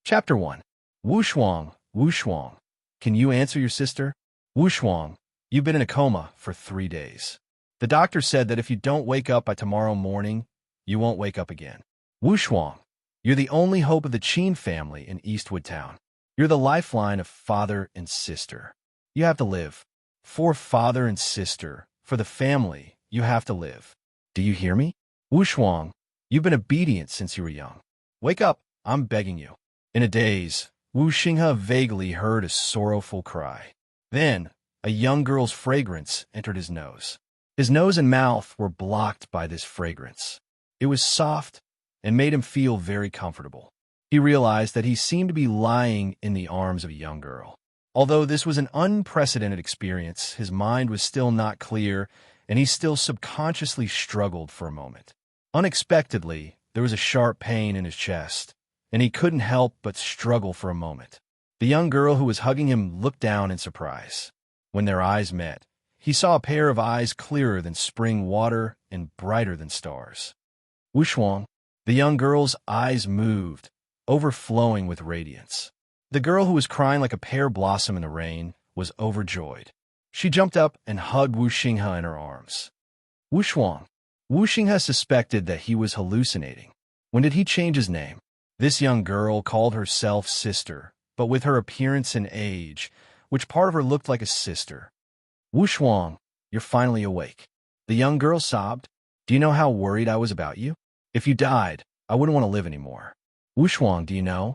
Chapter 1. Wu Shuang, Wu Shuang. Can you answer your sister? Wu Shuang, you've been in a coma for 3 days. The doctor said that if you don't wake up by tomorrow morning, you won't wake up again. Wu Shuang, you're the only hope of the Qin family in Eastwood Town. You're the lifeline of father and sister. You have to live. For father and sister, for the family, you have to live. Do you hear me? Wu Shuang, you've been obedient since you were young. Wake up, I'm begging you. In a daze, Wu Xinghe vaguely heard a sorrowful cry. Then, a young girl's fragrance entered his nose. His nose and mouth were blocked by this fragrance. It was soft and made him feel very comfortable. He realized that he seemed to be lying in the arms of a young girl. Although this was an unprecedented experience, his mind was still not clear, and he still subconsciously struggled for a moment. Unexpectedly, there was a sharp pain in his chest, and he couldn't help but struggle for a moment. The young girl who was hugging him looked down in surprise. When their eyes met, he saw a pair of eyes clearer than spring water and brighter than stars. Wu Shuang, the young girl's eyes moved, overflowing with radiance. The girl who was crying like a pear blossom in the rain was overjoyed. She jumped up and hugged Wu Xinghe in her arms. Wu Shuang, Wu Xinghe suspected that he was hallucinating. When did he change his name? This young girl called herself sister, but with her appearance and age, which part of her looked like a sister? Wu Shuang, you're finally awake. The young girl sobbed. Do you know how worried I was about you? If you died, I wouldn't want to live anymore. Wu Shuang, do you know?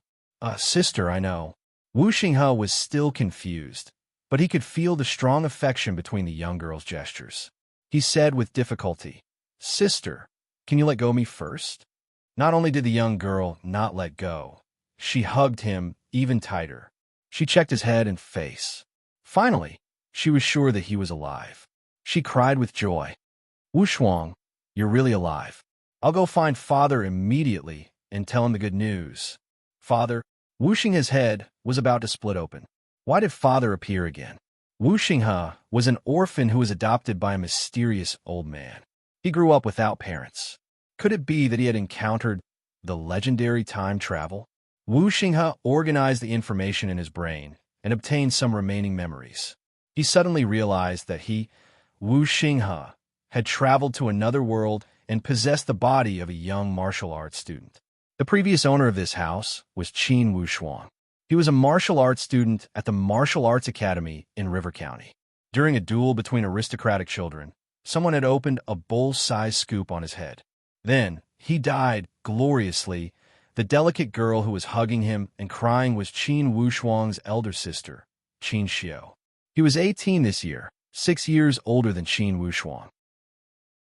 Sister, I know. Wu Xinghe was still confused, but he could feel the strong affection between the young girl's gestures. He said with difficulty, Sister, can you let go of me first? Not only did the young girl not let go, she hugged him even tighter. She checked his head and face. Finally, she was sure that he was alive. She cried with joy. Wu Shuang, you're really alive. I'll go find father immediately and tell him the good news. Father, Wu Xinghe's head was about to split open. Why did father appear again? Wu Xinghe was an orphan who was adopted by a mysterious old man. He grew up without parents. Could it be that he had encountered the legendary time travel? Wu Xinghe organized the information in his brain and obtained some remaining memories. He suddenly realized that he, Wu Xinghe, had traveled to another world and possessed the body of a young martial arts student. The previous owner of this house was Qin Wu Shuang. He was a martial arts student at the Martial Arts Academy in River County. During a duel between aristocratic children, someone had opened a bowl-sized scoop on his head. Then, he died gloriously. The delicate girl who was hugging him and crying was Qin Wu Shuang's elder sister, Qin Xiao. He was 18 this year, 6 years older than Qin Wu Shuang.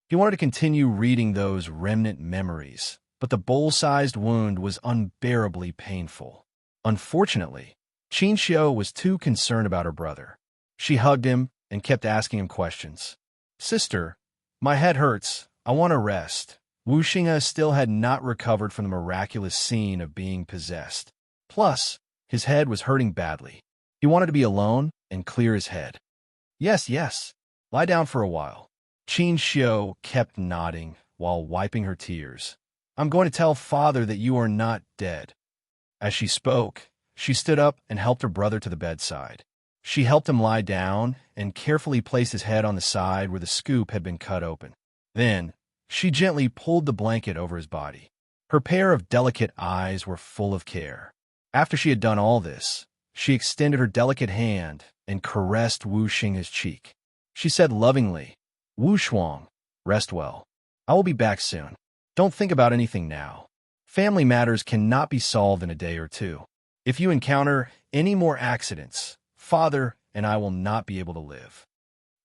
He wanted to continue reading those remnant memories, but the bowl-sized wound was unbearably painful. Unfortunately, Qin Xiao was too concerned about her brother. She hugged him and kept asking him questions. Sister, my head hurts. I want to rest. Wu Xinghe still had not recovered from the miraculous scene of being possessed. Plus, his head was hurting badly. He wanted to be alone and clear his head. Yes, yes. Lie down for a while. Qin Xiao kept nodding while wiping her tears. I'm going to tell father that you are not dead. As she spoke, she stood up and helped her brother to the bedside. She helped him lie down and carefully placed his head on the side where the scoop had been cut open. Then, she gently pulled the blanket over his body. Her pair of delicate eyes were full of care. After she had done all this, she extended her delicate hand and caressed Wu Xinghe's cheek. She said lovingly, Wu Shuang, rest well. I will be back soon. Don't think about anything now. Family matters cannot be solved in a day or two. If you encounter any more accidents, father and I will not be able to live.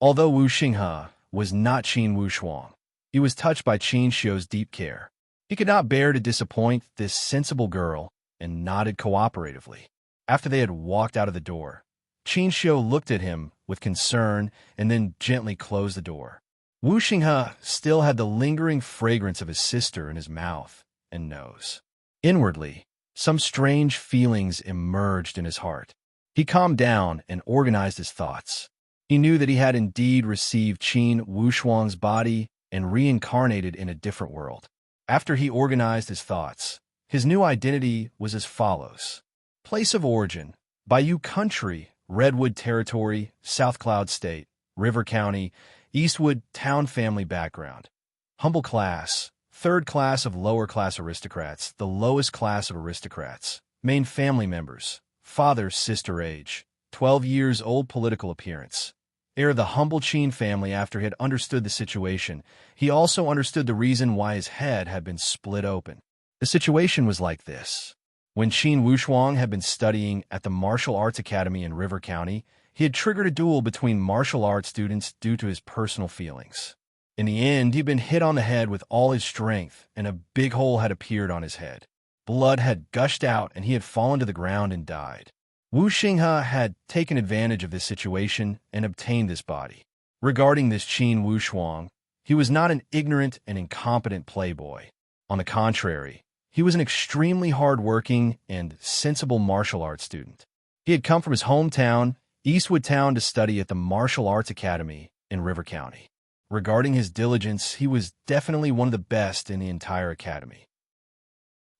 Although Wu Xinghe was not Qin Wu Shuang, he was touched by Qin Xiao's deep care. He could not bear to disappoint this sensible girl and nodded cooperatively. After they had walked out of the door, Qin Xiao looked at him with concern and then gently closed the door. Wu Xinghe still had the lingering fragrance of his sister in his mouth and nose. Inwardly, some strange feelings emerged in his heart. He calmed down and organized his thoughts. He knew that he had indeed received Qin Wu Shuang's body and reincarnated in a different world. After he organized his thoughts, his new identity was as follows. Place of origin: Bayou Country, Redwood Territory, South Cloud State, River County, Eastwood Town. Family background: humble class, third class of lower class aristocrats, the lowest class of aristocrats. Main family members: father, sister. Age: 12 years old. Political appearance: heir of the humble Qin family. After he had understood the situation, he also understood the reason why his head had been split open. The situation was like this. When Qin Wushuang had been studying at the Martial Arts Academy in River County, he had triggered a duel between martial arts students due to his personal feelings. In the end, he'd been hit on the head with all his strength, and a big hole had appeared on his head. Blood had gushed out, and he had fallen to the ground and died. Wu Xinghe had taken advantage of this situation and obtained this body. Regarding this Qin Wushuang, he was not an ignorant and incompetent playboy. On the contrary, he was an extremely hard-working and sensible martial arts student. He had come from his hometown, Eastwood Town, to study at the Martial Arts Academy in River County. Regarding his diligence, he was definitely one of the best in the entire academy.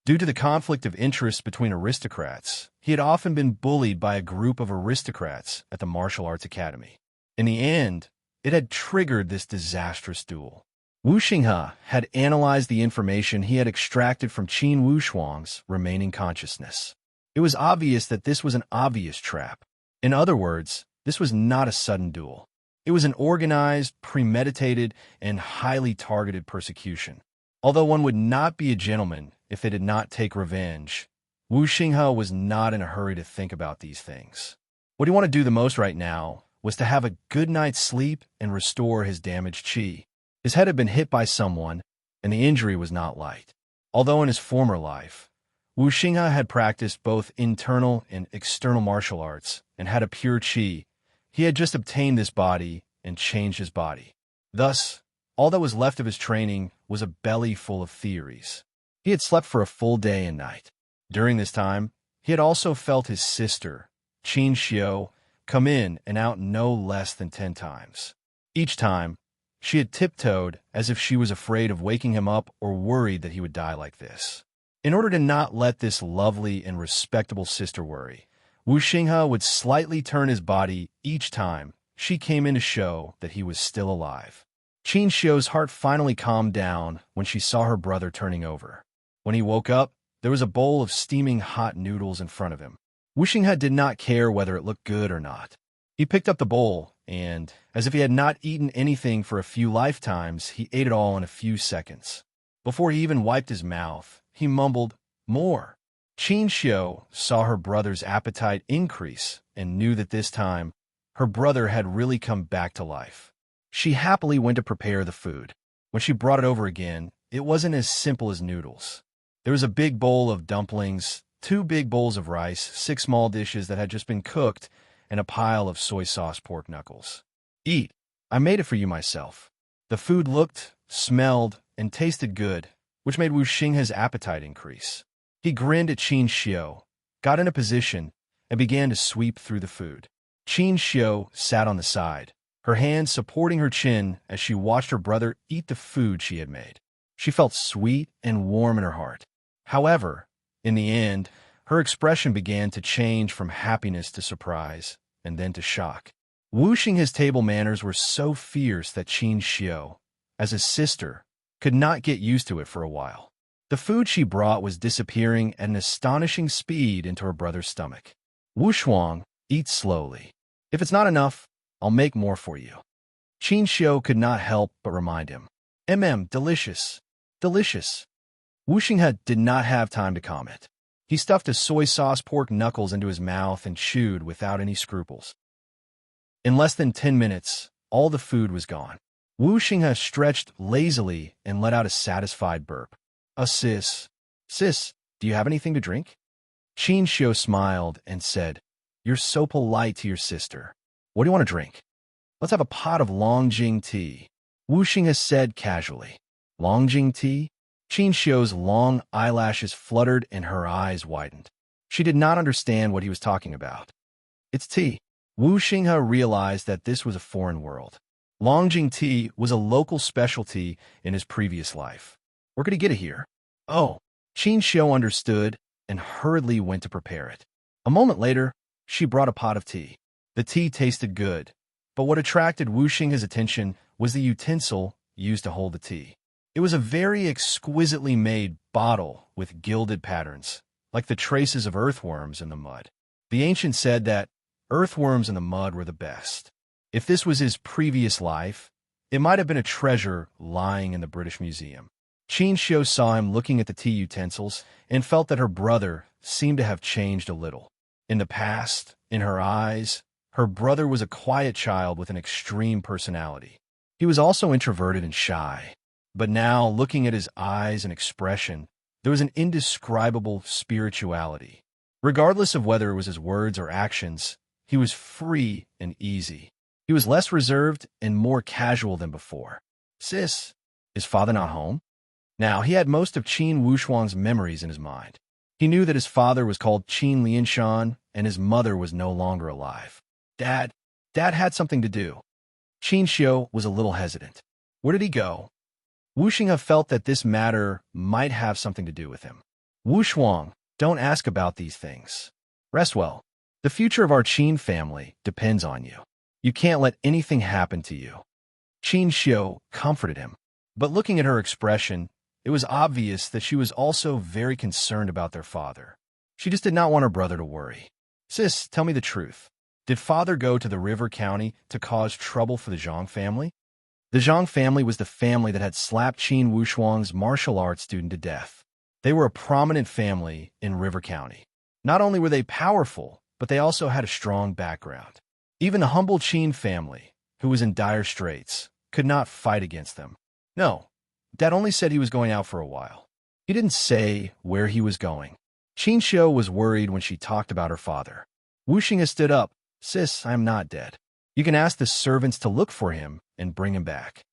Due to the conflict of interest between aristocrats, he had often been bullied by a group of aristocrats at the Martial Arts Academy. In the end, it had triggered this disastrous duel. Wu Xinghe had analyzed the information he had extracted from Qin Wushuang's remaining consciousness. It was obvious that this was an obvious trap. In other words, this was not a sudden duel. It was an organized, premeditated, and highly targeted persecution. Although one would not be a gentleman if they did not take revenge, Wu Xinghe was not in a hurry to think about these things. What he wanted to do the most right now was to have a good night's sleep and restore his damaged qi. His head had been hit by someone, and the injury was not light. Although in his former life, Wu Xinghe had practiced both internal and external martial arts and had a pure qi, he had just obtained this body and changed his body. Thus, all that was left of his training was a belly full of theories. He had slept for a full day and night. During this time, he had also felt his sister, Qin Xiu, come in and out no less than 10 times. Each time, she had tiptoed as if she was afraid of waking him up or worried that he would die like this. In order to not let this lovely and respectable sister worry, Wu Xinghe would slightly turn his body each time she came in to show that he was still alive. Qin Xiu's heart finally calmed down when she saw her brother turning over. When he woke up, there was a bowl of steaming hot noodles in front of him. Wu Xinghe did not care whether it looked good or not. He picked up the bowl, and, as if he had not eaten anything for a few lifetimes, he ate it all in a few seconds. Before he even wiped his mouth, he mumbled, "More." Qin Xiu saw her brother's appetite increase and knew that this time, her brother had really come back to life. She happily went to prepare the food. When she brought it over again, it wasn't as simple as noodles. There was a big bowl of dumplings, 2 big bowls of rice, 6 small dishes that had just been cooked, and a pile of soy sauce pork knuckles. "Eat. I made it for you myself." The food looked, smelled, and tasted good, which made Wu Xinghe's appetite increase. He grinned at Qin Xiu, got in a position, and began to sweep through the food. Qin Xiu sat on the side, her hands supporting her chin as she watched her brother eat the food she had made. She felt sweet and warm in her heart. However, in the end, her expression began to change from happiness to surprise, and then to shock. Wu Xinghe's table manners were so fierce that Qin Xiu, as his sister, could not get used to it for a while. The food she brought was disappearing at an astonishing speed into her brother's stomach. "Wu Shuang, eat slowly. If it's not enough, I'll make more for you." Qin Xiu could not help but remind him. Delicious. Delicious." Wu Xinghe did not have time to comment. He stuffed his soy sauce pork knuckles into his mouth and chewed without any scruples. In less than 10 minutes, all the food was gone. Wu Xinghe stretched lazily and let out a satisfied burp. Sis, do you have anything to drink?" Qin Xiu smiled and said, "You're so polite to your sister. What do you want to drink?" "Let's have a pot of Longjing tea," Wu Xinghe said casually. "Longjing tea?" Qin Xiu's long eyelashes fluttered and her eyes widened. She did not understand what he was talking about. "It's tea." Wu Xinghe realized that this was a foreign world. Longjing tea was a local specialty in his previous life. Where could he get it here? Oh, Qin Xiu understood and hurriedly went to prepare it. A moment later, she brought a pot of tea. The tea tasted good, but what attracted Wuxing's attention was the utensil used to hold the tea. It was a very exquisitely made bottle with gilded patterns, like the traces of earthworms in the mud. The ancient said that earthworms in the mud were the best. If this was his previous life, it might have been a treasure lying in the British Museum. Qin Xiu saw him looking at the tea utensils and felt that her brother seemed to have changed a little. In the past, in her eyes, her brother was a quiet child with an extreme personality. He was also introverted and shy. But now, looking at his eyes and expression, there was an indescribable spirituality. Regardless of whether it was his words or actions, he was free and easy. He was less reserved and more casual than before. Sis, is father not home? Now, he had most of Qin Wuxuang's memories in his mind. He knew that his father was called Qin Lianshan and his mother was no longer alive. Dad had something to do. Qin Xiu was a little hesitant. Where did he go? Wuxing felt that this matter might have something to do with him. Wuxuang, don't ask about these things. Rest well. The future of our Qin family depends on you. You can't let anything happen to you. Qin Xiu comforted him, but looking at her expression, it was obvious that she was also very concerned about their father. She just did not want her brother to worry. Sis, tell me the truth. Did father go to the river county to cause trouble for the Zhang family? The Zhang family was the family that had slapped Qin Wuxuang's martial arts student to death. They were a prominent family in River County. Not only were they powerful, but they also had a strong background. Even the humble Qin family, who was in dire straits, could not fight against them. No, Dad only said he was going out for a while. He didn't say where he was going. Qin Xiu was worried when she talked about her father. Wuxing stood up. Sis, I am not dead. You can ask the servants to look for him and bring him back.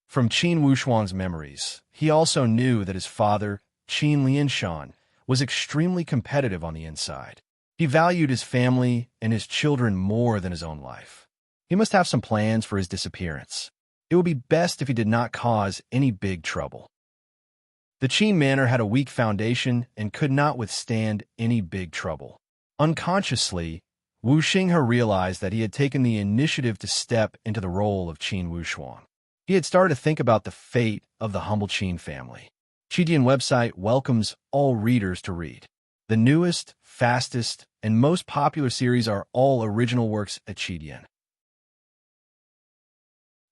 From Qin Wuxuang's memories, he also knew that his father, Qin Lianshan, was extremely competitive on the inside. He valued his family and his children more than his own life. He must have some plans for his disappearance. It would be best if he did not cause any big trouble. The Qin manor had a weak foundation and could not withstand any big trouble. Unconsciously, Wuxing realized that he had taken the initiative to step into the role of Qin Wuxuang. He had started to think about the fate of the humble Qin family. Qidian website welcomes all readers to read. The newest, fastest, and most popular series are all original works at Qidian.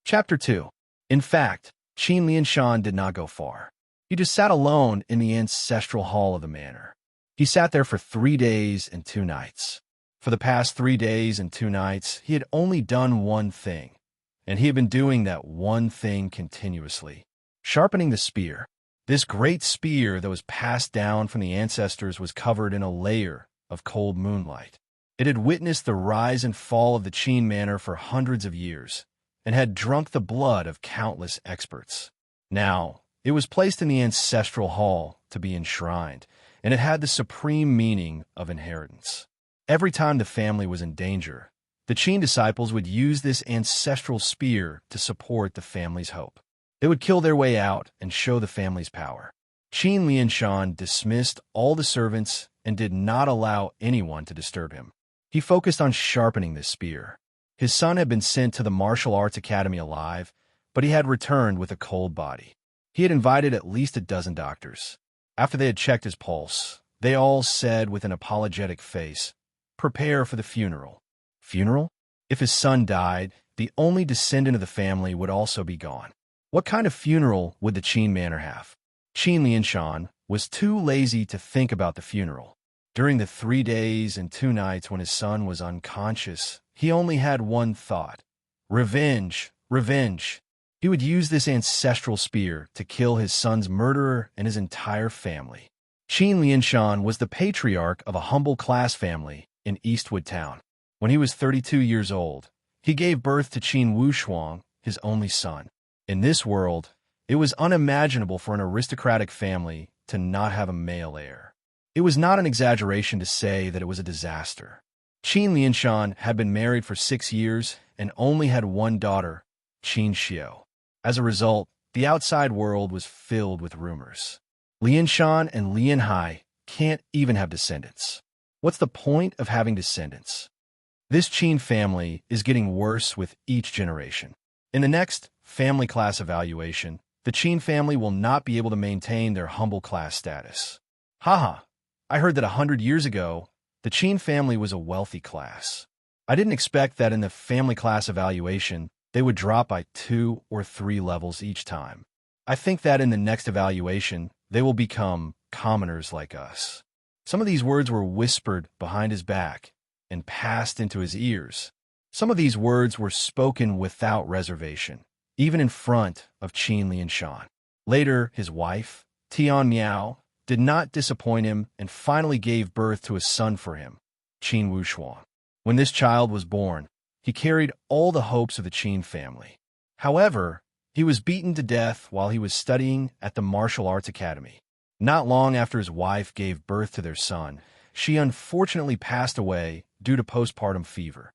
Chapter 2. In fact, Qin Lianshan did not go far. He just sat alone in the ancestral hall of the manor. He sat there for 3 days and 2 nights. For the past 3 days and 2 nights, he had only done one thing, and he had been doing that one thing continuously, sharpening the spear. This great spear that was passed down from the ancestors was covered in a layer of cold moonlight. It had witnessed the rise and fall of the Qin manor for hundreds of years, and had drunk the blood of countless experts. Now, it was placed in the ancestral hall to be enshrined, and it had the supreme meaning of inheritance. Every time the family was in danger, the Qin disciples would use this ancestral spear to support the family's hope. They would kill their way out and show the family's power. Qin Lianshan dismissed all the servants and did not allow anyone to disturb him. He focused on sharpening this spear. His son had been sent to the martial arts academy alive, but he had returned with a cold body. He had invited at least a dozen doctors. After they had checked his pulse, they all said with an apologetic face, "Prepare for the funeral." Funeral? If his son died, the only descendant of the family would also be gone. What kind of funeral would the Qin manor have? Qin Lianshan was too lazy to think about the funeral. During the 3 days and 2 nights when his son was unconscious, he only had one thought: revenge, revenge. He would use this ancestral spear to kill his son's murderer and his entire family. Qin Lianshan was the patriarch of a humble class family in Eastwood Town. When he was 32 years old, he gave birth to Qin Wuxuang, his only son. In this world, it was unimaginable for an aristocratic family to not have a male heir. It was not an exaggeration to say that it was a disaster. Qin Lianshan had been married for 6 years and only had one daughter, Qin Xiu. As a result, the outside world was filled with rumors. Lianshan and Lianhai can't even have descendants. What's the point of having descendants? This Qin family is getting worse with each generation. In the next family class evaluation, the Qin family will not be able to maintain their humble class status. Haha, I heard that 100 years ago, the Qin family was a wealthy class. I didn't expect that in the family class evaluation, they would drop by 2 or 3 levels each time. I think that in the next evaluation, they will become commoners like us. Some of these words were whispered behind his back and passed into his ears. Some of these words were spoken without reservation, even in front of Qin Lianshan. Later, his wife, Tian Miao, did not disappoint him and finally gave birth to a son for him, Qin Wushuang. When this child was born, he carried all the hopes of the Qin family. However, he was beaten to death while he was studying at the martial arts academy. Not long after his wife gave birth to their son, she unfortunately passed away due to postpartum fever.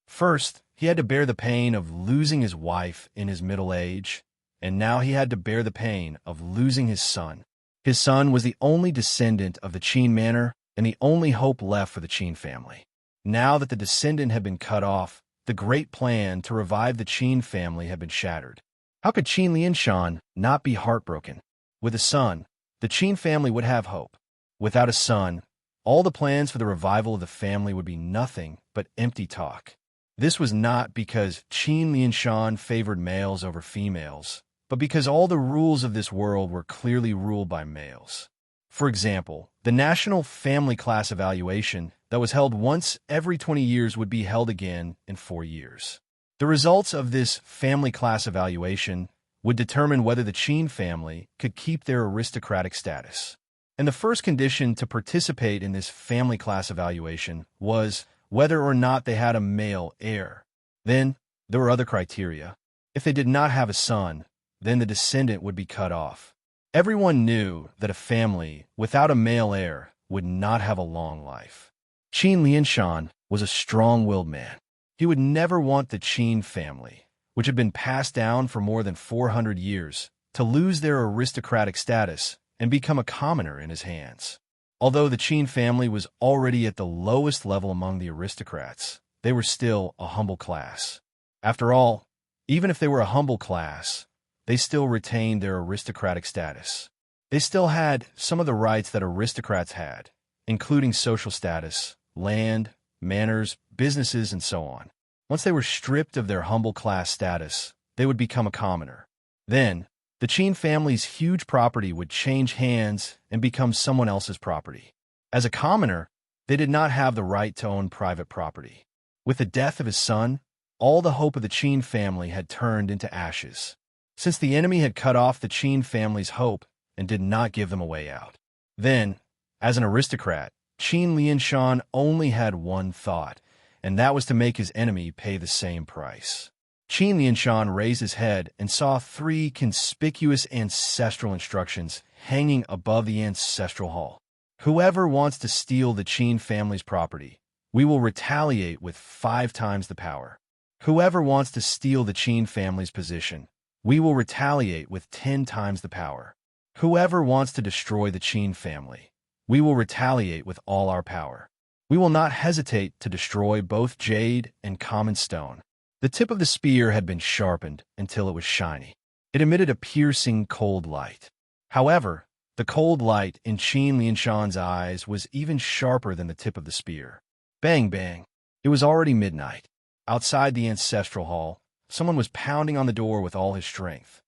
First, he had to bear the pain of losing his wife in his middle age, and now he had to bear the pain of losing his son. His son was the only descendant of the Qin manor and the only hope left for the Qin family. Now that the descendant had been cut off, the great plan to revive the Qin family had been shattered. How could Qin Lianshan not be heartbroken? With a son, the Qin family would have hope. Without a son, all the plans for the revival of the family would be nothing but empty talk. This was not because Qin Lianshan favored males over females, but because all the rules of this world were clearly ruled by males. For example, the National Family Class Evaluation that was held once every 20 years would be held again in 4 years. The results of this family class evaluation would determine whether the Qin family could keep their aristocratic status. And the first condition to participate in this family class evaluation was whether or not they had a male heir. Then, there were other criteria. If they did not have a son, then the descendant would be cut off. Everyone knew that a family without a male heir would not have a long life. Qin Lianshan was a strong-willed man. He would never want the Qin family, which had been passed down for more than 400 years, to lose their aristocratic status and become a commoner in his hands. Although the Qin family was already at the lowest level among the aristocrats, they were still a humble class. After all, even if they were a humble class, they still retained their aristocratic status. They still had some of the rights that aristocrats had, including social status, land, manors, businesses, and so on. Once they were stripped of their humble class status, they would become a commoner. Then, the Qin family's huge property would change hands and become someone else's property. As a commoner, they did not have the right to own private property. With the death of his son, all the hope of the Qin family had turned into ashes, since the enemy had cut off the Qin family's hope and did not give them a way out. Then, as an aristocrat, Qin Lianshan only had one thought, and that was to make his enemy pay the same price. Qin Lianshan raised his head and saw 3 conspicuous ancestral instructions hanging above the ancestral hall. Whoever wants to steal the Qin family's property, we will retaliate with 5 times the power. Whoever wants to steal the Qin family's position, we will retaliate with 10 times the power. Whoever wants to destroy the Qin family, we will retaliate with all our power. We will not hesitate to destroy both jade and common stone. The tip of the spear had been sharpened until it was shiny. It emitted a piercing cold light. However, the cold light in Qin Lianshan's eyes was even sharper than the tip of the spear. Bang, bang. It was already midnight. Outside the ancestral hall, someone was pounding on the door with all his strength.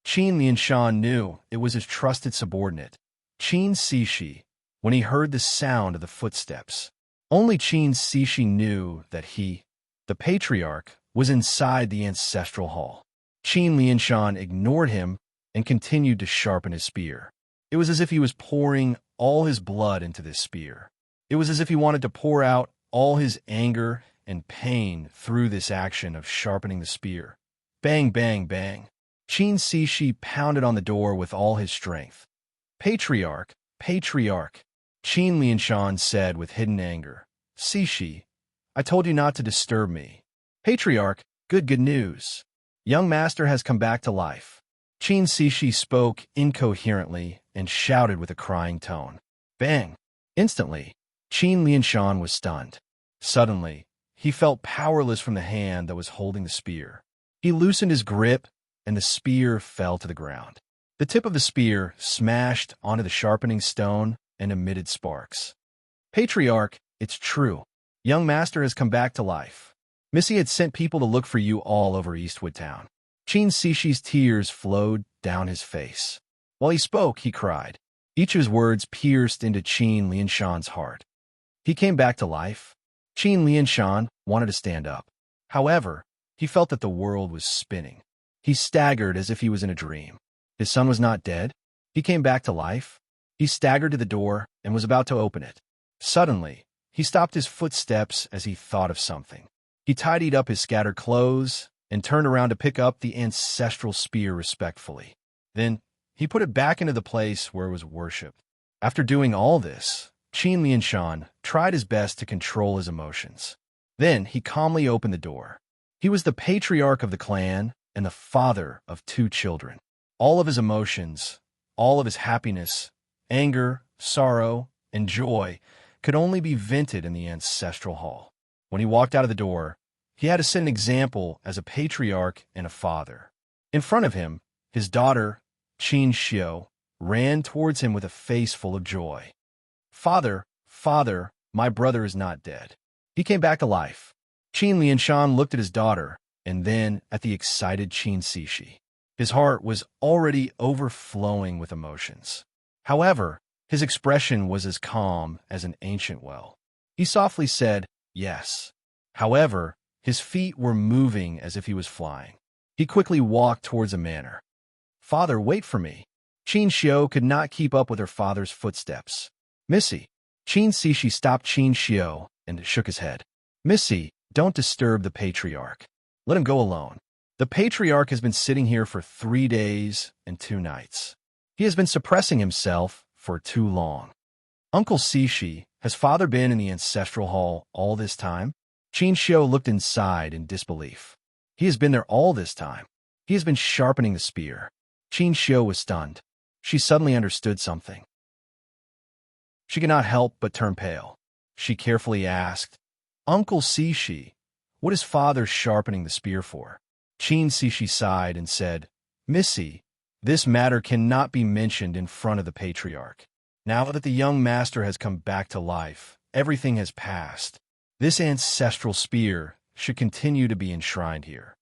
Qin Lianshan knew it was his trusted subordinate, Qin Cixi, when he heard the sound of the footsteps. Only Qin Cixi knew that he, the patriarch, was inside the ancestral hall. Qin Lianshan ignored him and continued to sharpen his spear. It was as if he was pouring all his blood into this spear. It was as if he wanted to pour out all his anger and pain through this action of sharpening the spear. Bang, bang, bang. Qin Cixi pounded on the door with all his strength. Patriarch, patriarch, Qin Lianshan said with hidden anger. Cixi, I told you not to disturb me. Patriarch, good news. Young master has come back to life. Qin Cixi spoke incoherently and shouted with a crying tone. Bang! Instantly, Qin Lianshan was stunned. Suddenly, he felt powerless from the hand that was holding the spear. He loosened his grip, and the spear fell to the ground. The tip of the spear smashed onto the sharpening stone and emitted sparks. Patriarch, it's true. Young Master has come back to life. Missy had sent people to look for you all over Eastwood Town. Qin Sishi's tears flowed down his face. While he spoke, he cried. Each of his words pierced into Qin Lianshan's heart. He came back to life. Qin Lianshan wanted to stand up. However, he felt that the world was spinning. He staggered as if he was in a dream. His son was not dead. He came back to life. He staggered to the door and was about to open it. Suddenly, he stopped his footsteps as he thought of something. He tidied up his scattered clothes and turned around to pick up the ancestral spear respectfully. Then, he put it back into the place where it was worshipped. After doing all this, Qin Lianshan tried his best to control his emotions. Then, he calmly opened the door. He was the patriarch of the clan and the father of 2 children. All of his emotions, all of his happiness, anger, sorrow, and joy could only be vented in the ancestral hall. When he walked out of the door, he had to set an example as a patriarch and a father. In front of him, his daughter, Qin Xiu, ran towards him with a face full of joy. Father, father, my brother is not dead. He came back to life. Qin Lianshan looked at his daughter and then at the excited Qin Sishi. His heart was already overflowing with emotions. However, his expression was as calm as an ancient well. He softly said, yes. However, his feet were moving as if he was flying. He quickly walked towards a manor. Father, wait for me. Qin Xiu could not keep up with her father's footsteps. Missy. Qin Sishi stopped Qin Xiu and shook his head. Missy, don't disturb the patriarch. Let him go alone. The patriarch has been sitting here for 3 days and 2 nights. He has been suppressing himself for too long. Uncle Sishi, has father been in the ancestral hall all this time? Qin Xiu looked inside in disbelief. He has been there all this time. He has been sharpening the spear. Qin Xiu was stunned. She suddenly understood something. She could not help but turn pale. She carefully asked, Uncle Sishi, what is father sharpening the spear for? Qin Sishi sighed and said, Missy, this matter cannot be mentioned in front of the patriarch. Now that the young master has come back to life, everything has passed. This ancestral spear should continue to be enshrined here.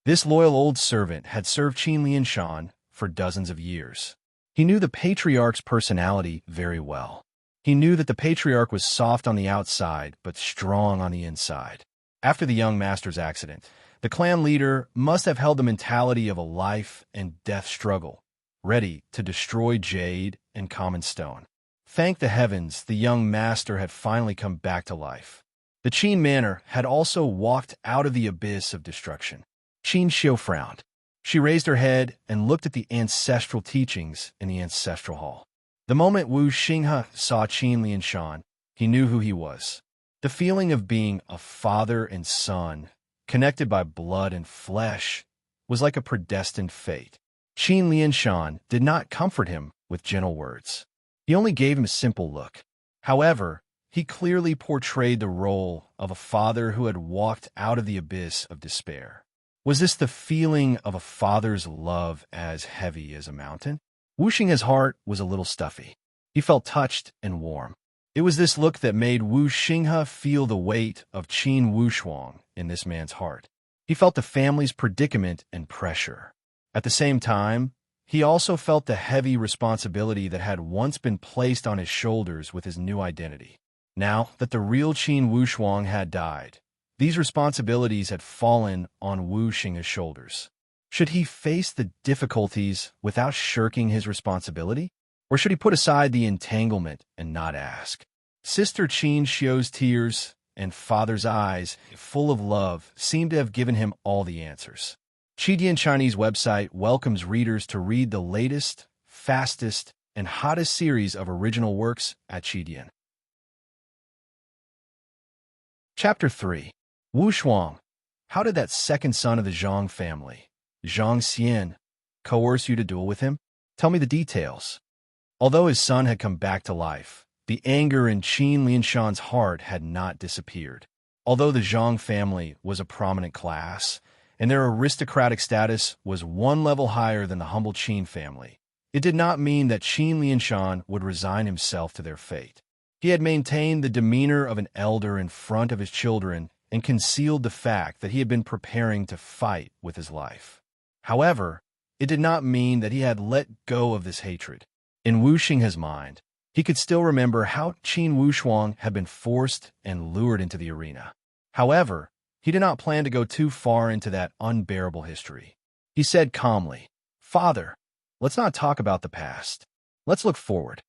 This loyal old servant had served Qin Lianshan for dozens of years. He knew the patriarch's personality very well. He knew that the patriarch was soft on the outside, but strong on the inside. After the young master's accident, the clan leader must have held the mentality of a life and death struggle, ready to destroy jade and common stone. Thank the heavens, the young master had finally come back to life. The Qin manor had also walked out of the abyss of destruction. Qin Xiu frowned. She raised her head and looked at the ancestral teachings in the ancestral hall. The moment Wu Xinghe saw Qin Lianshan, he knew who he was. The feeling of being a father and son, connected by blood and flesh, was like a predestined fate. Qin Lianshan did not comfort him with gentle words. He only gave him a simple look. However, he clearly portrayed the role of a father who had walked out of the abyss of despair. Was this the feeling of a father's love as heavy as a mountain? Wu Xinghe's heart was a little stuffy. He felt touched and warm. It was this look that made Wu Xinghe feel the weight of Qin Wushuang in this man's heart. He felt the family's predicament and pressure. At the same time, he also felt the heavy responsibility that had once been placed on his shoulders with his new identity. Now that the real Qin Wushuang had died, these responsibilities had fallen on Wu Xinghe's shoulders. Should he face the difficulties without shirking his responsibility? Or should he put aside the entanglement and not ask? Sister Qin Xiu's tears and father's eyes, full of love, seemed to have given him all the answers. Qidian Chinese website welcomes readers to read the latest, fastest, and hottest series of original works at Qidian. Chapter 3. Wu Shuang. How did that second son of the Zhang family, Zhang Xian, coerce you to duel with him? Tell me the details. Although his son had come back to life, The anger in Qin Lianshan's heart had not disappeared. Although the Zhang family was a prominent class, and their aristocratic status was one level higher than the humble Qin family, it did not mean that Qin Lianshan would resign himself to their fate. He had maintained the demeanor of an elder in front of his children and concealed the fact that he had been preparing to fight with his life. However, it did not mean that he had let go of this hatred. In Wu Xinghe's mind, he could still remember how Qin Wushuang had been forced and lured into the arena. However, he did not plan to go too far into that unbearable history. He said calmly, "Father, let's not talk about the past. Let's look forward."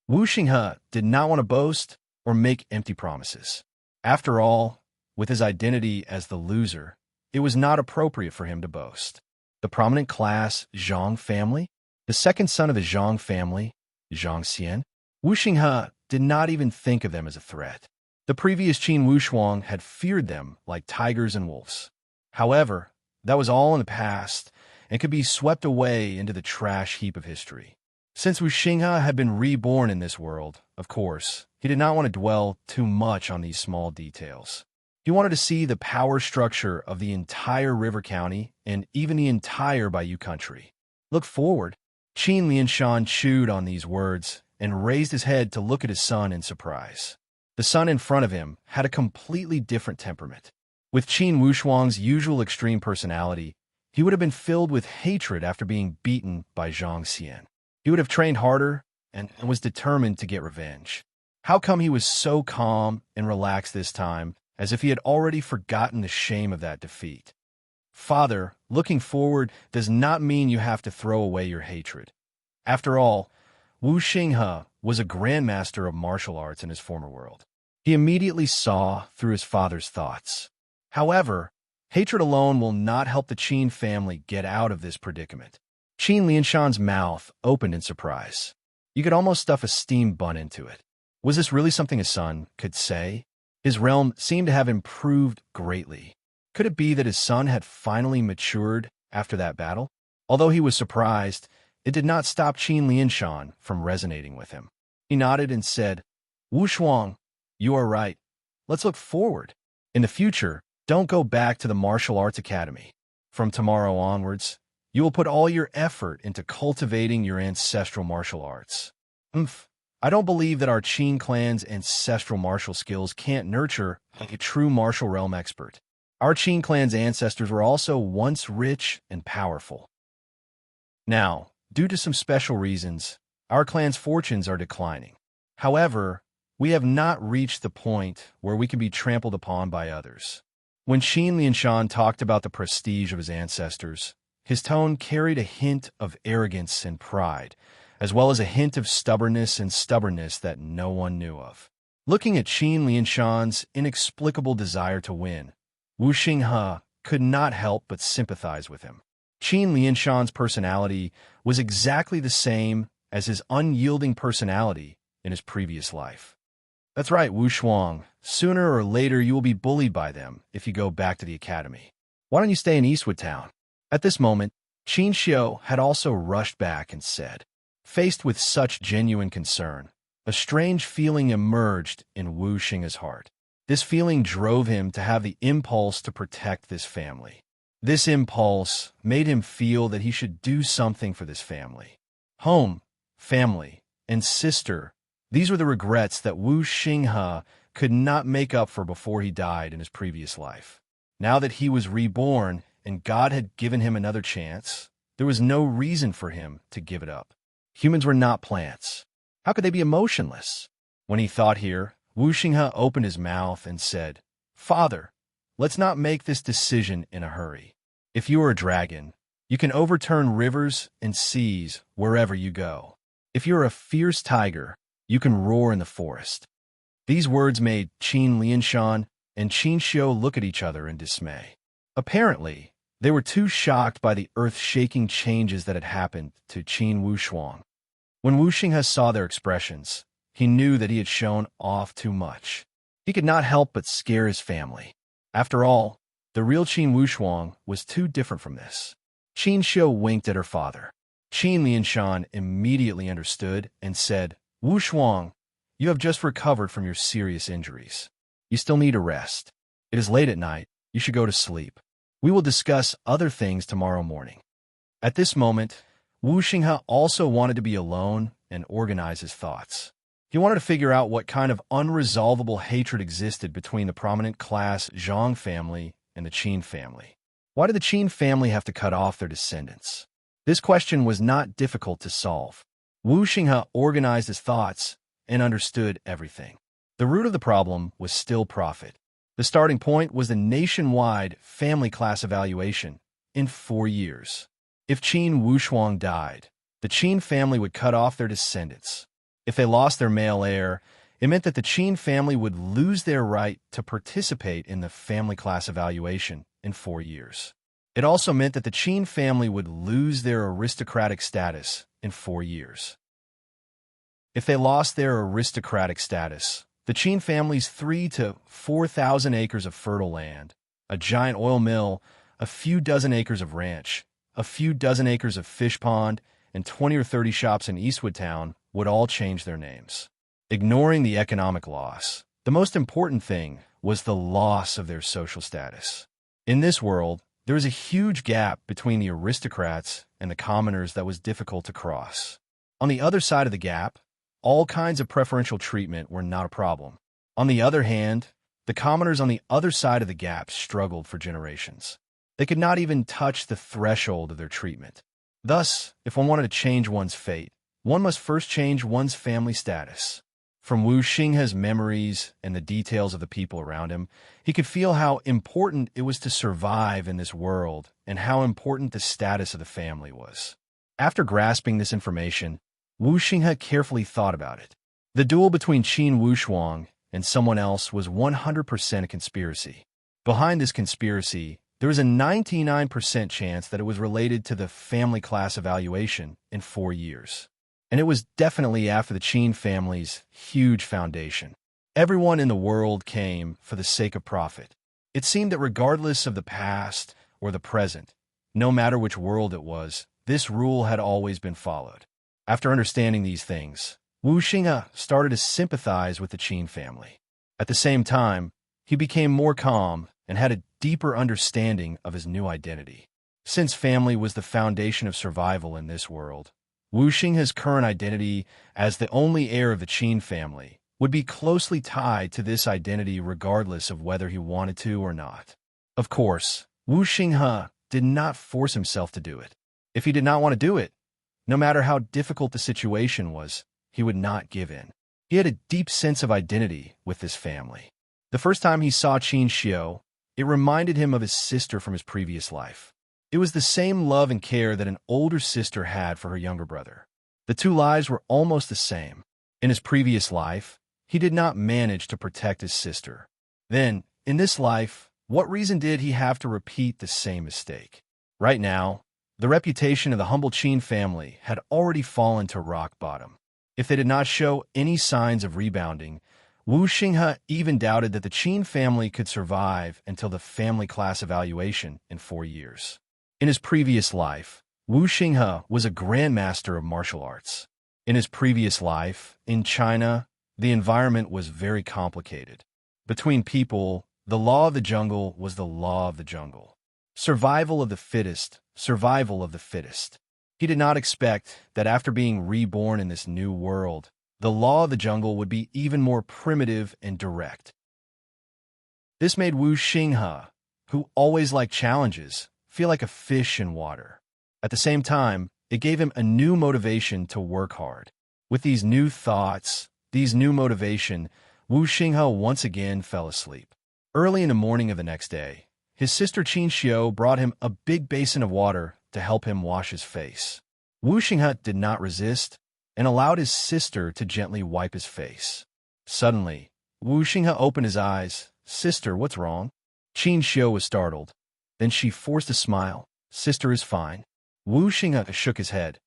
Wu Xinghe did not want to boast or make empty promises. After all, with his identity as the loser, it was not appropriate for him to boast. The prominent class Zhang family, the second son of the Zhang family, Zhang Xian, Wu Xinghe did not even think of them as a threat. The previous Qin Wushuang had feared them like tigers and wolves. However, that was all in the past and could be swept away into the trash heap of history. Since Wu Xinghe had been reborn in this world, of course, he did not want to dwell too much on these small details. He wanted to see the power structure of the entire River County and even the entire Bayou country. Look forward. Qin Lianshan chewed on these words and raised his head to look at his son in surprise. The son in front of him had a completely different temperament. With Qin Wushuang's usual extreme personality, he would have been filled with hatred after being beaten by Zhang Xian. He would have trained harder and was determined to get revenge. How come he was so calm and relaxed this time, as if he had already forgotten the shame of that defeat? Father, looking forward does not mean you have to throw away your hatred. After all, Wu Xinghe was a grandmaster of martial arts in his former world. He immediately saw through his father's thoughts. However, hatred alone will not help the Qin family get out of this predicament. Qin Lianshan's mouth opened in surprise. You could almost stuff a steamed bun into it. Was this really something his son could say? His realm seemed to have improved greatly. Could it be that his son had finally matured after that battle? Although he was surprised, it did not stop Qin Lianshan from resonating with him. He nodded and said, "Wu Shuang, you are right. Let's look forward. In the future, don't go back to the martial arts academy. From tomorrow onwards, you will put all your effort into cultivating your ancestral martial arts." I don't believe that our Qin clan's ancestral martial skills can't nurture a true martial realm expert. Our Qin clan's ancestors were also once rich and powerful. Now, due to some special reasons, our clan's fortunes are declining. However, we have not reached the point where we can be trampled upon by others. When Qin Lianshan talked about the prestige of his ancestors, his tone carried a hint of arrogance and pride, as well as a hint of stubbornness that no one knew of. Looking at Qin Lianshan's inexplicable desire to win, Wu Xinghe could not help but sympathize with him. Qin Lianshan's personality was exactly the same as his unyielding personality in his previous life. That's right, Wu Shuang. Sooner or later you will be bullied by them if you go back to the academy. Why don't you stay in Eastwood Town? At this moment, Qin Xiu had also rushed back and said, faced with such genuine concern, a strange feeling emerged in Wu Xinghe's heart. This feeling drove him to have the impulse to protect this family. This impulse made him feel that he should do something for this family. Home, family, and sister, these were the regrets that Wu Xinghe could not make up for before he died in his previous life. Now that he was reborn and God had given him another chance, there was no reason for him to give it up. Humans were not plants. How could they be emotionless? When he thought here, Wu Xinghe opened his mouth and said, "Father, let's not make this decision in a hurry. If you are a dragon, you can overturn rivers and seas wherever you go. If you're a fierce tiger, you can roar in the forest." These words made Qin Lianshan and Qin Xiu look at each other in dismay. Apparently, they were too shocked by the earth-shaking changes that had happened to Qin Wushuang. When Wu Xinghe saw their expressions, he knew that he had shown off too much. He could not help but scare his family. After all, the real Qin Wushuang was too different from this. Qin Xiu winked at her father. Qin Lianshan immediately understood and said, "Wu Shuang, You have just recovered from your serious injuries. You still need a rest. It is late at night. You should go to sleep. We will discuss other things tomorrow morning." At this moment, Wu Xinghe also wanted to be alone and organize his thoughts. He wanted to figure out what kind of unresolvable hatred existed between the prominent class Zhang family and the Qin family. Why did the Qin family have to cut off their descendants? This question was not difficult to solve. Wu Xinghe organized his thoughts and understood everything. The root of the problem was still profit. The starting point was the nationwide family class evaluation in 4 years. If Qin Wushuang died, the Qin family would cut off their descendants. If they lost their male heir, it meant that the Qin family would lose their right to participate in the family class evaluation in 4 years. It also meant that the Qin family would lose their aristocratic status in 4 years. If they lost their aristocratic status, the Qin family's 3,000 to 4,000 acres of fertile land, a giant oil mill, a few dozen acres of ranch, a few dozen acres of fish pond, and 20 or 30 shops in Eastwood Town would all change their names. Ignoring the economic loss, the most important thing was the loss of their social status. In this world, there was a huge gap between the aristocrats and the commoners that was difficult to cross. On the other side of the gap, all kinds of preferential treatment were not a problem. On the other hand, the commoners on the other side of the gap struggled for generations. They could not even touch the threshold of their treatment. Thus, if one wanted to change one's fate, one must first change one's family status. From Wu Xinghe's memories and the details of the people around him, he could feel how important it was to survive in this world and how important the status of the family was. After grasping this information, Wu Xinghe carefully thought about it. The duel between Qin Wushuang and someone else was 100% a conspiracy. Behind this conspiracy, there was a 99% chance that it was related to the family class evaluation in 4 years. And it was definitely after the Qin family's huge foundation. Everyone in the world came for the sake of profit. It seemed that regardless of the past or the present, no matter which world it was, this rule had always been followed. After understanding these things, Wu Xinghe started to sympathize with the Qin family. At the same time, he became more calm and had a deeper understanding of his new identity. Since family was the foundation of survival in this world, Wu Xinghe's current identity as the only heir of the Qin family would be closely tied to this identity regardless of whether he wanted to or not. Of course, Wu Xinghe did not force himself to do it. If he did not want to do it, no matter how difficult the situation was, he would not give in. He had a deep sense of identity with this family. The first time he saw Qin Xiu, it reminded him of his sister from his previous life. It was the same love and care that an older sister had for her younger brother. The two lives were almost the same. In his previous life, he did not manage to protect his sister. Then, in this life, what reason did he have to repeat the same mistake? Right now, the reputation of the humble Qin family had already fallen to rock bottom. If they did not show any signs of rebounding, Wu Xinghe even doubted that the Qin family could survive until the family class evaluation in 4 years. In his previous life, Wu Xinghe was a grandmaster of martial arts. In his previous life, in China, the environment was very complicated. Between people, the law of the jungle was the law of the jungle. Survival of the fittest, survival of the fittest. He did not expect that after being reborn in this new world, the law of the jungle would be even more primitive and direct. This made Wu Xinghe, who always liked challenges, feel like a fish in water. At the same time, it gave him a new motivation to work hard. With these new thoughts, these new motivation, Wu Xinghe once again fell asleep. Early in the morning of the next day, his sister Qin Xiu brought him a big basin of water to help him wash his face. Wu Xinghe did not resist and allowed his sister to gently wipe his face. Suddenly, Wu Xinghe opened his eyes. "Sister, what's wrong?" Qin Xiu was startled. Then she forced a smile. "Sister is fine." Wu Xinghe shook his head.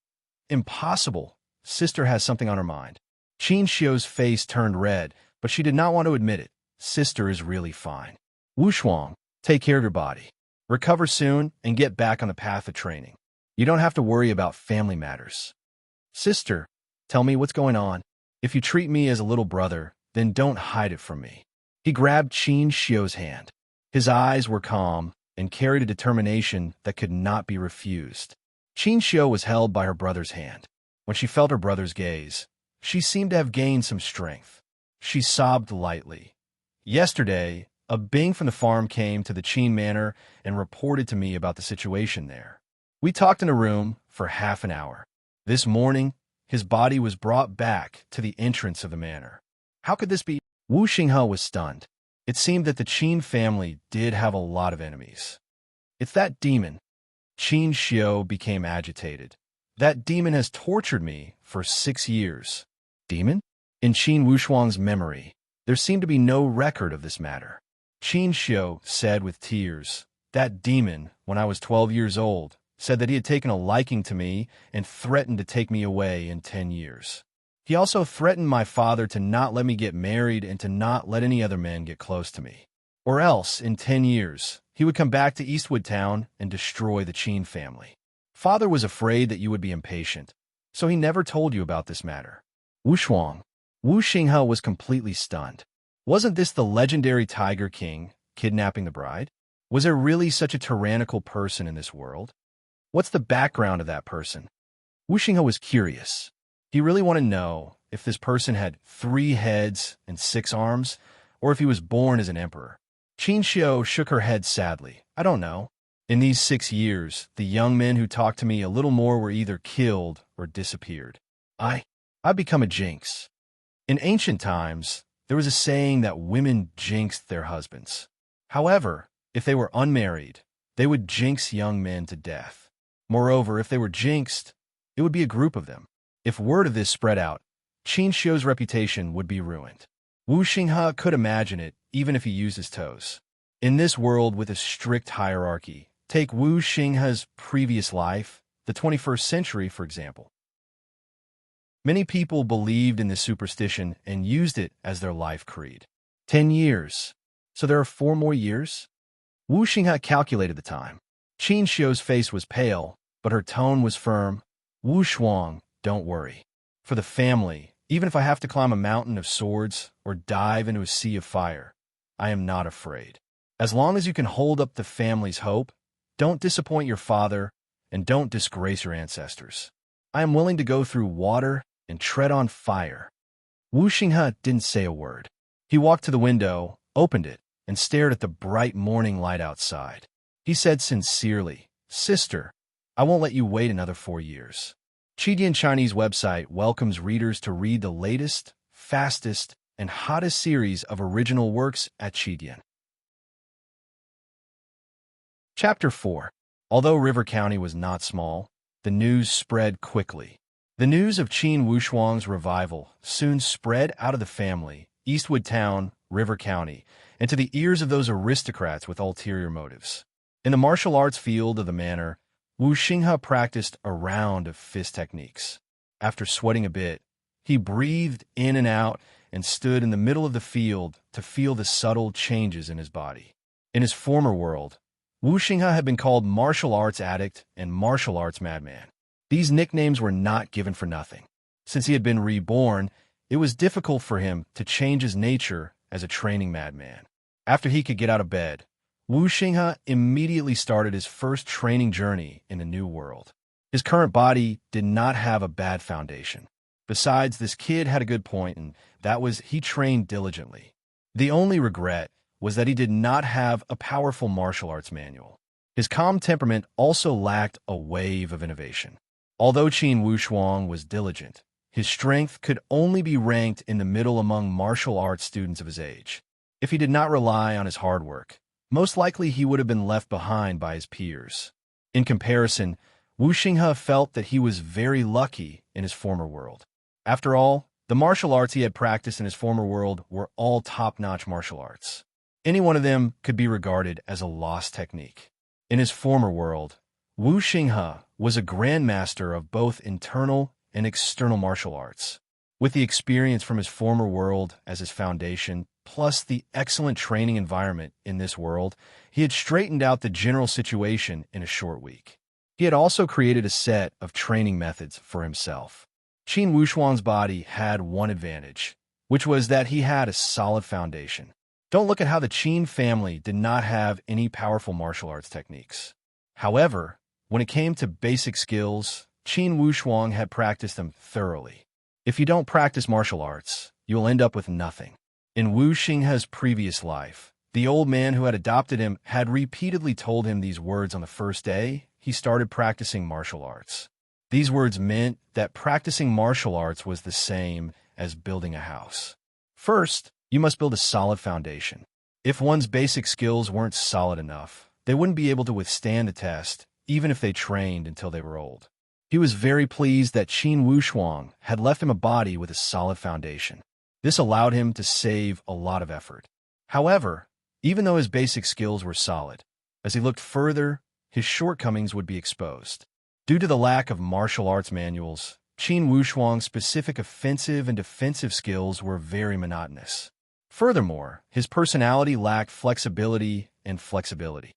"Impossible. Sister has something on her mind." Qin Xiu's face turned red, but she did not want to admit it. "Sister is really fine. Wu Shuang, take care of your body. Recover soon and get back on the path of training. You don't have to worry about family matters." "Sister, tell me what's going on." If you treat me as a little brother, then don't hide it from me. He grabbed Qin Xiu's hand. His eyes were calm and carried a determination that could not be refused. Qin Xiu was held by her brother's hand. When she felt her brother's gaze, she seemed to have gained some strength. She sobbed lightly. Yesterday, a Bing from the farm came to the Qin Manor and reported to me about the situation there. We talked in a room for half an hour. This morning, his body was brought back to the entrance of the manor. How could this be? Wu Xinghe was stunned. It seemed that the Qin family did have a lot of enemies. It's that demon. Qin Xiu became agitated. That demon has tortured me for 6 years. Demon? In Qin Wushuang's memory, there seemed to be no record of this matter. Qin Xiu said with tears, that demon, when I was 12 years old, said that he had taken a liking to me and threatened to take me away in 10 years. He also threatened my father to not let me get married and to not let any other men get close to me. Or else, in 10 years, he would come back to Eastwood Town and destroy the Qin family. Father was afraid that you would be impatient, so he never told you about this matter. Wu Xinghe was completely stunned. Wasn't this the legendary Tiger King kidnapping the bride? Was there really such a tyrannical person in this world? What's the background of that person? Wu Xinghe was curious. He really wanted to know if this person had 3 heads and 6 arms, or if he was born as an emperor. Qin Xiu shook her head sadly. I don't know. In these 6 years, the young men who talked to me a little more were either killed or disappeared. I've become a jinx. In ancient times, there was a saying that women jinxed their husbands. However, if they were unmarried, they would jinx young men to death. Moreover, if they were jinxed, it would be a group of them. If word of this spread out, Qin Xiu's reputation would be ruined. Wu Xinghe could imagine it, even if he used his toes. In this world with a strict hierarchy, take Wu Xinghe's previous life, the 21st century, for example. Many people believed in this superstition and used it as their life creed. 10 years. So there are 4 more years? Wu Xinghe calculated the time. Qin Xiu's face was pale, but her tone was firm. Wu Shuang, don't worry. For the family, even if I have to climb a mountain of swords or dive into a sea of fire, I am not afraid. As long as you can hold up the family's hope, don't disappoint your father, and don't disgrace your ancestors. I am willing to go through water and tread on fire. Wu Xinghe didn't say a word. He walked to the window, opened it, and stared at the bright morning light outside. He said sincerely, Sister, I won't let you wait another 4 years. Qidian Chinese website welcomes readers to read the latest, fastest, and hottest series of original works at Qidian. Chapter 4. Although River County was not small, the news spread quickly. The news of Qin Wushuang's revival soon spread out of the family, Eastwood Town, River County, and to the ears of those aristocrats with ulterior motives. In the martial arts field of the manor, Wu Xinghe practiced a round of fist techniques. After sweating a bit, he breathed in and out and stood in the middle of the field to feel the subtle changes in his body. In his former world, Wu Xinghe had been called martial arts addict and martial arts madman. These nicknames were not given for nothing. Since he had been reborn, it was difficult for him to change his nature as a training madman. After he could get out of bed, Wu Xinghe immediately started his first training journey in the new world. His current body did not have a bad foundation. Besides, this kid had a good point, and that was he trained diligently. The only regret was that he did not have a powerful martial arts manual. His calm temperament also lacked a wave of innovation. Although Qin Wushuang was diligent, his strength could only be ranked in the middle among martial arts students of his age. If he did not rely on his hard work, most likely he would have been left behind by his peers. In comparison, Wu Xinghe felt that he was very lucky in his former world. After all, the martial arts he had practiced in his former world were all top-notch martial arts. Any one of them could be regarded as a lost technique. In his former world, Wu Xinghe was a grandmaster of both internal and external martial arts. With the experience from his former world as his foundation, plus the excellent training environment in this world, he had straightened out the general situation in a short week. He had also created a set of training methods for himself. Qin Wushuang's body had one advantage, which was that he had a solid foundation. Don't look at how the Qin family did not have any powerful martial arts techniques. However, when it came to basic skills, Qin Wushuang had practiced them thoroughly. If you don't practice martial arts, you will end up with nothing. In Wu Xinghe's previous life, the old man who had adopted him had repeatedly told him these words on the first day he started practicing martial arts. These words meant that practicing martial arts was the same as building a house. First, you must build a solid foundation. If one's basic skills weren't solid enough, they wouldn't be able to withstand a test, even if they trained until they were old. He was very pleased that Qin Wushuang had left him a body with a solid foundation. This allowed him to save a lot of effort. However, even though his basic skills were solid, as he looked further, his shortcomings would be exposed. Due to the lack of martial arts manuals, Qin Wushuang's specific offensive and defensive skills were very monotonous. Furthermore, his personality lacked flexibility and flexibility.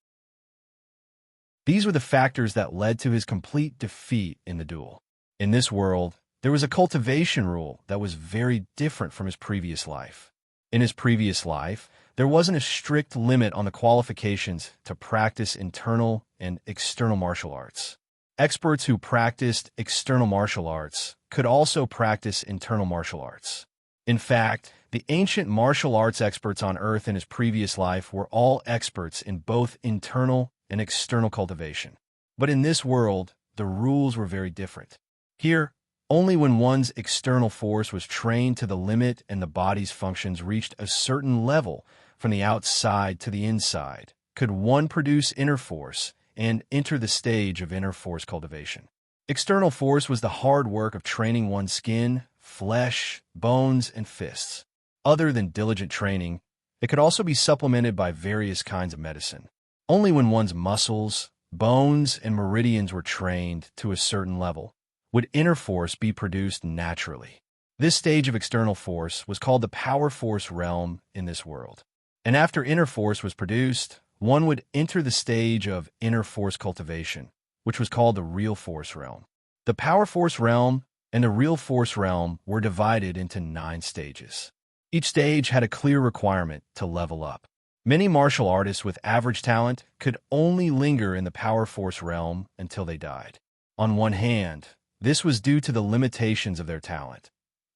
These were the factors that led to his complete defeat in the duel. In this world, there was a cultivation rule that was very different from his previous life. In his previous life, there wasn't a strict limit on the qualifications to practice internal and external martial arts. Experts who practiced external martial arts could also practice internal martial arts. In fact, the ancient martial arts experts on Earth in his previous life were all experts in both internal and external cultivation. But in this world, the rules were very different. Here, only when one's external force was trained to the limit and the body's functions reached a certain level from the outside to the inside could one produce inner force and enter the stage of inner force cultivation. External force was the hard work of training one's skin, flesh, bones, and fists. Other than diligent training, it could also be supplemented by various kinds of medicine. Only when one's muscles, bones, and meridians were trained to a certain level would inner force be produced naturally. This stage of external force was called the power force realm in this world. And after inner force was produced, one would enter the stage of inner force cultivation, which was called the real force realm. The power force realm and the real force realm were divided into 9 stages. Each stage had a clear requirement to level up. Many martial artists with average talent could only linger in the power force realm until they died. On one hand, this was due to the limitations of their talent.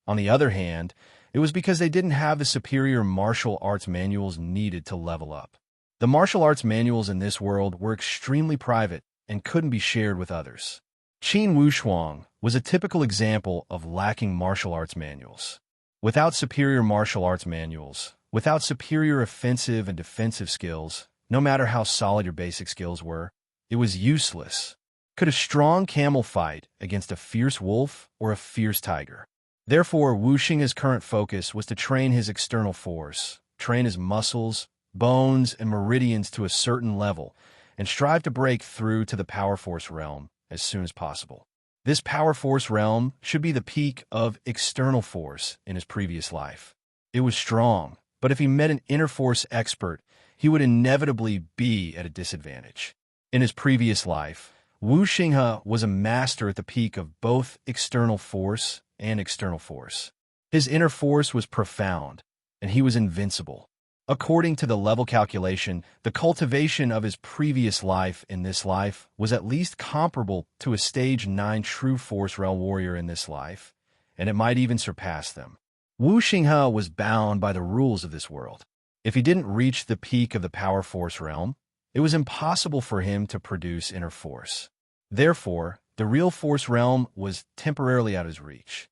On the other hand, it was because they didn't have the superior martial arts manuals needed to level up. The martial arts manuals in this world were extremely private and couldn't be shared with others. Qin Wushuang was a typical example of lacking martial arts manuals. Without superior martial arts manuals, without superior offensive and defensive skills, no matter how solid your basic skills were, it was useless. Could a strong camel fight against a fierce wolf or a fierce tiger? Therefore, Wu Xinghe's current focus was to train his external force, train his muscles, bones, and meridians to a certain level, and strive to break through to the power force realm as soon as possible. This power force realm should be the peak of external force in his previous life. It was strong, but if he met an inner force expert, he would inevitably be at a disadvantage. In his previous life, Wu Xinghe was a master at the peak of both external force and external force. His inner force was profound, and he was invincible. According to the level calculation, the cultivation of his previous life in this life was at least comparable to a stage 9 true force realm warrior in this life, and it might even surpass them. Wu Xinghe was bound by the rules of this world. If he didn't reach the peak of the power force realm, it was impossible for him to produce inner force. Therefore, the real force realm was temporarily out of his reach.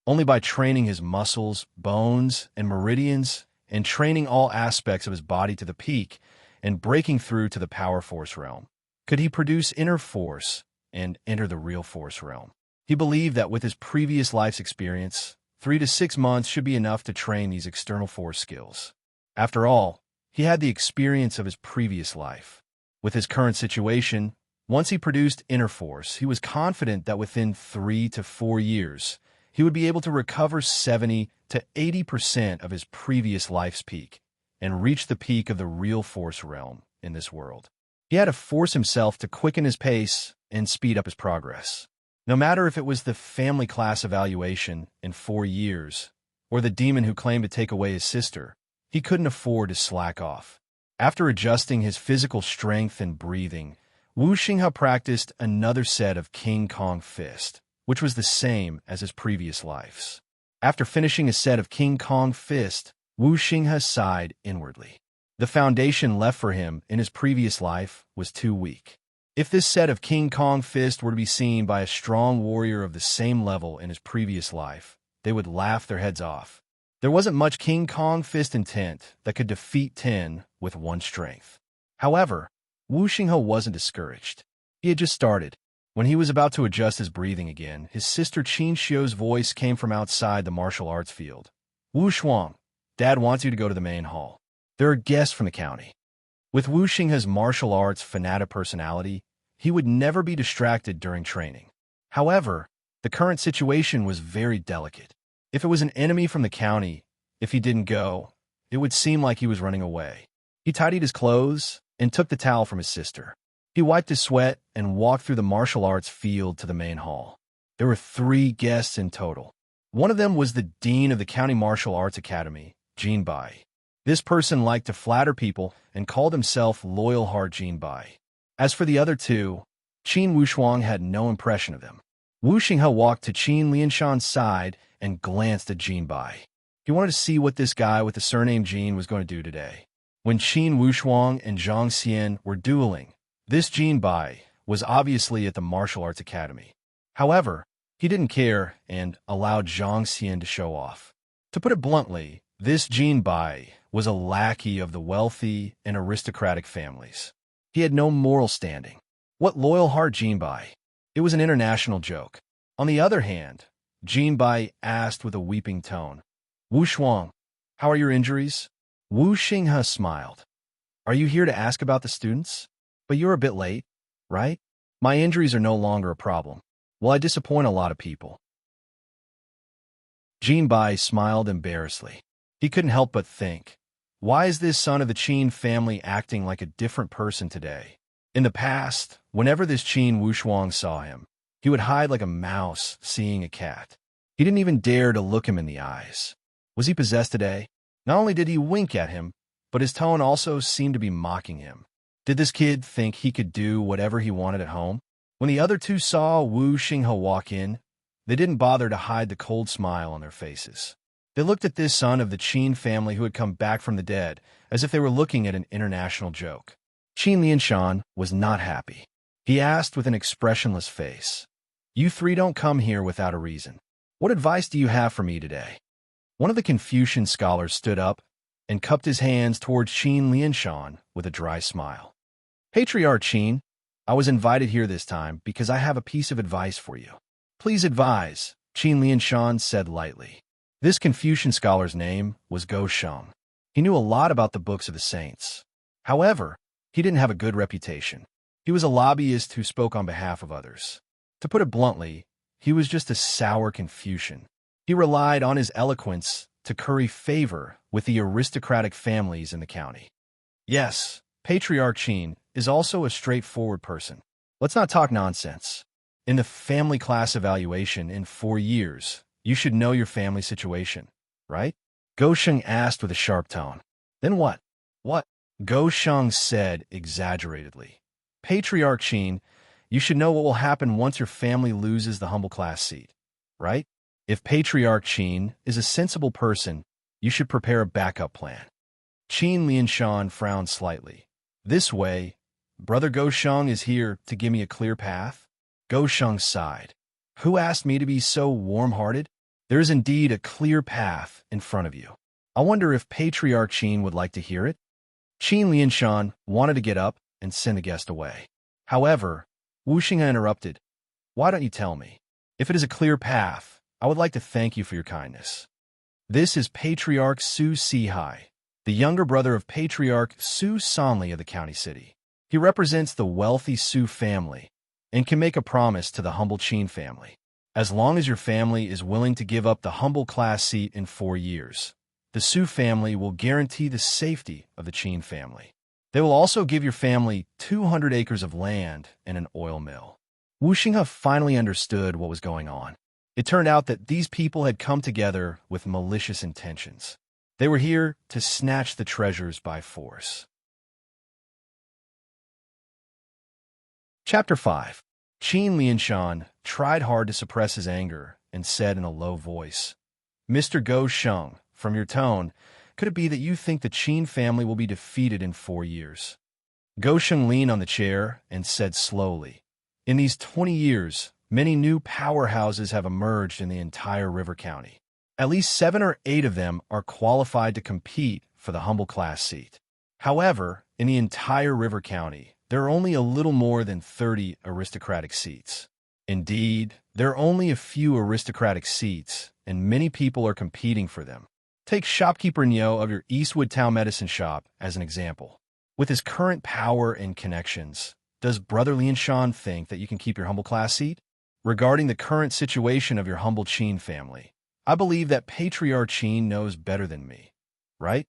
Only by training his muscles, bones, and meridians, and training all aspects of his body to the peak, and breaking through to the power force realm, could he produce inner force and enter the real force realm. He believed that with his previous life's experience, 3 to 6 months should be enough to train these external force skills. After all, he had the experience of his previous life. With his current situation, once he produced inner force, he was confident that within 3 to 4 years, he would be able to recover 70 to 80% of his previous life's peak and reach the peak of the real force realm in this world. He had to force himself to quicken his pace and speed up his progress. No matter if it was the family class evaluation in 4 years or the demon who claimed to take away his sister, he couldn't afford to slack off. After adjusting his physical strength and breathing, Wu Xinghe practiced another set of King Kong Fist, which was the same as his previous lives. After finishing a set of King Kong Fist, Wu Xinghe sighed inwardly. The foundation left for him in his previous life was too weak. If this set of King Kong Fist were to be seen by a strong warrior of the same level in his previous life, they would laugh their heads off. There wasn't much King Kong Fist intent that could defeat 10 with one strength. However, Wu Xinghe wasn't discouraged. He had just started. When he was about to adjust his breathing again, his sister Qin Xiu's voice came from outside the martial arts field. Wu Shuang, Dad wants you to go to the main hall. There are guests from the county. With Wu Xinghe's martial arts fanatic personality, he would never be distracted during training. However, the current situation was very delicate. If it was an enemy from the county, if he didn't go, it would seem like he was running away. He tidied his clothes and took the towel from his sister. He wiped his sweat and walked through the martial arts field to the main hall. There were 3 guests in total. One of them was the dean of the County Martial Arts Academy, Jin Bai. This person liked to flatter people and called himself Loyal Heart Jin Bai. As for the other 2, Qin Wushuang had no impression of them. Wu Xinghe walked to Qin Lianshan's side and glanced at Jin Bai. He wanted to see what this guy with the surname Jin was going to do today. When Qin Wushuang and Zhang Xian were dueling, this Jin Bai was obviously at the martial arts academy. However, he didn't care and allowed Zhang Xian to show off. To put it bluntly, this Jin Bai was a lackey of the wealthy and aristocratic families. He had no moral standing. What loyal heart Jin Bai? It was an international joke. On the other hand, Jin Bai asked with a weeping tone, Wu Shuang, how are your injuries? Wu Xinghe smiled. Are you here to ask about the students? But you're a bit late, right? My injuries are no longer a problem. Well, I disappoint a lot of people. Jin Bai smiled embarrassedly. He couldn't help but think, why is this son of the Qin family acting like a different person today? In the past, whenever this Qin Wushuang saw him, he would hide like a mouse seeing a cat. He didn't even dare to look him in the eyes. Was he possessed today? Not only did he wink at him, but his tone also seemed to be mocking him. Did this kid think he could do whatever he wanted at home? When the other 2 saw Wu Xinghe walk in, they didn't bother to hide the cold smile on their faces. They looked at this son of the Qin family who had come back from the dead as if they were looking at an international joke. Qin Lianshan was not happy. He asked with an expressionless face, You 3 don't come here without a reason. What advice do you have for me today? One of the Confucian scholars stood up and cupped his hands towards Qin Lianshan with a dry smile. Patriarch Qin, I was invited here this time because I have a piece of advice for you. Please advise, Qin Lianshan said lightly. This Confucian scholar's name was Go Sheng. He knew a lot about the books of the saints. However, he didn't have a good reputation. He was a lobbyist who spoke on behalf of others. To put it bluntly, he was just a sour Confucian. He relied on his eloquence to curry favor with the aristocratic families in the county. Yes, Patriarch Qin is also a straightforward person. Let's not talk nonsense. In the family class evaluation in 4 years, you should know your family situation, right? Go Sheng asked with a sharp tone. Then what? What? Go Sheng said exaggeratedly. Patriarch Qin, you should know what will happen once your family loses the humble class seat, right? If Patriarch Qin is a sensible person, you should prepare a backup plan. Qin Lianshan frowned slightly. This way, Brother Go Sheng is here to give me a clear path? Go Sheng sighed. Who asked me to be so warm-hearted? There is indeed a clear path in front of you. I wonder if Patriarch Qin would like to hear it? Qin Lianshan wanted to get up and send the guest away. However, Wu Xinghe interrupted. Why don't you tell me? If it is a clear path, I would like to thank you for your kindness. This is Patriarch Su Sihai, the younger brother of Patriarch Su Sanli of the county city. He represents the wealthy Su family and can make a promise to the humble Qin family. As long as your family is willing to give up the humble class seat in 4 years, the Su family will guarantee the safety of the Qin family. They will also give your family 200 acres of land and an oil mill. Wu Xinghe finally understood what was going on. It turned out that these people had come together with malicious intentions. They were here to snatch the treasures by force. Chapter 5. Qin Lianshan tried hard to suppress his anger and said in a low voice, "Mr. Go Sheng, from your tone, could it be that you think the Qin family will be defeated in 4 years?" Go Sheng leaned on the chair and said slowly, "In these 20 years, many new powerhouses have emerged in the entire River County. At least 7 or 8 of them are qualified to compete for the humble class seat. However, in the entire River County, there are only a little more than 30 aristocratic seats. Indeed, there are only a few aristocratic seats, and many people are competing for them. Take shopkeeper Nyo of your Eastwood Town medicine shop as an example. With his current power and connections, does Brother Lianshan think that you can keep your humble class seat? Regarding the current situation of your humble Qin family, I believe that Patriarch Qin knows better than me, right?"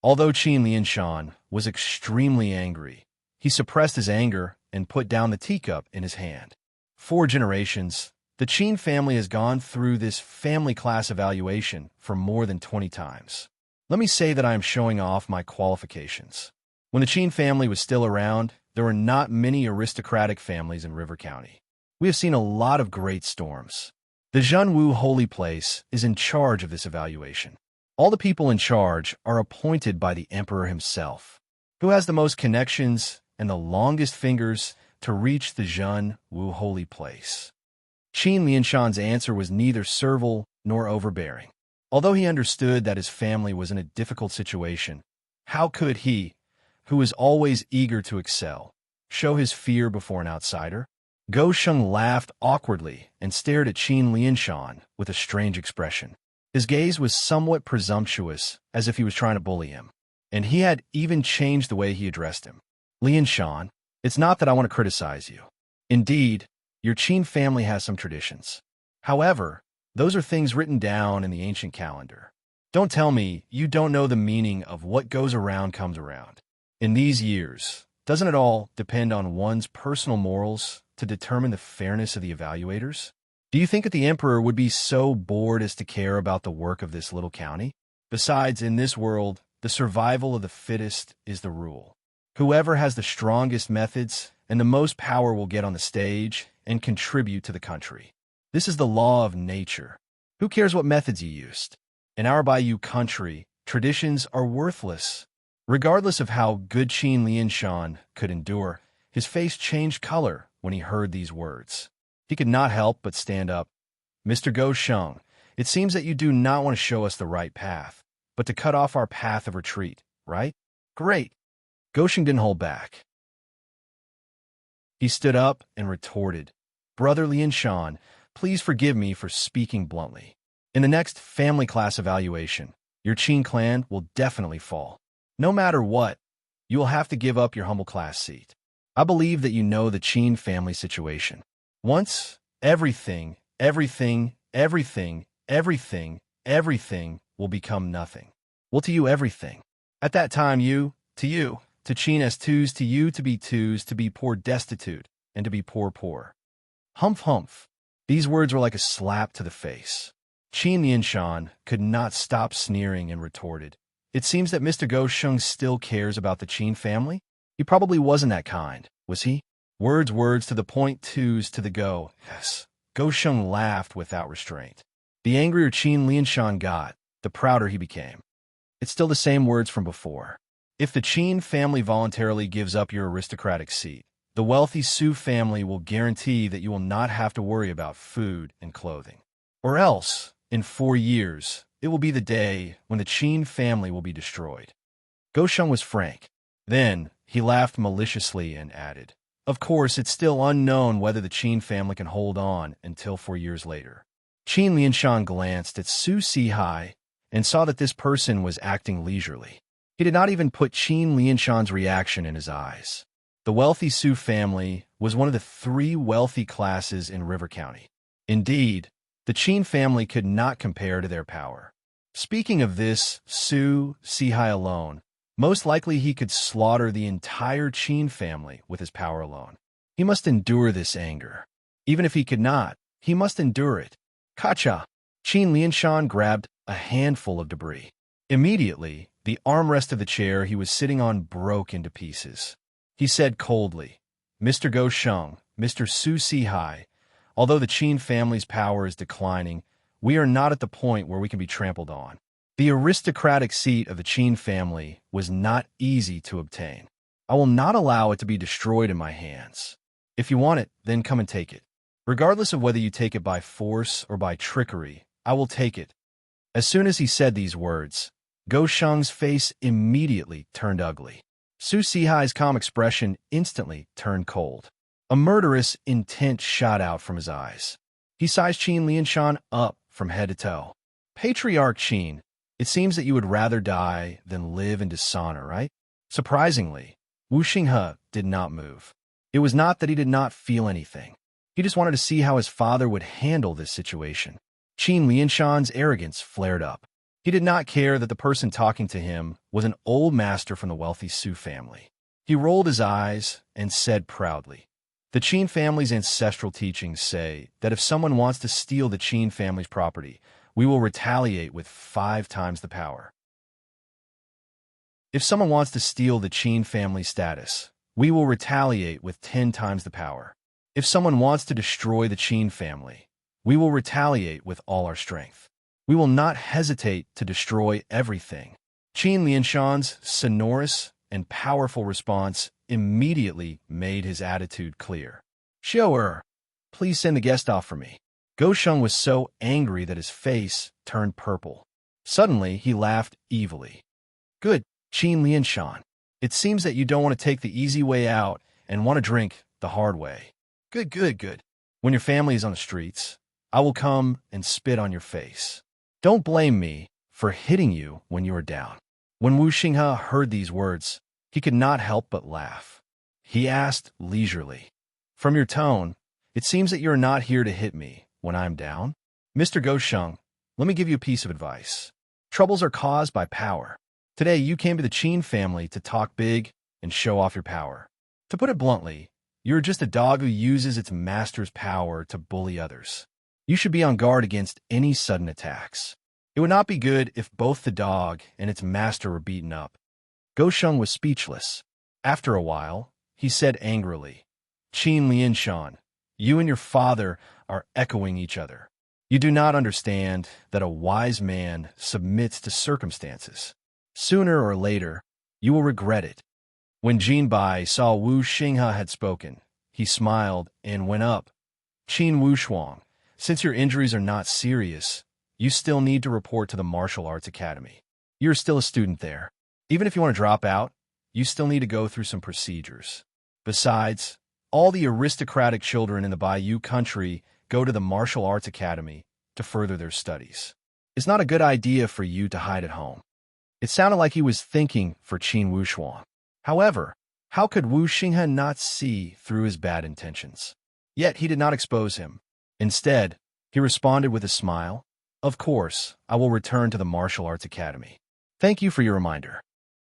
Although Qin Lianshan was extremely angry, he suppressed his anger and put down the teacup in his hand. 4 generations, the Qin family has gone through this family class evaluation for more than 20 times. Let me say that I am showing off my qualifications. When the Qin family was still around, there were not many aristocratic families in River County. We have seen a lot of great storms. The Zhenwu Holy Place is in charge of this evaluation. All the people in charge are appointed by the emperor himself, who has the most connections and the longest fingers to reach the Zhenwu Holy Place. Qin Lianshan's answer was neither servile nor overbearing. Although he understood that his family was in a difficult situation, how could he, who is always eager to excel, show his fear before an outsider? Go Sheng laughed awkwardly and stared at Qin Lianshan with a strange expression. His gaze was somewhat presumptuous, as if he was trying to bully him, and he had even changed the way he addressed him. "Lianshan, it's not that I want to criticize you. Indeed, your Qin family has some traditions. However, those are things written down in the ancient calendar. Don't tell me you don't know the meaning of what goes around comes around. In these years, doesn't it all depend on one's personal morals to determine the fairness of the evaluators? Do you think that the emperor would be so bored as to care about the work of this little county? Besides, in this world, the survival of the fittest is the rule. Whoever has the strongest methods and the most power will get on the stage and contribute to the country. This is the law of nature. Who cares what methods you used? In our Bayou country, traditions are worthless." Regardless of how good Qin Lianshan could endure, his face changed color when he heard these words. He could not help but stand up. "Mr. Go Sheng, it seems that you do not want to show us the right path, but to cut off our path of retreat, right? Great." Go Sheng didn't hold back. He stood up and retorted, "Brother Lianshan, please forgive me for speaking bluntly. In the next family class evaluation, your Qin clan will definitely fall. No matter what, you will have to give up your humble class seat. I believe that you know the Qin family situation. Once, everything will become nothing. Well, to you, everything. At that time, to Qin as twos, to you to be poor destitute, and to be poor. Humph, humph." These words were like a slap to the face. Qin Lianshan could not stop sneering and retorted, "It seems that Mr. Go Sheng still cares about the Qin family? He probably wasn't that kind, was he? Words to the point, twos to the go. Yes." Go Sheng laughed without restraint. The angrier Qin Lianshan got, the prouder he became. "It's still the same words from before. If the Qin family voluntarily gives up your aristocratic seat, the wealthy Su family will guarantee that you will not have to worry about food and clothing. Or else, in 4 years, it will be the day when the Qin family will be destroyed." Go Sheng was frank. Then, he laughed maliciously and added, "Of course, it's still unknown whether the Qin family can hold on until 4 years later." Qin Lianshan glanced at Su Sihai and saw that this person was acting leisurely. He did not even put Qin Lianshan's reaction in his eyes. The wealthy Su family was one of the 3 wealthy classes in River County. Indeed, the Qin family could not compare to their power. Speaking of this Su Sihai alone, most likely he could slaughter the entire Qin family with his power alone. He must endure this anger. Even if he could not, he must endure it. Kacha! Qin Lianshan grabbed a handful of debris. Immediately, the armrest of the chair he was sitting on broke into pieces. He said coldly, Mr. Go Sheng, Mr. Su Sihai, although the Qin family's power is declining, we are not at the point where we can be trampled on. The aristocratic seat of the Qin family was not easy to obtain. I will not allow it to be destroyed in my hands. If you want it, then come and take it. Regardless of whether you take it by force or by trickery, I will take it. As soon as he said these words, Go Sheng's face immediately turned ugly. Su Sihai's calm expression instantly turned cold. A murderous intent shot out from his eyes. He sized Qin Lianshan up from head to toe. Patriarch Qin, it seems that you would rather die than live in dishonor, right? Surprisingly, Wu Xinghe did not move. It was not that he did not feel anything. He just wanted to see how his father would handle this situation. Qin Lianshan's arrogance flared up. He did not care that the person talking to him was an old master from the wealthy Su family. He rolled his eyes and said proudly, the Qin family's ancestral teachings say that if someone wants to steal the Qin family's property, we will retaliate with 5 times the power. If someone wants to steal the Qin family's status, we will retaliate with 10 times the power. If someone wants to destroy the Qin family, we will retaliate with all our strength. We will not hesitate to destroy everything. Qin Lianshan's sonorous and powerful response immediately made his attitude clear. Xiao please send the guest off for me. Go Sheng was so angry that his face turned purple. Suddenly, he laughed evilly. Good, Qin Lianshan. It seems that you don't want to take the easy way out and want to drink the hard way. Good. When your family is on the streets, I will come and spit on your face. Don't blame me for hitting you when you are down. When Wu Xinghe heard these words, he could not help but laugh. He asked leisurely, From your tone, it seems that you are not here to hit me when I am down. Mr. Go Sheng, let me give you a piece of advice. Troubles are caused by power. Today, you came to the Qin family to talk big and show off your power. To put it bluntly, you're just a dog who uses its master's power to bully others. You should be on guard against any sudden attacks. It would not be good if both the dog and its master were beaten up. Go Sheng was speechless. After a while, he said angrily, Qin Lianshan, you and your father are echoing each other. You do not understand that a wise man submits to circumstances. Sooner or later, you will regret it. When Jinbai saw Wu Xinghe had spoken, he smiled and went up. Qin Wushuang, since your injuries are not serious, you still need to report to the Martial Arts Academy. You're still a student there. Even if you want to drop out, you still need to go through some procedures. Besides, all the aristocratic children in the Bayou country go to the Martial Arts Academy to further their studies. It's not a good idea for you to hide at home. It sounded like he was thinking for Qin Wushuang. However, how could Wu Xinghe not see through his bad intentions? Yet he did not expose him. Instead, he responded with a smile, Of course, I will return to the Martial Arts Academy. Thank you for your reminder.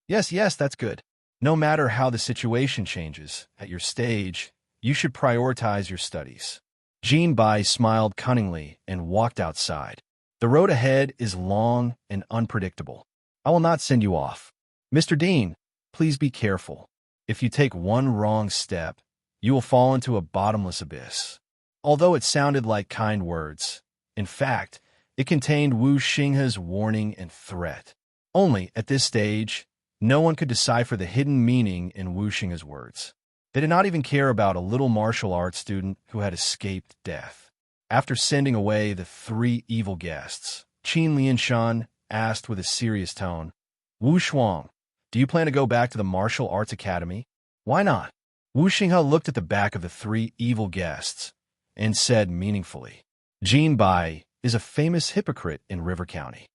Yes, that's good. No matter how the situation changes, at your stage, you should prioritize your studies. Jinbai smiled cunningly and walked outside. The road ahead is long and unpredictable. I will not send you off. Mr. Dean, please be careful. If you take one wrong step, you will fall into a bottomless abyss. Although it sounded like kind words, in fact, it contained Wu Xinghe's warning and threat. Only, at this stage, no one could decipher the hidden meaning in Wu Xinghe's words. They did not even care about a little martial arts student who had escaped death. After sending away the 3 evil guests, Qin Lianshan asked with a serious tone, Wu Shuang, do you plan to go back to the Martial Arts Academy? Why not? Wu Xinghe looked at the back of the 3 evil guests and said meaningfully, Jinbai is a famous hypocrite in River County.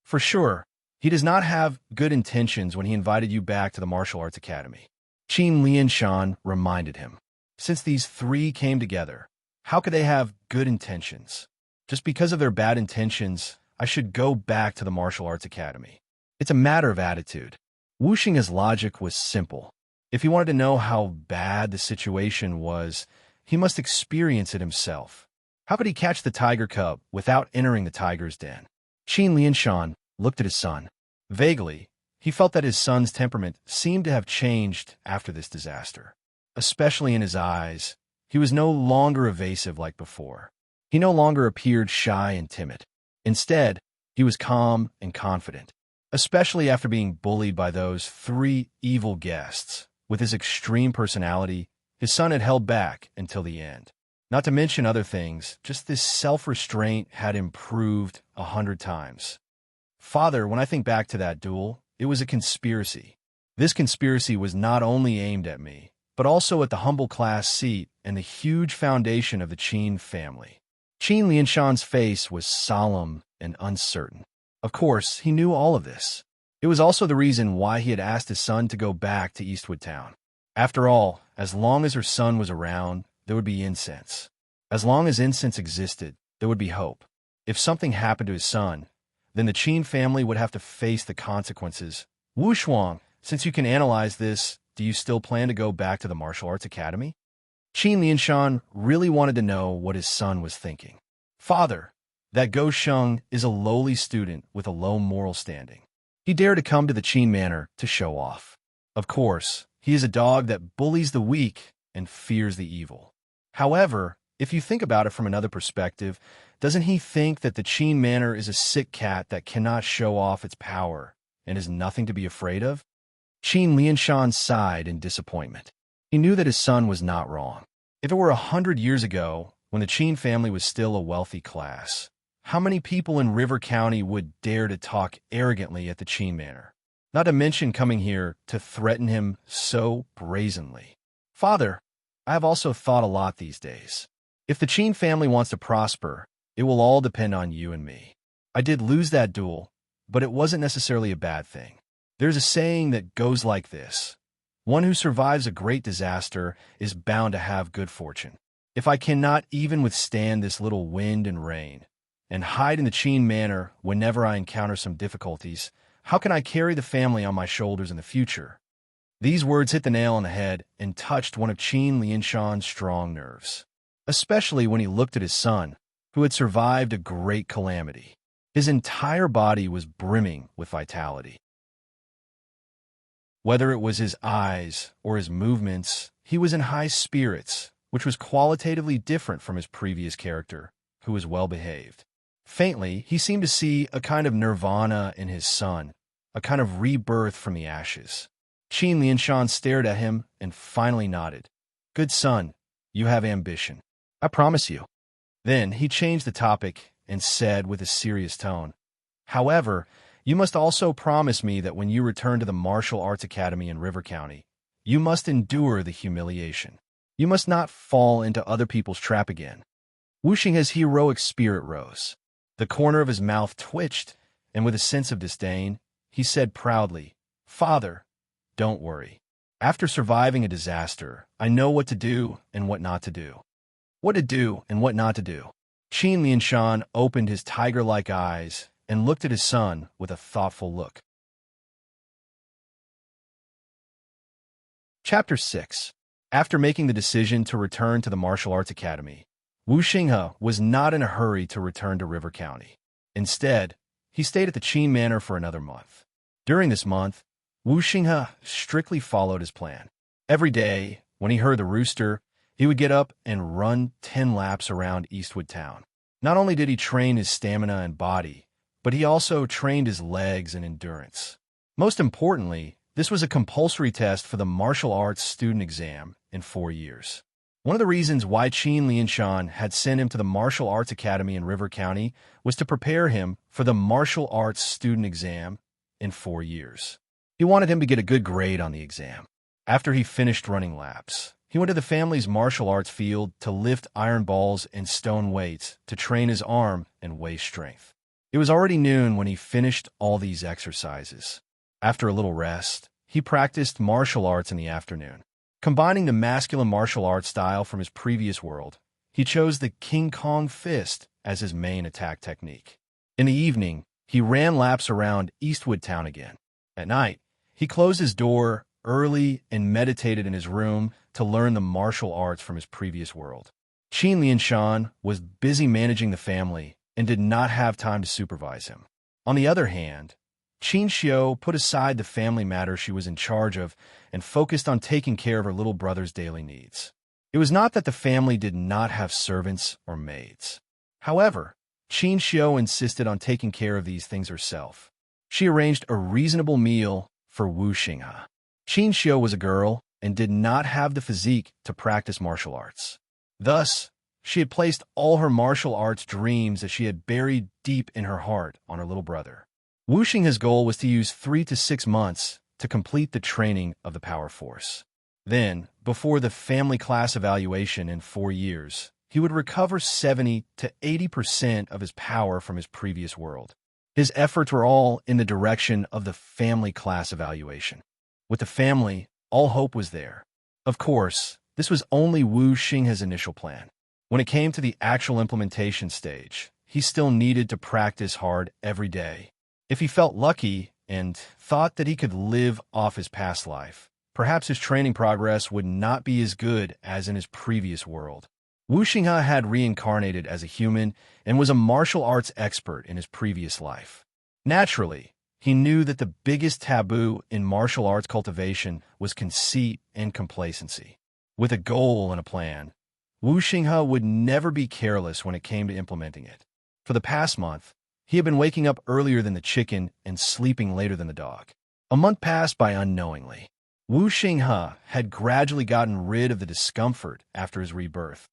For sure, he does not have good intentions when he invited you back to the Martial Arts Academy. Qin Lianshan reminded him. Since these 3 came together, how could they have good intentions? Just because of their bad intentions, I should go back to the Martial Arts Academy. It's a matter of attitude. Wu Xinghe's logic was simple. If he wanted to know how bad the situation was, he must experience it himself. How could he catch the tiger cub without entering the tiger's den? Qin Lianshan looked at his son. Vaguely, he felt that his son's temperament seemed to have changed after this disaster. Especially in his eyes, he was no longer evasive like before. He no longer appeared shy and timid. Instead, he was calm and confident, especially after being bullied by those 3 evil guests. With his extreme personality, his son had held back until the end. Not to mention other things, just this self-restraint had improved 100 times. Father, when I think back to that duel, it was a conspiracy. This conspiracy was not only aimed at me, but also at the humble class seat and the huge foundation of the Qin family. Qin Lianshan's face was solemn and uncertain. Of course, he knew all of this. It was also the reason why he had asked his son to go back to Eastwood Town. After all, as long as her son was around, there would be incense. As long as incense existed, there would be hope. If something happened to his son, then the Qin family would have to face the consequences. Wu Shuang, since you can analyze this, do you still plan to go back to the martial arts academy? Qin Lianshan really wanted to know what his son was thinking. Father, that Go Sheng is a lowly student with a low moral standing. He dared to come to the Qin manor to show off. Of course, he is a dog that bullies the weak and fears the evil. However, if you think about it from another perspective, doesn't he think that the Qin manor is a sick cat that cannot show off its power and is nothing to be afraid of? Qin Lianshan sighed in disappointment. He knew that his son was not wrong. If it were 100 years ago, when the Qin family was still a wealthy class, how many people in River County would dare to talk arrogantly at the Qin manor? Not to mention coming here to threaten him so brazenly. Father, I have also thought a lot these days. If the Qin family wants to prosper, it will all depend on you and me. I did lose that duel, but it wasn't necessarily a bad thing. There's a saying that goes like this: one who survives a great disaster is bound to have good fortune. If I cannot even withstand this little wind and rain, and hide in the Qin manor whenever I encounter some difficulties, how can I carry the family on my shoulders in the future? These words hit the nail on the head and touched one of Qin Lianshan's strong nerves, especially when he looked at his son, who had survived a great calamity. His entire body was brimming with vitality. Whether it was his eyes or his movements, he was in high spirits, which was qualitatively different from his previous character, who was well-behaved. Faintly, he seemed to see a kind of nirvana in his son, a kind of rebirth from the ashes. Qin Lianshan stared at him and finally nodded. Good son, you have ambition. I promise you. Then he changed the topic and said with a serious tone, however, you must also promise me that when you return to the Martial Arts Academy in River County, you must endure the humiliation. You must not fall into other people's trap again. Wu Xing's heroic spirit rose. The corner of his mouth twitched, and with a sense of disdain, he said proudly, Father, don't worry. After surviving a disaster, I know what to do and what not to do. What to do and what not to do. Qin Lianshan opened his tiger-like eyes and looked at his son with a thoughtful look. Chapter 6. After making the decision to return to the Martial Arts Academy, Wu Xinghe was not in a hurry to return to River County. Instead, he stayed at the Qin Manor for another month. During this month, Wu Xinghe strictly followed his plan. Every day, when he heard the rooster, he would get up and run 10 laps around Eastwood Town. Not only did he train his stamina and body, but he also trained his legs and endurance. Most importantly, this was a compulsory test for the martial arts student exam in 4 years. One of the reasons why Qin Lianshan had sent him to the Martial Arts Academy in River County was to prepare him for the martial arts student exam in 4 years. He wanted him to get a good grade on the exam. After he finished running laps, he went to the family's martial arts field to lift iron balls and stone weights to train his arm and waist strength. It was already noon when he finished all these exercises. After a little rest, he practiced martial arts in the afternoon. Combining the masculine martial arts style from his previous world, he chose the King Kong fist as his main attack technique. In the evening, he ran laps around Eastwood Town again. At night, he closed his door early and meditated in his room to learn the martial arts from his previous world. Qin Lianshan was busy managing the family and did not have time to supervise him. On the other hand, Qin Xiu put aside the family matters she was in charge of and focused on taking care of her little brother's daily needs. It was not that the family did not have servants or maids. However, Qin Xiu insisted on taking care of these things herself. She arranged a reasonable meal for Wu Xinghe. Qin Xiu was a girl and did not have the physique to practice martial arts. Thus, she had placed all her martial arts dreams that she had buried deep in her heart on her little brother. Wu Xinghe's goal was to use 3 to 6 months to complete the training of the power force. Then, before the family class evaluation in 4 years, he would recover 70 to 80% of his power from his previous world. His efforts were all in the direction of the family class evaluation. With the family, all hope was there. Of course, this was only Wu Xinghe's initial plan. When it came to the actual implementation stage, he still needed to practice hard every day. If he felt lucky and thought that he could live off his past life, perhaps his training progress would not be as good as in his previous world. Wu Xinghe had reincarnated as a human and was a martial arts expert in his previous life. Naturally, he knew that the biggest taboo in martial arts cultivation was conceit and complacency. With a goal and a plan, Wu Xinghe would never be careless when it came to implementing it. For the past month, he had been waking up earlier than the chicken and sleeping later than the dog. A month passed by unknowingly. Wu Xinghe had gradually gotten rid of the discomfort after his rebirth.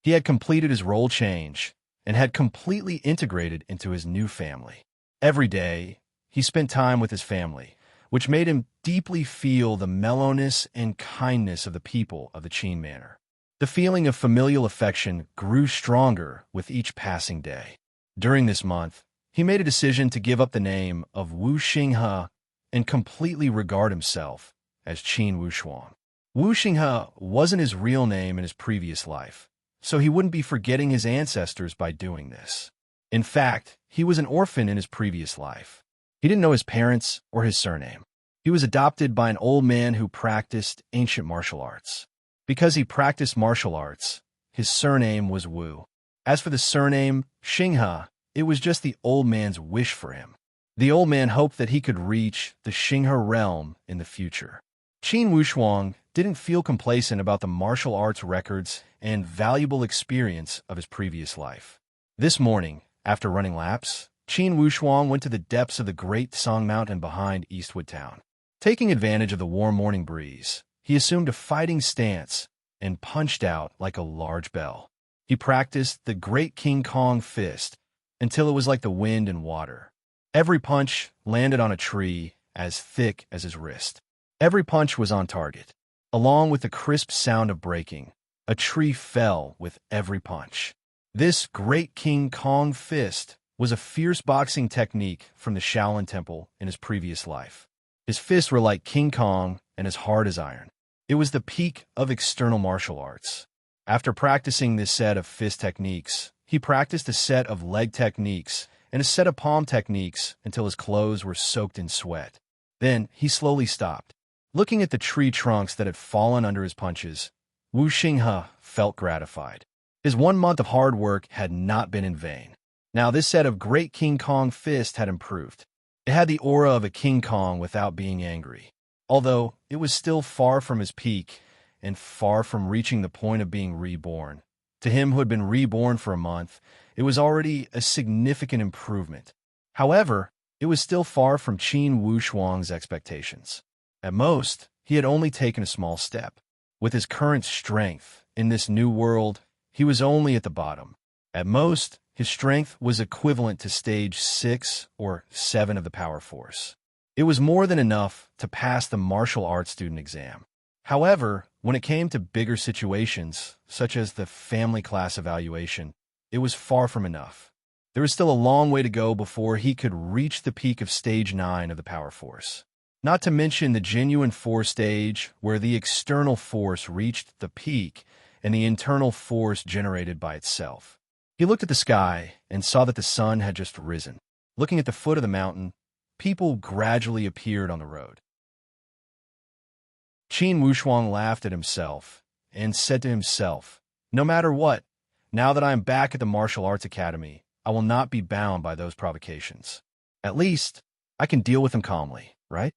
He had completed his role change and had completely integrated into his new family. Every day, he spent time with his family, which made him deeply feel the mellowness and kindness of the people of the Qin Manor. The feeling of familial affection grew stronger with each passing day. During this month, he made a decision to give up the name of Wu Xinghe and completely regard himself as Qin Wushuang. Wu Xinghe wasn't his real name in his previous life, so he wouldn't be forgetting his ancestors by doing this. In fact, he was an orphan in his previous life. He didn't know his parents or his surname. He was adopted by an old man who practiced ancient martial arts. Because he practiced martial arts, his surname was Wu. As for the surname Xinghe, it was just the old man's wish for him. The old man hoped that he could reach the Xinghe realm in the future. Qin Wushuang didn't feel complacent about the martial arts records and valuable experience of his previous life. This morning, after running laps, Qin Wushuang went to the depths of the Great Song Mountain behind Eastwood Town. Taking advantage of the warm morning breeze, he assumed a fighting stance and punched out like a large bell. He practiced the Great King Kong fist until it was like the wind and water. Every punch landed on a tree as thick as his wrist. Every punch was on target. Along with the crisp sound of breaking, a tree fell with every punch. This Great King Kong fist was a fierce boxing technique from the Shaolin Temple in his previous life. His fists were like King Kong and as hard as iron. It was the peak of external martial arts. After practicing this set of fist techniques, he practiced a set of leg techniques and a set of palm techniques until his clothes were soaked in sweat. Then he slowly stopped. Looking at the tree trunks that had fallen under his punches, Wu Xinghe felt gratified. His 1 month of hard work had not been in vain. Now this set of Great King Kong fist had improved. It had the aura of a King Kong without being angry. Although it was still far from his peak and far from reaching the point of being reborn. To him who had been reborn for a month, it was already a significant improvement. However, it was still far from Qin Wushuang's expectations. At most, he had only taken a small step. With his current strength in this new world, he was only at the bottom. At most, his strength was equivalent to stage 6 or 7 of the power force. It was more than enough to pass the martial arts student exam. However, when it came to bigger situations, such as the family class evaluation, it was far from enough. There was still a long way to go before he could reach the peak of stage 9 of the power force. Not to mention the genuine force stage, where the external force reached the peak and the internal force generated by itself. He looked at the sky and saw that the sun had just risen. Looking at the foot of the mountain, people gradually appeared on the road. Qin Wushuang laughed at himself and said to himself, "No matter what, now that I am back at the martial arts academy, I will not be bound by those provocations. At least, I can deal with them calmly, right?"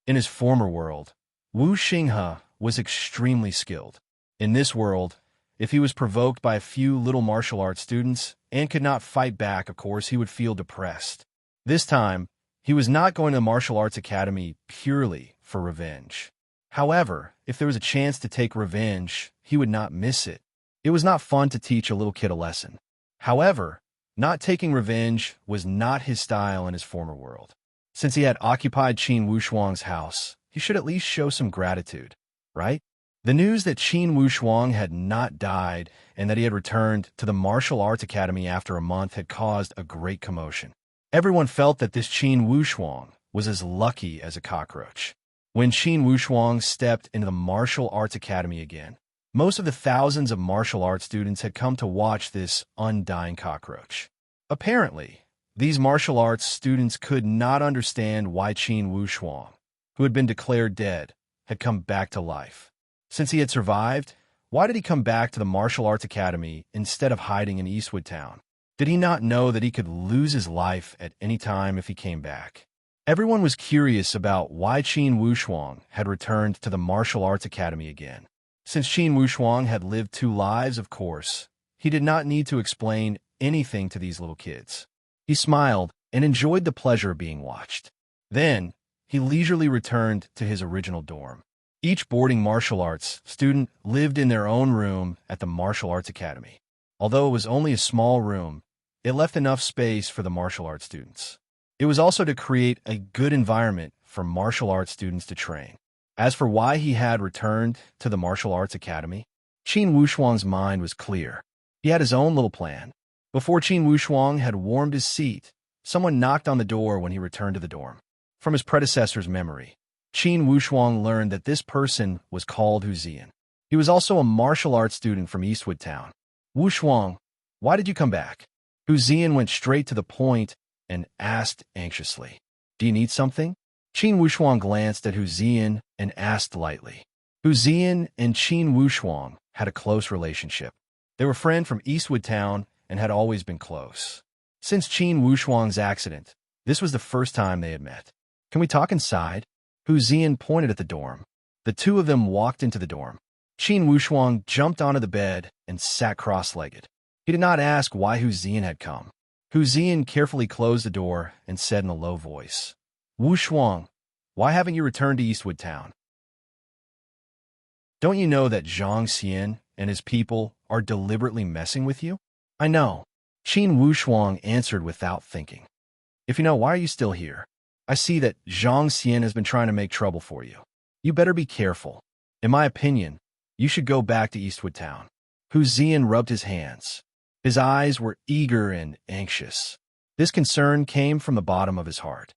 In his former world, Wu Xinghe was extremely skilled. In this world, if he was provoked by a few little martial arts students and could not fight back, of course, he would feel depressed. This time, he was not going to the martial arts academy purely for revenge. However, if there was a chance to take revenge, he would not miss it. It was not fun to teach a little kid a lesson. However, not taking revenge was not his style in his former world. Since he had occupied Qin Wushuang's house, he should at least show some gratitude, right? The news that Qin Wushuang had not died and that he had returned to the martial arts academy after a month had caused a great commotion. Everyone felt that this Qin Wushuang was as lucky as a cockroach. When Qin Wushuang stepped into the martial arts academy again, most of the thousands of martial arts students had come to watch this undying cockroach. Apparently, these martial arts students could not understand why Qin Wushuang, who had been declared dead, had come back to life. Since he had survived, why did he come back to the martial arts academy instead of hiding in Eastwood Town? Did he not know that he could lose his life at any time if he came back? Everyone was curious about why Qin Wushuang had returned to the martial arts academy again. Since Qin Wushuang had lived 2 lives, of course, he did not need to explain anything to these little kids. He smiled and enjoyed the pleasure of being watched. Then, he leisurely returned to his original dorm. Each boarding martial arts student lived in their own room at the martial arts academy. Although it was only a small room, it left enough space for the martial arts students. It was also to create a good environment for martial arts students to train. As for why he had returned to the martial arts academy, Qin Wushuang's mind was clear. He had his own little plan. Before Qin Wushuang had warmed his seat, someone knocked on the door when he returned to the dorm. From his predecessor's memory, Qin Wushuang learned that this person was called Hu Zian. He was also a martial arts student from Eastwood Town. "Wushuang, why did you come back?" Hu Zian went straight to the point and asked anxiously, "Do you need something?" Qin Wushuang glanced at Hu Zian and asked lightly. Hu Zian and Qin Wushuang had a close relationship. They were friends from Eastwood Town and had always been close. Since Qin Wushuang's accident, this was the first time they had met. "Can we talk inside?" Hu Zian pointed at the dorm. The two of them walked into the dorm. Qin Wushuang jumped onto the bed and sat cross-legged. He did not ask why Hu Zian had come. Hu Zian carefully closed the door and said in a low voice, "Wushuang, why haven't you returned to Eastwood Town? Don't you know that Zhang Xian and his people are deliberately messing with you?" "I know," Qin Wushuang answered without thinking. "If you know, why are you still here? I see that Zhang Xian has been trying to make trouble for you. You better be careful. In my opinion, you should go back to Eastwood Town." Hu Zian rubbed his hands. His eyes were eager and anxious. This concern came from the bottom of his heart.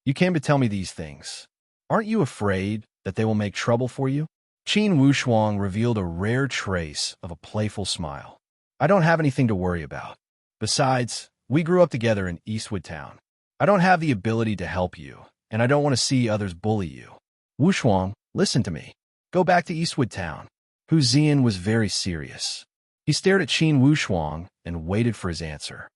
"You came to tell me these things. Aren't you afraid that they will make trouble for you?" Qin Wushuang revealed a rare trace of a playful smile. "I don't have anything to worry about. Besides, we grew up together in Eastwood Town. I don't have the ability to help you, and I don't want to see others bully you. Wushuang, listen to me. Go back to Eastwood Town." Hu Zian was very serious. He stared at Qin Wushuang and waited for his answer.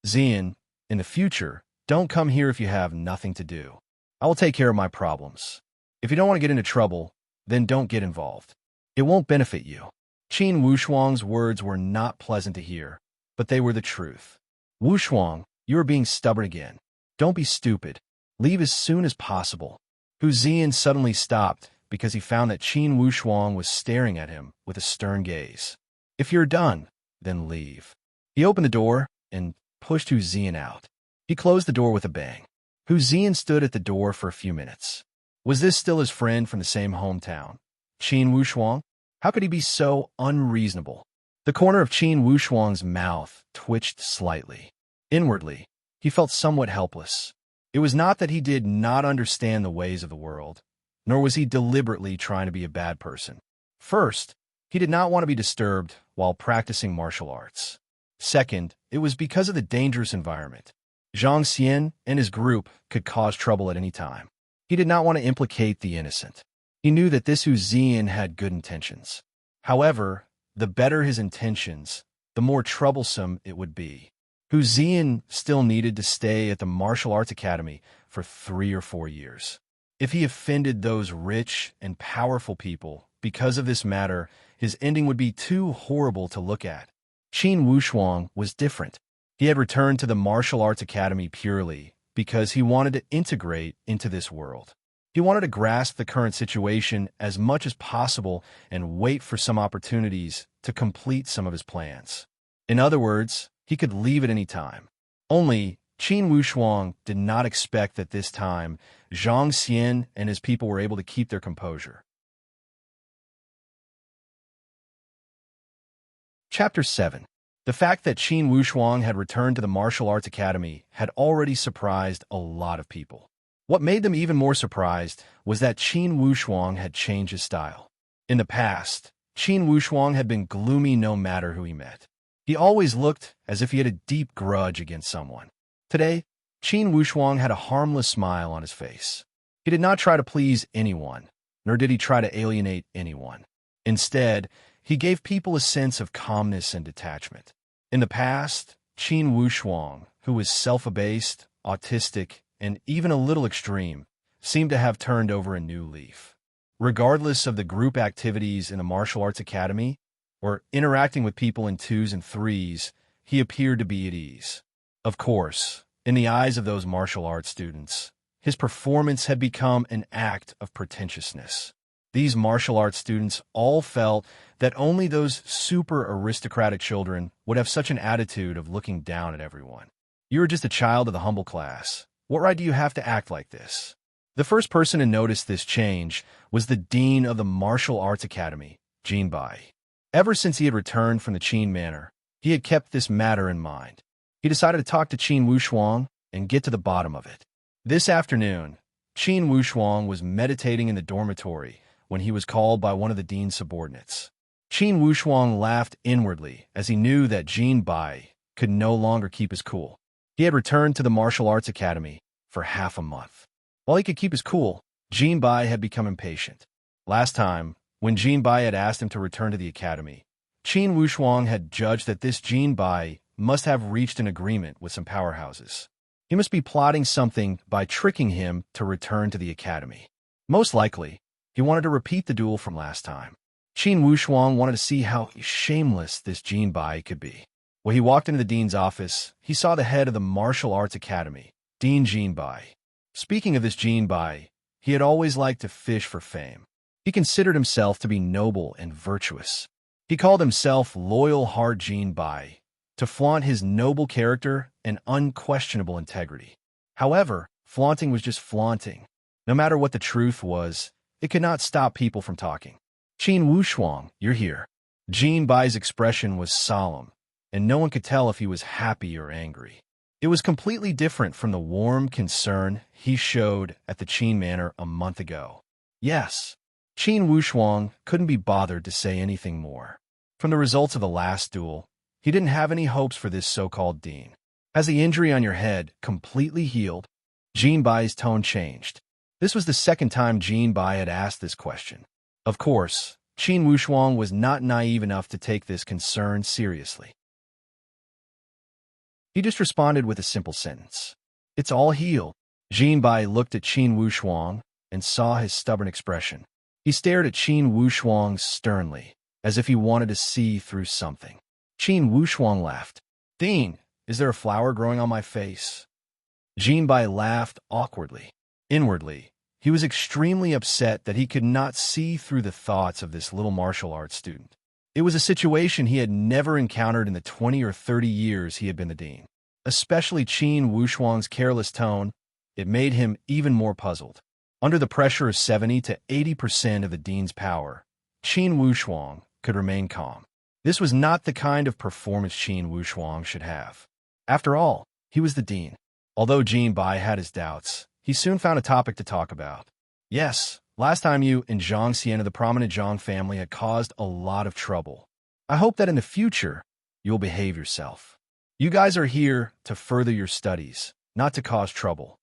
"Zian, in the future, don't come here if you have nothing to do. I will take care of my problems. If you don't want to get into trouble, then don't get involved. It won't benefit you." Qin Wushuang's words were not pleasant to hear, but they were the truth. "Wushuang, you are being stubborn again. Don't be stupid. Leave as soon as possible." Hu Zian suddenly stopped because he found that Qin Wushuang was staring at him with a stern gaze. "If you're done, then leave." He opened the door and pushed Hu Zian out. He closed the door with a bang. Hu Zian stood at the door for a few minutes. Was this still his friend from the same hometown, Qin Wushuang? How could he be so unreasonable? The corner of Qin Wushuang's mouth twitched slightly. Inwardly, he felt somewhat helpless. It was not that he did not understand the ways of the world, nor was he deliberately trying to be a bad person. First, he did not want to be disturbed while practicing martial arts. Second, it was because of the dangerous environment. Zhang Xian and his group could cause trouble at any time. He did not want to implicate the innocent. He knew that this Hu Zian had good intentions. However, the better his intentions, the more troublesome it would be. Hu Zian still needed to stay at the martial arts academy for 3 or 4 years. If he offended those rich and powerful people because of this matter, his ending would be too horrible to look at. Qin Wushuang was different. He had returned to the martial arts academy purely because he wanted to integrate into this world. He wanted to grasp the current situation as much as possible and wait for some opportunities to complete some of his plans. In other words, he could leave at any time. Only Qin Wushuang did not expect that this time Zhang Xian and his people were able to keep their composure. Chapter 7. The fact that Qin Wushuang had returned to the martial arts academy had already surprised a lot of people. What made them even more surprised was that Qin Wushuang had changed his style. In the past, Qin Wushuang had been gloomy no matter who he met. He always looked as if he had a deep grudge against someone. Today, Qin Wushuang had a harmless smile on his face. He did not try to please anyone, nor did he try to alienate anyone. Instead, he gave people a sense of calmness and detachment. In the past, Qin Wushuang, who was self-abased, autistic, and even a little extreme, seemed to have turned over a new leaf. Regardless of the group activities in the martial arts academy, or interacting with people in 2s and 3s, he appeared to be at ease. Of course, in the eyes of those martial arts students, his performance had become an act of pretentiousness. These martial arts students all felt that only those super aristocratic children would have such an attitude of looking down at everyone. You are just a child of the humble class. What right do you have to act like this? The first person to notice this change was the dean of the martial arts academy, Jin Bai. Ever since he had returned from the Qin Manor, he had kept this matter in mind. He decided to talk to Qin Wushuang and get to the bottom of it. This afternoon, Qin Wushuang was meditating in the dormitory when he was called by one of the dean's subordinates. Qin Wushuang laughed inwardly as he knew that Jin Bai could no longer keep his cool. He had returned to the martial arts academy for half a month. While he could keep his cool, Jin Bai had become impatient. Last time, when Jin Bai had asked him to return to the academy, Qin Wushuang had judged that this Jin Bai must have reached an agreement with some powerhouses. He must be plotting something by tricking him to return to the academy. Most likely, he wanted to repeat the duel from last time. Qin Wushuang wanted to see how shameless this Jin Bai could be. When he walked into the dean's office, he saw the head of the martial arts academy, Dean Jin Bai. Speaking of this Jin Bai, he had always liked to fish for fame. He considered himself to be noble and virtuous. He called himself Loyal Heart Jin Bai, to flaunt his noble character and unquestionable integrity. However, flaunting was just flaunting. No matter what the truth was, it could not stop people from talking. Qin Wushuang, you're here. Jin Bai's expression was solemn, and no one could tell if he was happy or angry. It was completely different from the warm concern he showed at the Qin Manor a month ago. Yes, Qin Wushuang couldn't be bothered to say anything more. From the results of the last duel, he didn't have any hopes for this so-called dean. Has the injury on your head completely healed? Jin Bai's tone changed. This was the second time Jin Bai had asked this question. Of course, Qin Wushuang was not naive enough to take this concern seriously. He just responded with a simple sentence. It's all healed. Jin Bai looked at Qin Wushuang and saw his stubborn expression. He stared at Qin Wushuang sternly, as if he wanted to see through something. Qin Wushuang laughed. Dean, is there a flower growing on my face? Jin Bai laughed awkwardly. Inwardly, he was extremely upset that he could not see through the thoughts of this little martial arts student. It was a situation he had never encountered in the 20 or 30 years he had been the dean. Especially Qin Wushuang's careless tone, it made him even more puzzled. Under the pressure of 70 to 80% of the dean's power, Qin Wushuang could remain calm. This was not the kind of performance Qin Wushuang should have. After all, he was the dean. Although Jin Bai had his doubts, he soon found a topic to talk about. Yes, last time you and Zhang Xian of the prominent Zhang family had caused a lot of trouble. I hope that in the future, you'll behave yourself. You guys are here to further your studies, not to cause trouble.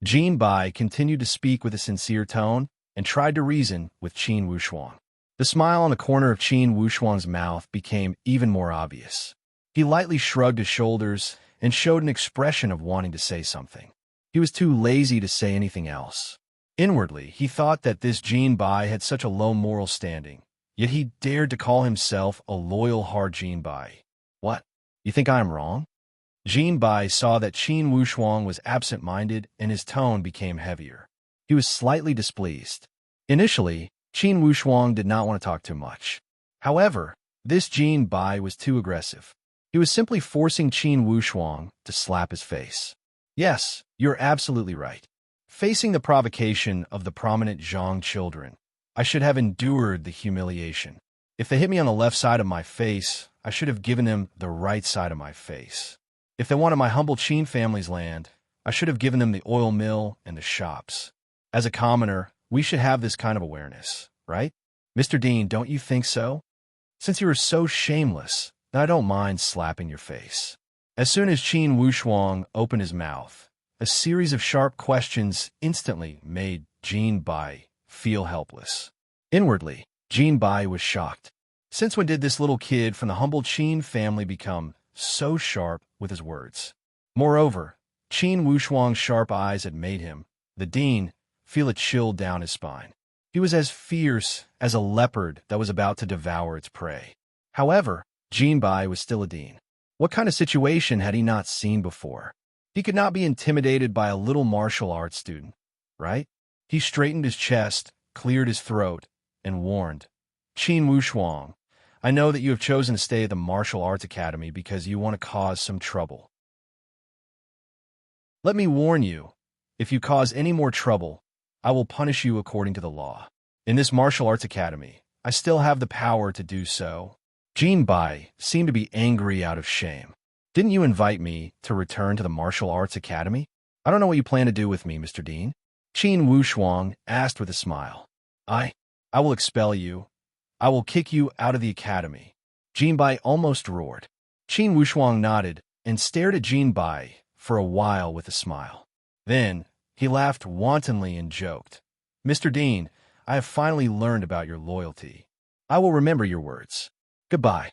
Jin Bai continued to speak with a sincere tone, and tried to reason with Qin Wushuang. The smile on the corner of Qin Wushuang's mouth became even more obvious. He lightly shrugged his shoulders and showed an expression of wanting to say something. He was too lazy to say anything else. Inwardly, he thought that this Jin Bai had such a low moral standing, yet he dared to call himself a loyal hard Jin Bai. What? You think I am wrong? Jin Bai saw that Qin Wushuang was absent-minded and his tone became heavier. He was slightly displeased. Initially, Qin Wushuang did not want to talk too much. However, this Jin Bai was too aggressive. He was simply forcing Qin Wushuang to slap his face. Yes, you're absolutely right. Facing the provocation of the prominent Zhang children, I should have endured the humiliation. If they hit me on the left side of my face, I should have given them the right side of my face. If they wanted my humble Qin family's land, I should have given them the oil mill and the shops. As a commoner, we should have this kind of awareness, right? Mr. Dean, don't you think so? Since you are so shameless, then I don't mind slapping your face. As soon as Qin Wushuang opened his mouth, a series of sharp questions instantly made Jin Bai feel helpless. Inwardly, Jin Bai was shocked. Since when did this little kid from the humble Qin family become so sharp with his words? Moreover, Qin Wushuang's sharp eyes had made him, the dean, feel a chill down his spine. He was as fierce as a leopard that was about to devour its prey. However, Jin Bai was still a dean. What kind of situation had he not seen before? He could not be intimidated by a little martial arts student, right? He straightened his chest, cleared his throat, and warned, Qin Wushuang, I know that you have chosen to stay at the martial arts academy because you want to cause some trouble. Let me warn you, if you cause any more trouble, I will punish you according to the law. In this martial arts academy, I still have the power to do so. Jin Bai seemed to be angry out of shame. Didn't you invite me to return to the martial arts academy? I don't know what you plan to do with me, Mr. Dean. Qin Wushuang asked with a smile. I will expel you. I will kick you out of the academy. Jin Bai almost roared. Qin Wushuang nodded and stared at Jin Bai for a while with a smile. Then, he laughed wantonly and joked, Mr. Dean, I have finally learned about your loyalty. I will remember your words. Goodbye.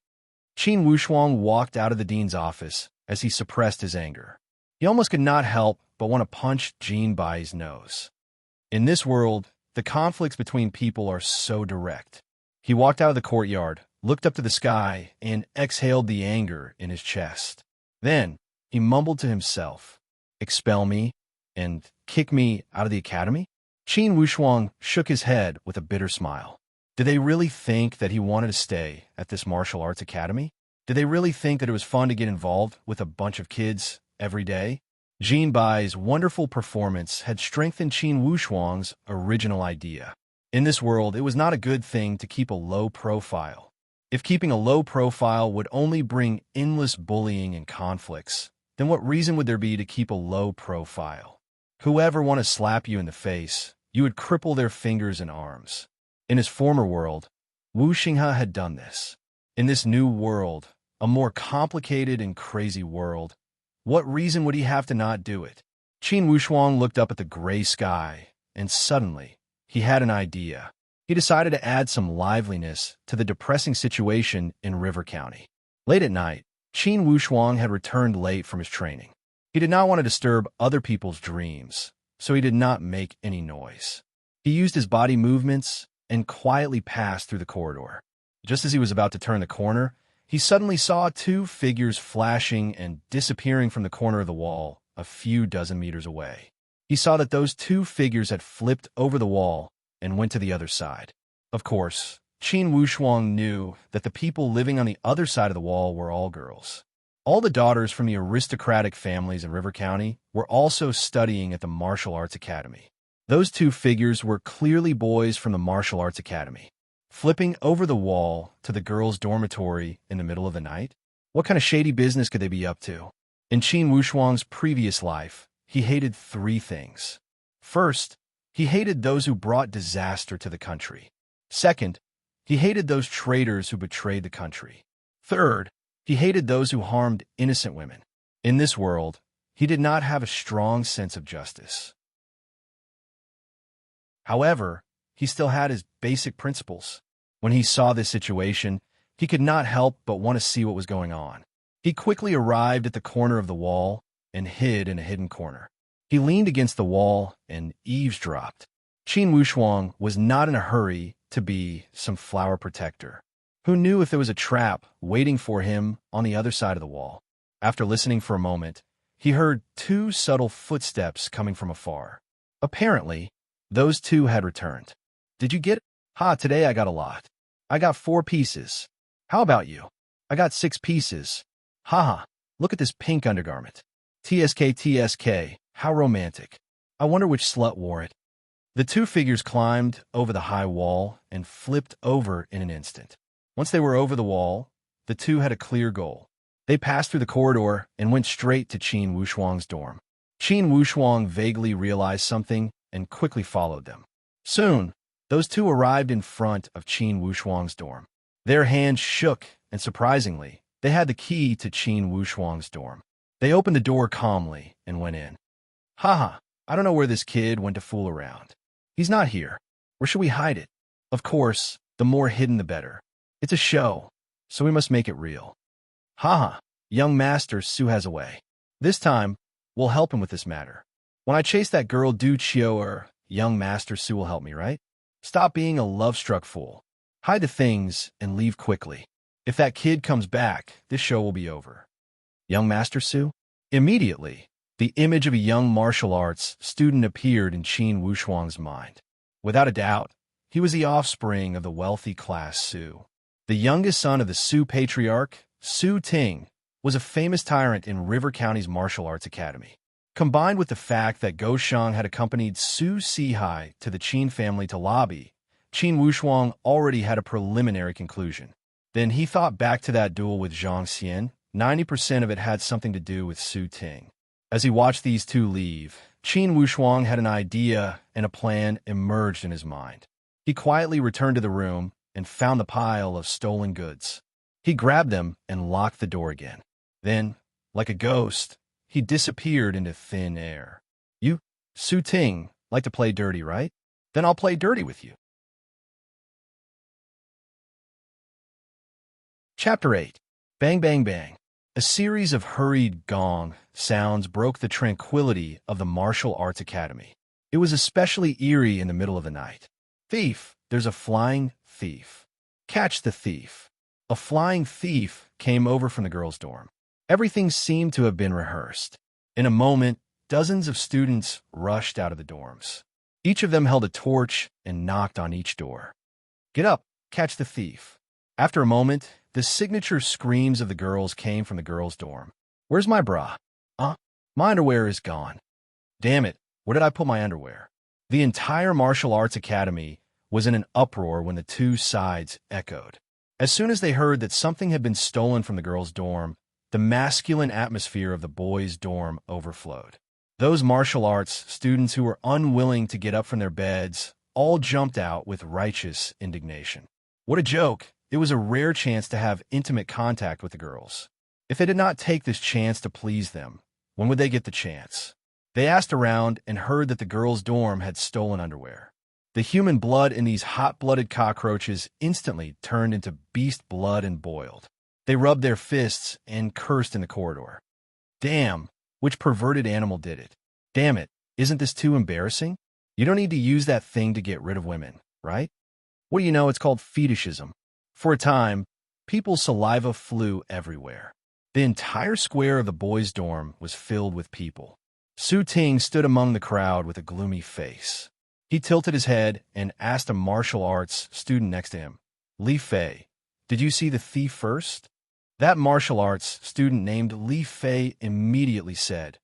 Qin Wushuang walked out of the dean's office as he suppressed his anger. He almost could not help but want to punch Jin Bai's nose. In this world, the conflicts between people are so direct. He walked out of the courtyard, looked up to the sky, and exhaled the anger in his chest. Then, he mumbled to himself, expel me and kick me out of the academy? Qin Wushuang shook his head with a bitter smile. Did they really think that he wanted to stay at this martial arts academy? Did they really think that it was fun to get involved with a bunch of kids every day? Jin Bai's wonderful performance had strengthened Qin Wushuang's original idea. In this world, it was not a good thing to keep a low profile. If keeping a low profile would only bring endless bullying and conflicts, then what reason would there be to keep a low profile? Whoever want to slap you in the face, you would cripple their fingers and arms. In his former world, Wu Xinghe had done this. In this new world, a more complicated and crazy world, what reason would he have to not do it? Qin Wushuang looked up at the gray sky, and suddenly, he had an idea. He decided to add some liveliness to the depressing situation in River County. Late at night, Qin Wushuang had returned late from his training. He did not want to disturb other people's dreams, so he did not make any noise. He used his body movements and quietly passed through the corridor. Just as he was about to turn the corner, he suddenly saw two figures flashing and disappearing from the corner of the wall a few dozen meters away. He saw that those two figures had flipped over the wall and went to the other side. Of course, Qin Wushuang knew that the people living on the other side of the wall were all girls. All the daughters from the aristocratic families in River County were also studying at the martial arts academy. Those two figures were clearly boys from the martial arts academy. Flipping over the wall to the girls' dormitory in the middle of the night? What kind of shady business could they be up to? In Qin Wushuang's previous life, he hated three things. First, he hated those who brought disaster to the country. Second, he hated those traitors who betrayed the country. Third, he hated those who harmed innocent women. In this world, he did not have a strong sense of justice. However, he still had his basic principles. When he saw this situation, he could not help but want to see what was going on. He quickly arrived at the corner of the wall and hid in a hidden corner. He leaned against the wall and eavesdropped. Qin Wushuang was not in a hurry to be some flower protector. Who knew if there was a trap waiting for him on the other side of the wall? After listening for a moment, he heard 2 subtle footsteps coming from afar. Apparently, those 2 had returned. Did you get it? Ha, today I got a lot. I got 4 pieces. How about you? I got 6 pieces. Haha, look at this pink undergarment. TSK, how romantic. I wonder which slut wore it. The 2 figures climbed over the high wall and flipped over in an instant. Once they were over the wall, the 2 had a clear goal. They passed through the corridor and went straight to Qin Wushuang's dorm. Qin Wushuang vaguely realized something and quickly followed them. Soon, those 2 arrived in front of Qin Wushuang's dorm. Their hands shook, and surprisingly, they had the key to Qin Wushuang's dorm. They opened the door calmly and went in. Haha, I don't know where this kid went to fool around. He's not here. Where should we hide it? Of course, the more hidden the better. It's a show, so we must make it real. Haha, young Master Su has a way. This time, we'll help him with this matter. When I chase that girl Du Chio, young Master Su will help me, right? Stop being a love-struck fool. Hide the things and leave quickly. If that kid comes back, this show will be over. Young Master Su? Immediately, the image of a young martial arts student appeared in Qin Wushuang's mind. Without a doubt, he was the offspring of the wealthy class Su. The youngest son of the Su patriarch, Su Ting, was a famous tyrant in River County's martial arts academy. Combined with the fact that Go Shang had accompanied Su Sihai to the Qin family to lobby, Qin Wushuang already had a preliminary conclusion. Then he thought back to that duel with Zhang Xian. 90% of it had something to do with Su Ting. As he watched these 2 leave, Qin Wushuang had an idea and a plan emerged in his mind. He quietly returned to the room and found the pile of stolen goods. He grabbed them and locked the door again. Then, like a ghost, he disappeared into thin air. You, Su Ting, like to play dirty, right? Then I'll play dirty with you. Chapter 8. Bang Bang Bang. A series of hurried gong sounds broke the tranquility of the martial arts academy. It was especially eerie in the middle of the night. Thief, there's a flying thief. Catch the thief. A flying thief came over from the girls' dorm. Everything seemed to have been rehearsed. In a moment, dozens of students rushed out of the dorms. Each of them held a torch and knocked on each door. Get up, catch the thief. After a moment, the signature screams of the girls came from the girls' dorm. Where's my bra? My underwear is gone. Damn it, where did I put my underwear? The entire martial arts academy was in an uproar when the 2 sides echoed. As soon as they heard that something had been stolen from the girls' dorm, the masculine atmosphere of the boys' dorm overflowed. Those martial arts students who were unwilling to get up from their beds all jumped out with righteous indignation. What a joke! It was a rare chance to have intimate contact with the girls. If they did not take this chance to please them, when would they get the chance? They asked around and heard that the girls' dorm had stolen underwear. The human blood in these hot-blooded cockroaches instantly turned into beast blood and boiled. They rubbed their fists and cursed in the corridor. Damn, which perverted animal did it? Damn it, isn't this too embarrassing? You don't need to use that thing to get rid of women, right? What do you know, it's called fetishism. For a time, people's saliva flew everywhere. The entire square of the boys' dorm was filled with people. Su Ting stood among the crowd with a gloomy face. He tilted his head and asked a martial arts student next to him, Li Fei, did you see the thief first? That martial arts student named Li Fei immediately said,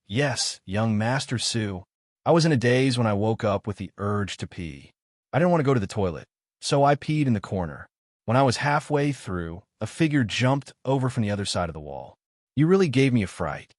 Yes, young Master Su. I was in a daze when I woke up with the urge to pee. I didn't want to go to the toilet, so I peed in the corner. When I was halfway through, a figure jumped over from the other side of the wall. You really gave me a fright.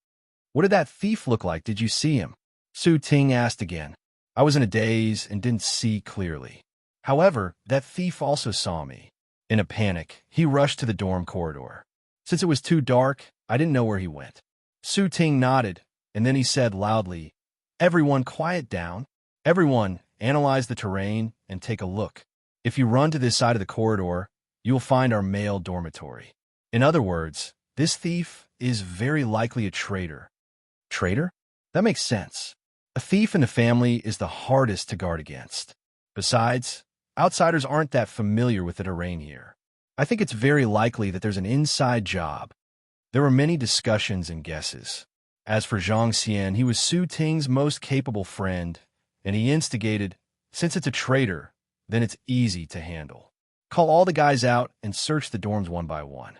What did that thief look like? Did you see him? Su Ting asked again. I was in a daze and didn't see clearly. However, that thief also saw me. In a panic, he rushed to the dorm corridor. Since it was too dark, I didn't know where he went. Su Ting nodded, and then he said loudly, Everyone quiet down. Everyone, analyze the terrain, and take a look. If you run to this side of the corridor, you will find our male dormitory. In other words, this thief is very likely a traitor. Traitor? That makes sense. A thief in the family is the hardest to guard against. Besides, outsiders aren't that familiar with the terrain here. I think it's very likely that there's an inside job. There were many discussions and guesses. As for Zhang Xian, he was Su Ting's most capable friend, and he instigated, since it's a traitor, then it's easy to handle. Call all the guys out and search the dorms one by one.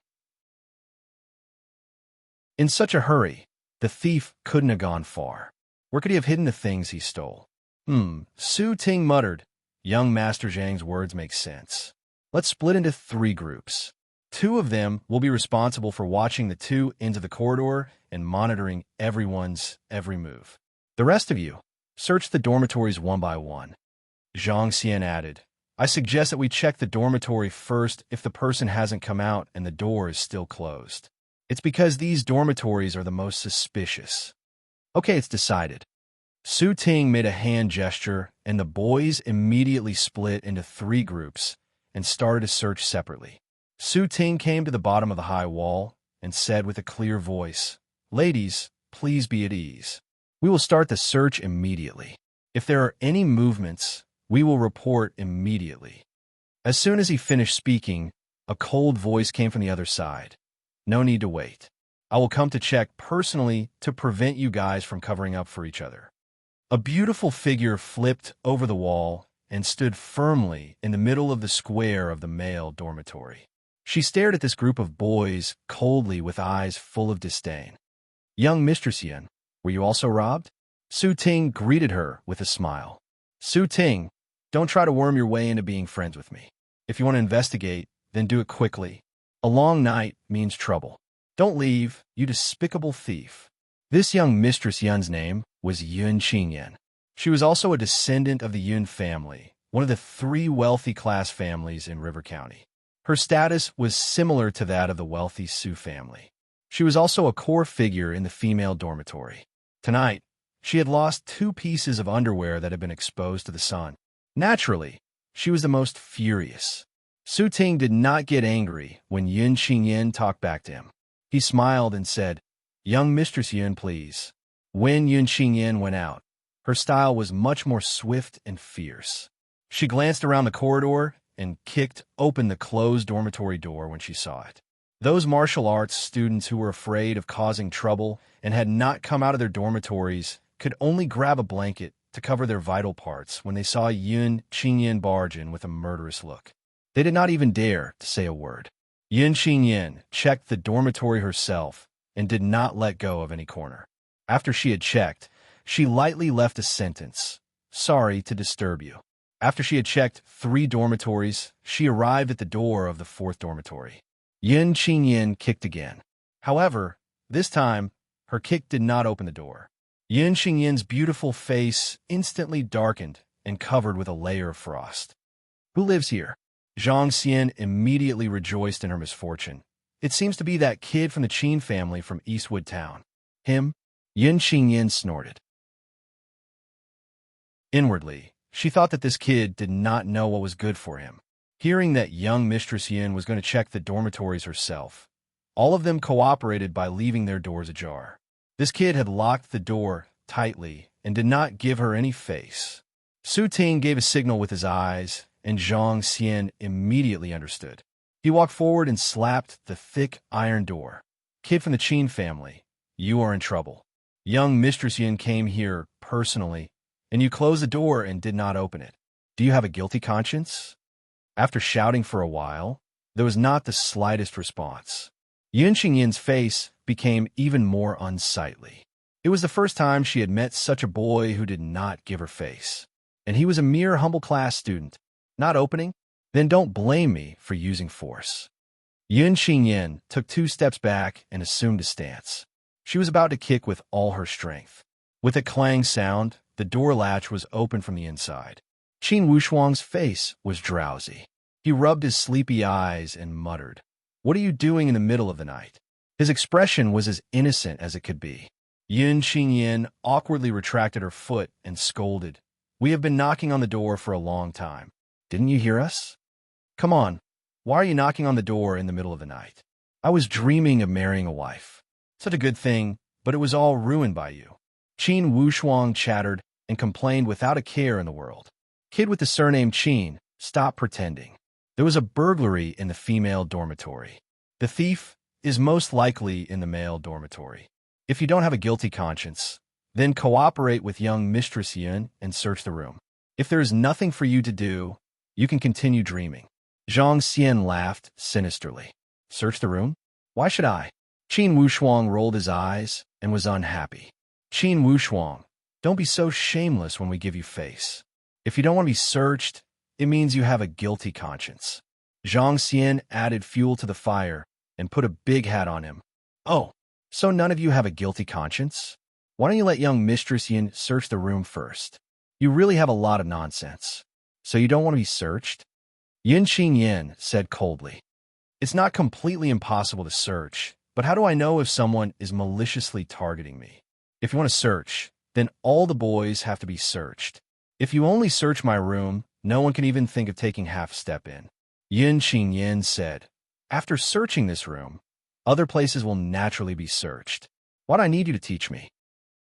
In such a hurry, the thief couldn't have gone far. Where could he have hidden the things he stole? Su Ting muttered. Young Master Zhang's words make sense. Let's split into 3 groups. 2 of them will be responsible for watching the 2 ends of the corridor and monitoring everyone's every move. The rest of you, search the dormitories one by one. Zhang Xian added, I suggest that we check the dormitory first if the person hasn't come out and the door is still closed. It's because these dormitories are the most suspicious. Okay, it's decided. Su Ting made a hand gesture, and the boys immediately split into 3 groups and started to search separately. Su Ting came to the bottom of the high wall and said with a clear voice, Ladies, please be at ease. We will start the search immediately. If there are any movements, we will report immediately. As soon as he finished speaking, a cold voice came from the other side. No need to wait. I will come to check personally to prevent you guys from covering up for each other. A beautiful figure flipped over the wall and stood firmly in the middle of the square of the male dormitory. She stared at this group of boys coldly with eyes full of disdain. Young Mistress Yin, were you also robbed? Su Ting greeted her with a smile. Su Ting, don't try to worm your way into being friends with me. If you want to investigate, then do it quickly. A long night means trouble. Don't leave, you despicable thief. This young Mistress Yun's name was Yun Qingyan. She was also a descendant of the Yun family, one of the 3 wealthy class families in River County. Her status was similar to that of the wealthy Su family. She was also a core figure in the female dormitory. Tonight, she had lost 2 pieces of underwear that had been exposed to the sun. Naturally, she was the most furious. Su Ting did not get angry when Yun Qingyan talked back to him. He smiled and said, Young Mistress Yun, please. When Yun Qingyan went out, her style was much more swift and fierce. She glanced around the corridor and kicked open the closed dormitory door when she saw it. Those martial arts students who were afraid of causing trouble and had not come out of their dormitories could only grab a blanket to cover their vital parts when they saw Yun Qingyan barge in with a murderous look. They did not even dare to say a word. Yun Qingyan checked the dormitory herself and did not let go of any corner. After she had checked, she lightly left a sentence, Sorry to disturb you. After she had checked 3 dormitories, she arrived at the door of the 4th dormitory. Yun Qingyan kicked again. However, this time, her kick did not open the door. Yun Qingyan's beautiful face instantly darkened and covered with a layer of frost. Who lives here? Zhang Xian immediately rejoiced in her misfortune. It seems to be that kid from the Qin family from Eastwood Town. Him? Yun Qingyan snorted. Inwardly, she thought that this kid did not know what was good for him. Hearing that young Mistress Yin was going to check the dormitories herself, all of them cooperated by leaving their doors ajar. This kid had locked the door tightly and did not give her any face. Su Ting gave a signal with his eyes, and Zhang Xian immediately understood. He walked forward and slapped the thick iron door. Kid from the Qin family, you are in trouble. Young Mistress Yin came here personally, and you closed the door and did not open it. Do you have a guilty conscience? After shouting for a while, there was not the slightest response. Yun Qingyin's face became even more unsightly. It was the first time she had met such a boy who did not give her face. And he was a mere humble class student. Not opening? Then don't blame me for using force. Yun Qingyin took 2 steps back and assumed a stance. She was about to kick with all her strength. With a clang sound, the door latch was open from the inside. Qin Wushuang's face was drowsy. He rubbed his sleepy eyes and muttered, "What are you doing in the middle of the night?" His expression was as innocent as it could be. Yun Qingyin awkwardly retracted her foot and scolded, We have been knocking on the door for a long time. Didn't you hear us? Come on, why are you knocking on the door in the middle of the night? I was dreaming of marrying a wife. Such a good thing, but it was all ruined by you. Qin Wushuang chattered and complained without a care in the world. Kid with the surname Qin, stop pretending. There was a burglary in the female dormitory. The thief is most likely in the male dormitory. If you don't have a guilty conscience, then cooperate with young Mistress Yin and search the room. If there is nothing for you to do, you can continue dreaming. Zhang Xian laughed sinisterly. Search the room? Why should I? Qin Wushuang rolled his eyes and was unhappy. Qin Wushuang, don't be so shameless when we give you face. If you don't want to be searched, it means you have a guilty conscience. Zhang Xian added fuel to the fire and put a big hat on him. Oh, so none of you have a guilty conscience? Why don't you let young Mistress Yin search the room first? You really have a lot of nonsense. So you don't want to be searched? Yin Qing Yin said coldly. It's not completely impossible to search, but how do I know if someone is maliciously targeting me? If you want to search, then all the boys have to be searched. If you only search my room, no one can even think of taking half a step in. Yin Qing Yin said, after searching this room, other places will naturally be searched. Why do I need you to teach me?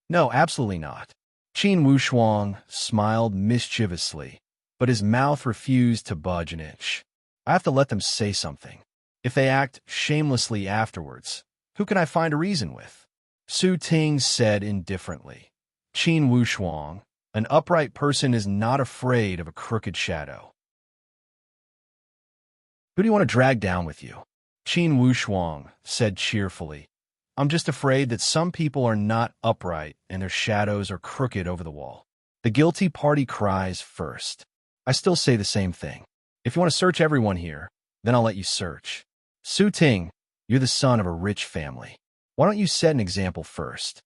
No, absolutely not. Qin Wushuang smiled mischievously, but his mouth refused to budge an inch. I have to let them say something. If they act shamelessly afterwards, who can I find a reason with? Su Ting said indifferently. Qin Wushuang, an upright person is not afraid of a crooked shadow. Who do you want to drag down with you? Qin Wushuang said cheerfully. I'm just afraid that some people are not upright and their shadows are crooked over the wall. The guilty party cries first. I still say the same thing. If you want to search everyone here, then I'll let you search. Su Ting, you're the son of a rich family. Why don't you set an example first?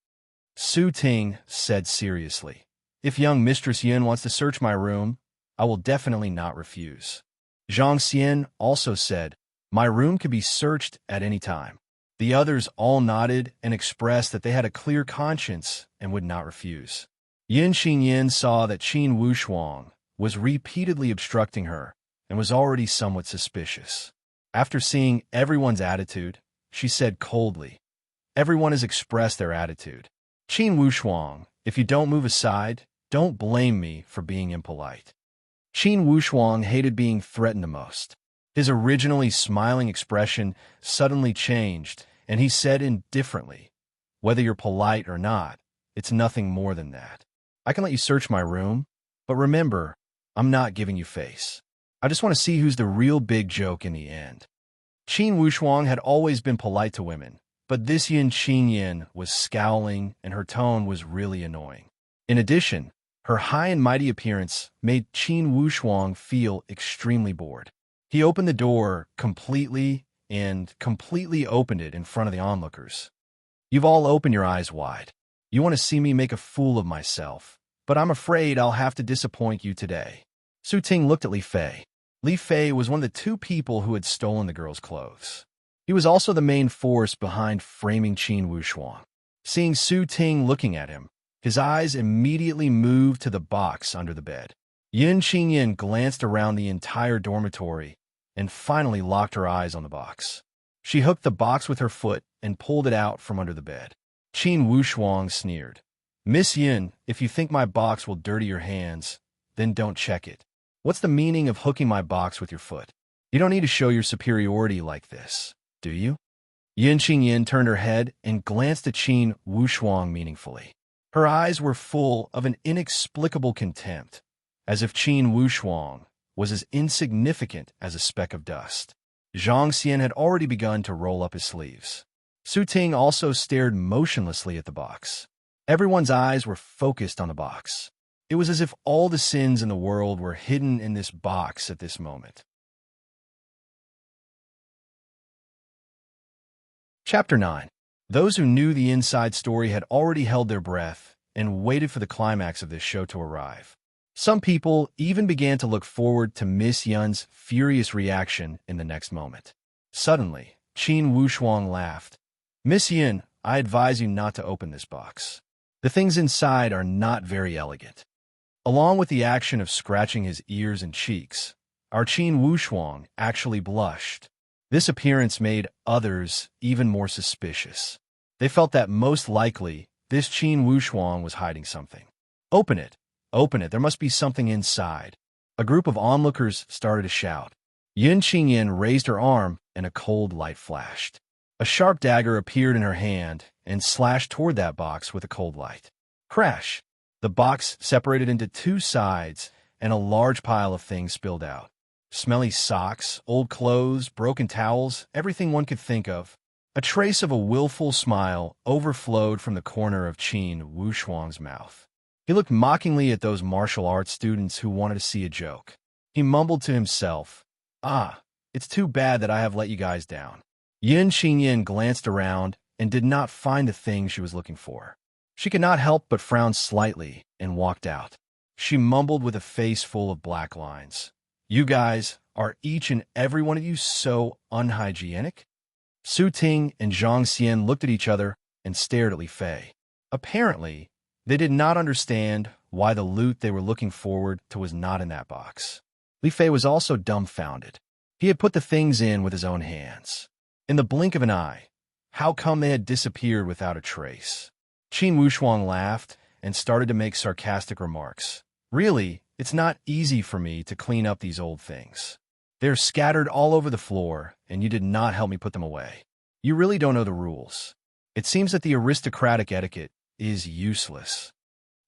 Su Ting said seriously. If young Mistress Yin wants to search my room, I will definitely not refuse. Zhang Xian also said, my room can be searched at any time. The others all nodded and expressed that they had a clear conscience and would not refuse. Yin Xingyin saw that Qin Wushuang was repeatedly obstructing her and was already somewhat suspicious. After seeing everyone's attitude, she said coldly, everyone has expressed their attitude. Qin Wushuang, if you don't move aside, don't blame me for being impolite. Qin Wushuang hated being threatened the most. His originally smiling expression suddenly changed, and he said indifferently, whether you're polite or not, it's nothing more than that. I can let you search my room, but remember, I'm not giving you face. I just want to see who's the real big joke in the end. Qin Wushuang had always been polite to women, but this Yin Qingyin was scowling and her tone was really annoying. In addition, her high and mighty appearance made Qin Wushuang feel extremely bored. He opened the door completely opened it in front of the onlookers. You've all opened your eyes wide. You want to see me make a fool of myself, but I'm afraid I'll have to disappoint you today. Su Ting looked at Li Fei. Li Fei was one of the two people who had stolen the girl's clothes. He was also the main force behind framing Qin Wushuang. Seeing Su Ting looking at him, his eyes immediately moved to the box under the bed. Yin Qingyin glanced around the entire dormitory and finally locked her eyes on the box. She hooked the box with her foot and pulled it out from under the bed. Qin Wushuang sneered. Miss Yin, if you think my box will dirty your hands, then don't check it. What's the meaning of hooking my box with your foot? You don't need to show your superiority like this, do you? Yin Qingyin turned her head and glanced at Qin Wushuang meaningfully. Her eyes were full of an inexplicable contempt, as if Qin Wushuang was as insignificant as a speck of dust. Zhang Xian had already begun to roll up his sleeves. Su Ting also stared motionlessly at the box. Everyone's eyes were focused on the box. It was as if all the sins in the world were hidden in this box at this moment. Chapter 9. Those who knew the inside story had already held their breath and waited for the climax of this show to arrive. Some people even began to look forward to Miss Yun's furious reaction in the next moment. Suddenly, Qin Wushuang laughed. Miss Yun, I advise you not to open this box. The things inside are not very elegant. Along with the action of scratching his ears and cheeks, our Qin Wushuang actually blushed. This appearance made others even more suspicious. They felt that most likely this Qin Wushuang was hiding something. Open it! Open it! There must be something inside. A group of onlookers started to shout. Yun Qingyan raised her arm and a cold light flashed. A sharp dagger appeared in her hand and slashed toward that box with a cold light. Crash! The box separated into two sides and a large pile of things spilled out. Smelly socks, old clothes, broken towels, everything one could think of. A trace of a willful smile overflowed from the corner of Qin Wushuang's mouth. He looked mockingly at those martial arts students who wanted to see a joke. He mumbled to himself, "Ah, it's too bad that I have let you guys down." Yun Qingyan glanced around and did not find the thing she was looking for. She could not help but frown slightly and walked out. She mumbled with a face full of black lines. "You guys, are each and every one of you so unhygienic?" Su Ting and Zhang Xian looked at each other and stared at Li Fei. Apparently, they did not understand why the loot they were looking forward to was not in that box. Li Fei was also dumbfounded. He had put the things in with his own hands. In the blink of an eye, how come they had disappeared without a trace? Qin Wushuang laughed and started to make sarcastic remarks. "Really, it's not easy for me to clean up these old things. They're scattered all over the floor, and you did not help me put them away. You really don't know the rules. It seems that the aristocratic etiquette is useless."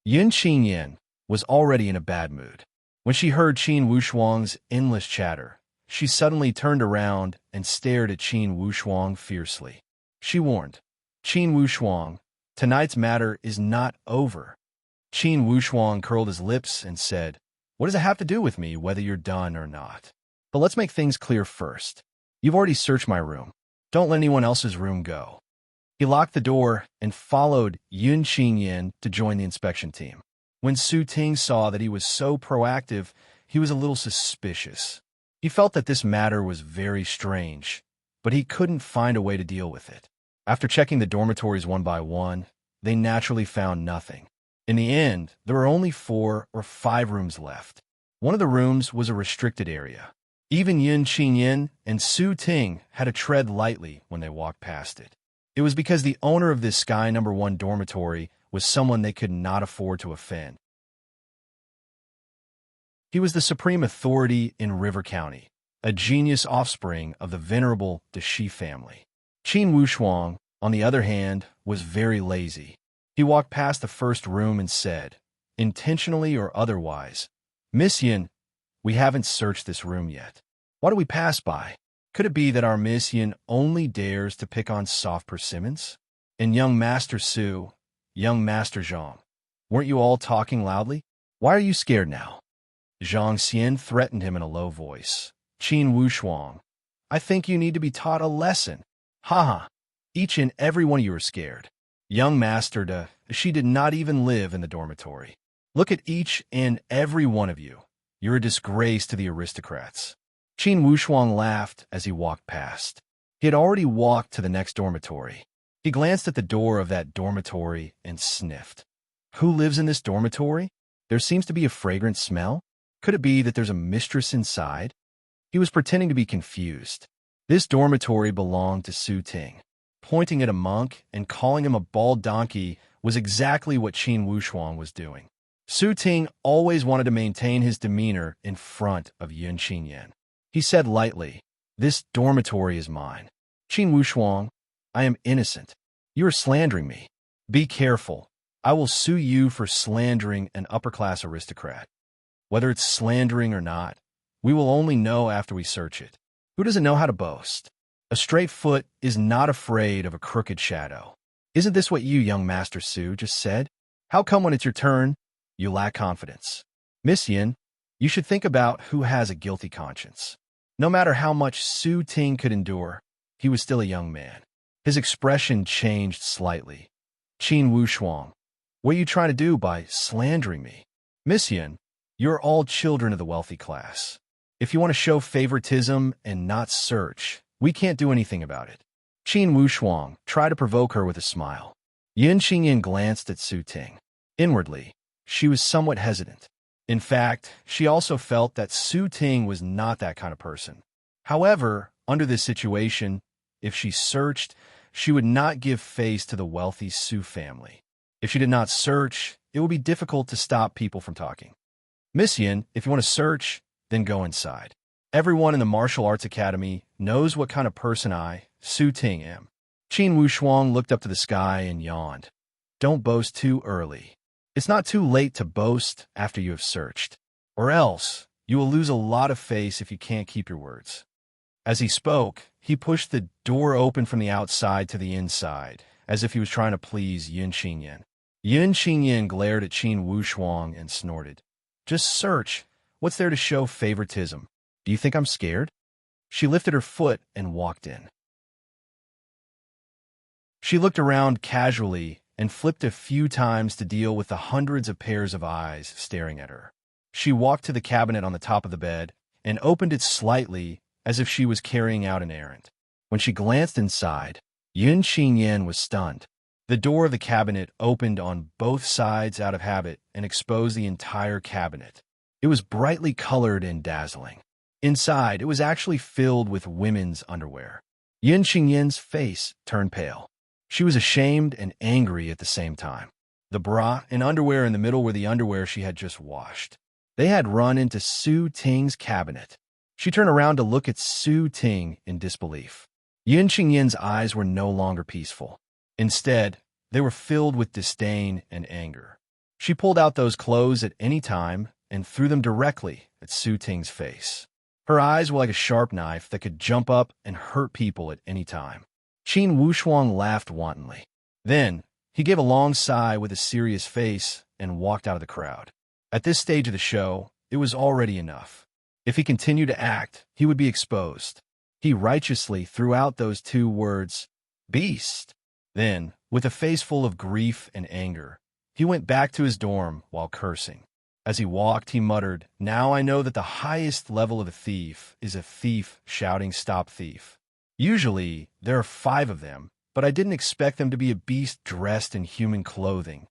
Yun Qingyan was already in a bad mood. When she heard Qin Wushuang's endless chatter, she suddenly turned around and stared at Qin Wushuang fiercely. She warned, "Qin Wushuang, tonight's matter is not over." Qin Wushuang curled his lips and said, "What does it have to do with me, whether you're done or not? But let's make things clear first. You've already searched my room. Don't let anyone else's room go." He locked the door and followed Yun Qingyan to join the inspection team. When Su Ting saw that he was so proactive, he was a little suspicious. He felt that this matter was very strange, but he couldn't find a way to deal with it. After checking the dormitories one by one, they naturally found nothing. In the end, there were only 4 or 5 rooms left. One of the rooms was a restricted area. Even Yun Qingyan and Su Ting had to tread lightly when they walked past it. It was because the owner of this Sky No. 1 dormitory was someone they could not afford to offend. He was the supreme authority in River County, a genius offspring of the venerable Dashi family. Qin Wushuang, on the other hand, was very lazy. He walked past the first room and said, intentionally or otherwise, "Miss Yin, we haven't searched this room yet. Why do we pass by? Could it be that our Miss Yin only dares to pick on soft persimmons? And young Master Su, young Master Zhang, weren't you all talking loudly? Why are you scared now?" Zhang Xian threatened him in a low voice. "Qin Wushuang, I think you need to be taught a lesson. Ha! Each and every one of you are scared. Young Master she did not even live in the dormitory. Look at each and every one of you. You're a disgrace to the aristocrats." Qin Wushuang laughed as he walked past. He had already walked to the next dormitory. He glanced at the door of that dormitory and sniffed. Who lives in this dormitory? There seems to be a fragrant smell. Could it be that there's a mistress inside? He was pretending to be confused. This dormitory belonged to Su Ting. Pointing at a monk and calling him a bald donkey was exactly what Qin Wushuang was doing. Su Ting always wanted to maintain his demeanor in front of Yun Qingyan. He said lightly, "This dormitory is mine. Qin Wushuang, I am innocent. You are slandering me. Be careful. I will sue you for slandering an upper-class aristocrat. Whether it's slandering or not, we will only know after we search it. Who doesn't know how to boast? A straight foot is not afraid of a crooked shadow. Isn't this what you, young Master Su, just said? How come when it's your turn, you lack confidence? Miss Yin, you should think about who has a guilty conscience." No matter how much Su Ting could endure, he was still a young man. His expression changed slightly. "Qin Wushuang, what are you trying to do by slandering me? Miss Yin, you're all children of the wealthy class. If you want to show favoritism and not search, we can't do anything about it." Qin Wushuang tried to provoke her with a smile. Yun Qingyan glanced at Su Ting. Inwardly, she was somewhat hesitant. In fact, she also felt that Su Ting was not that kind of person. However, under this situation, if she searched, she would not give face to the wealthy Su family. If she did not search, it would be difficult to stop people from talking. Miss Yin, if you want to search, then go inside. Everyone in the martial arts academy knows what kind of person I, Su Ting, am. Qin Wushuang looked up to the sky and yawned. Don't boast too early. It's not too late to boast after you have searched. Or else, you will lose a lot of face if you can't keep your words. As he spoke, he pushed the door open from the outside to the inside, as if he was trying to please Yin Qingyan. Yin Qingyan glared at Qin Wushuang and snorted. Just search. What's there to show favoritism? Do you think I'm scared? She lifted her foot and walked in. She looked around casually and flipped a few times to deal with the hundreds of pairs of eyes staring at her. She walked to the cabinet on the top of the bed and opened it slightly as if she was carrying out an errand. When she glanced inside, Yin Qingyan was stunned. The door of the cabinet opened on both sides out of habit and exposed the entire cabinet. It was brightly colored and dazzling. Inside, it was actually filled with women's underwear. Yin Qingyan's face turned pale. She was ashamed and angry at the same time. The bra and underwear in the middle were the underwear she had just washed. They had run into Su Ting's cabinet. She turned around to look at Su Ting in disbelief. Yin Qingyan's eyes were no longer peaceful. Instead, they were filled with disdain and anger. She pulled out those clothes at any time and threw them directly at Su Ting's face. Her eyes were like a sharp knife that could jump up and hurt people at any time. Qin Wushuang laughed wantonly. Then, he gave a long sigh with a serious face and walked out of the crowd. At this stage of the show, it was already enough. If he continued to act, he would be exposed. He righteously threw out those two words, beast. Then, with a face full of grief and anger, he went back to his dorm while cursing. As he walked, he muttered, "Now I know that the highest level of a thief is a thief shouting, 'Stop thief.' Usually, there are 5 of them, but I didn't expect them to be a beast dressed in human clothing."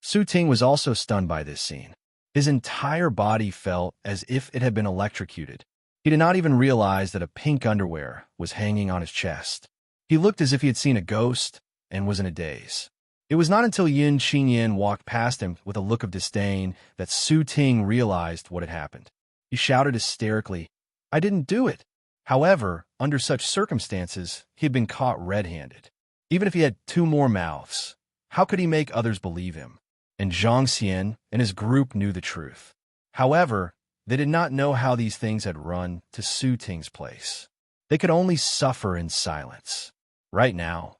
Su Ting was also stunned by this scene. His entire body felt as if it had been electrocuted. He did not even realize that a pink underwear was hanging on his chest. He looked as if he had seen a ghost and was in a daze. It was not until Yin Qingyan walked past him with a look of disdain that Su Ting realized what had happened. He shouted hysterically, "I didn't do it." However, under such circumstances, he had been caught red-handed. Even if he had 2 more mouths, how could he make others believe him? And Zhang Xian and his group knew the truth. However, they did not know how these things had run to Su Ting's place. They could only suffer in silence. Right now,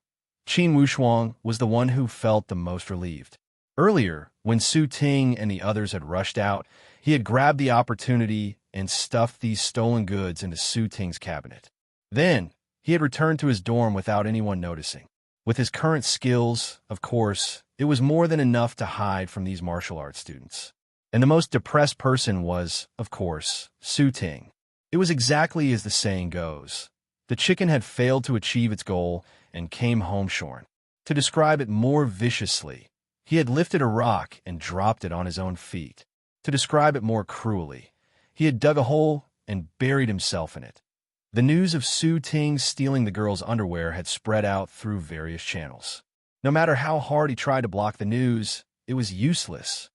Qin Wushuang was the one who felt the most relieved. Earlier, when Su Ting and the others had rushed out, he had grabbed the opportunity and stuffed these stolen goods into Su Ting's cabinet. Then, he had returned to his dorm without anyone noticing. With his current skills, of course, it was more than enough to hide from these martial arts students. And the most depressed person was, of course, Su Ting. It was exactly as the saying goes. The chicken had failed to achieve its goal and came home shorn. To describe it more viciously, he had lifted a rock and dropped it on his own feet. To describe it more cruelly, he had dug a hole and buried himself in it. The news of Su Ting stealing the girl's underwear had spread out through various channels. No matter how hard he tried to block the news, it was useless.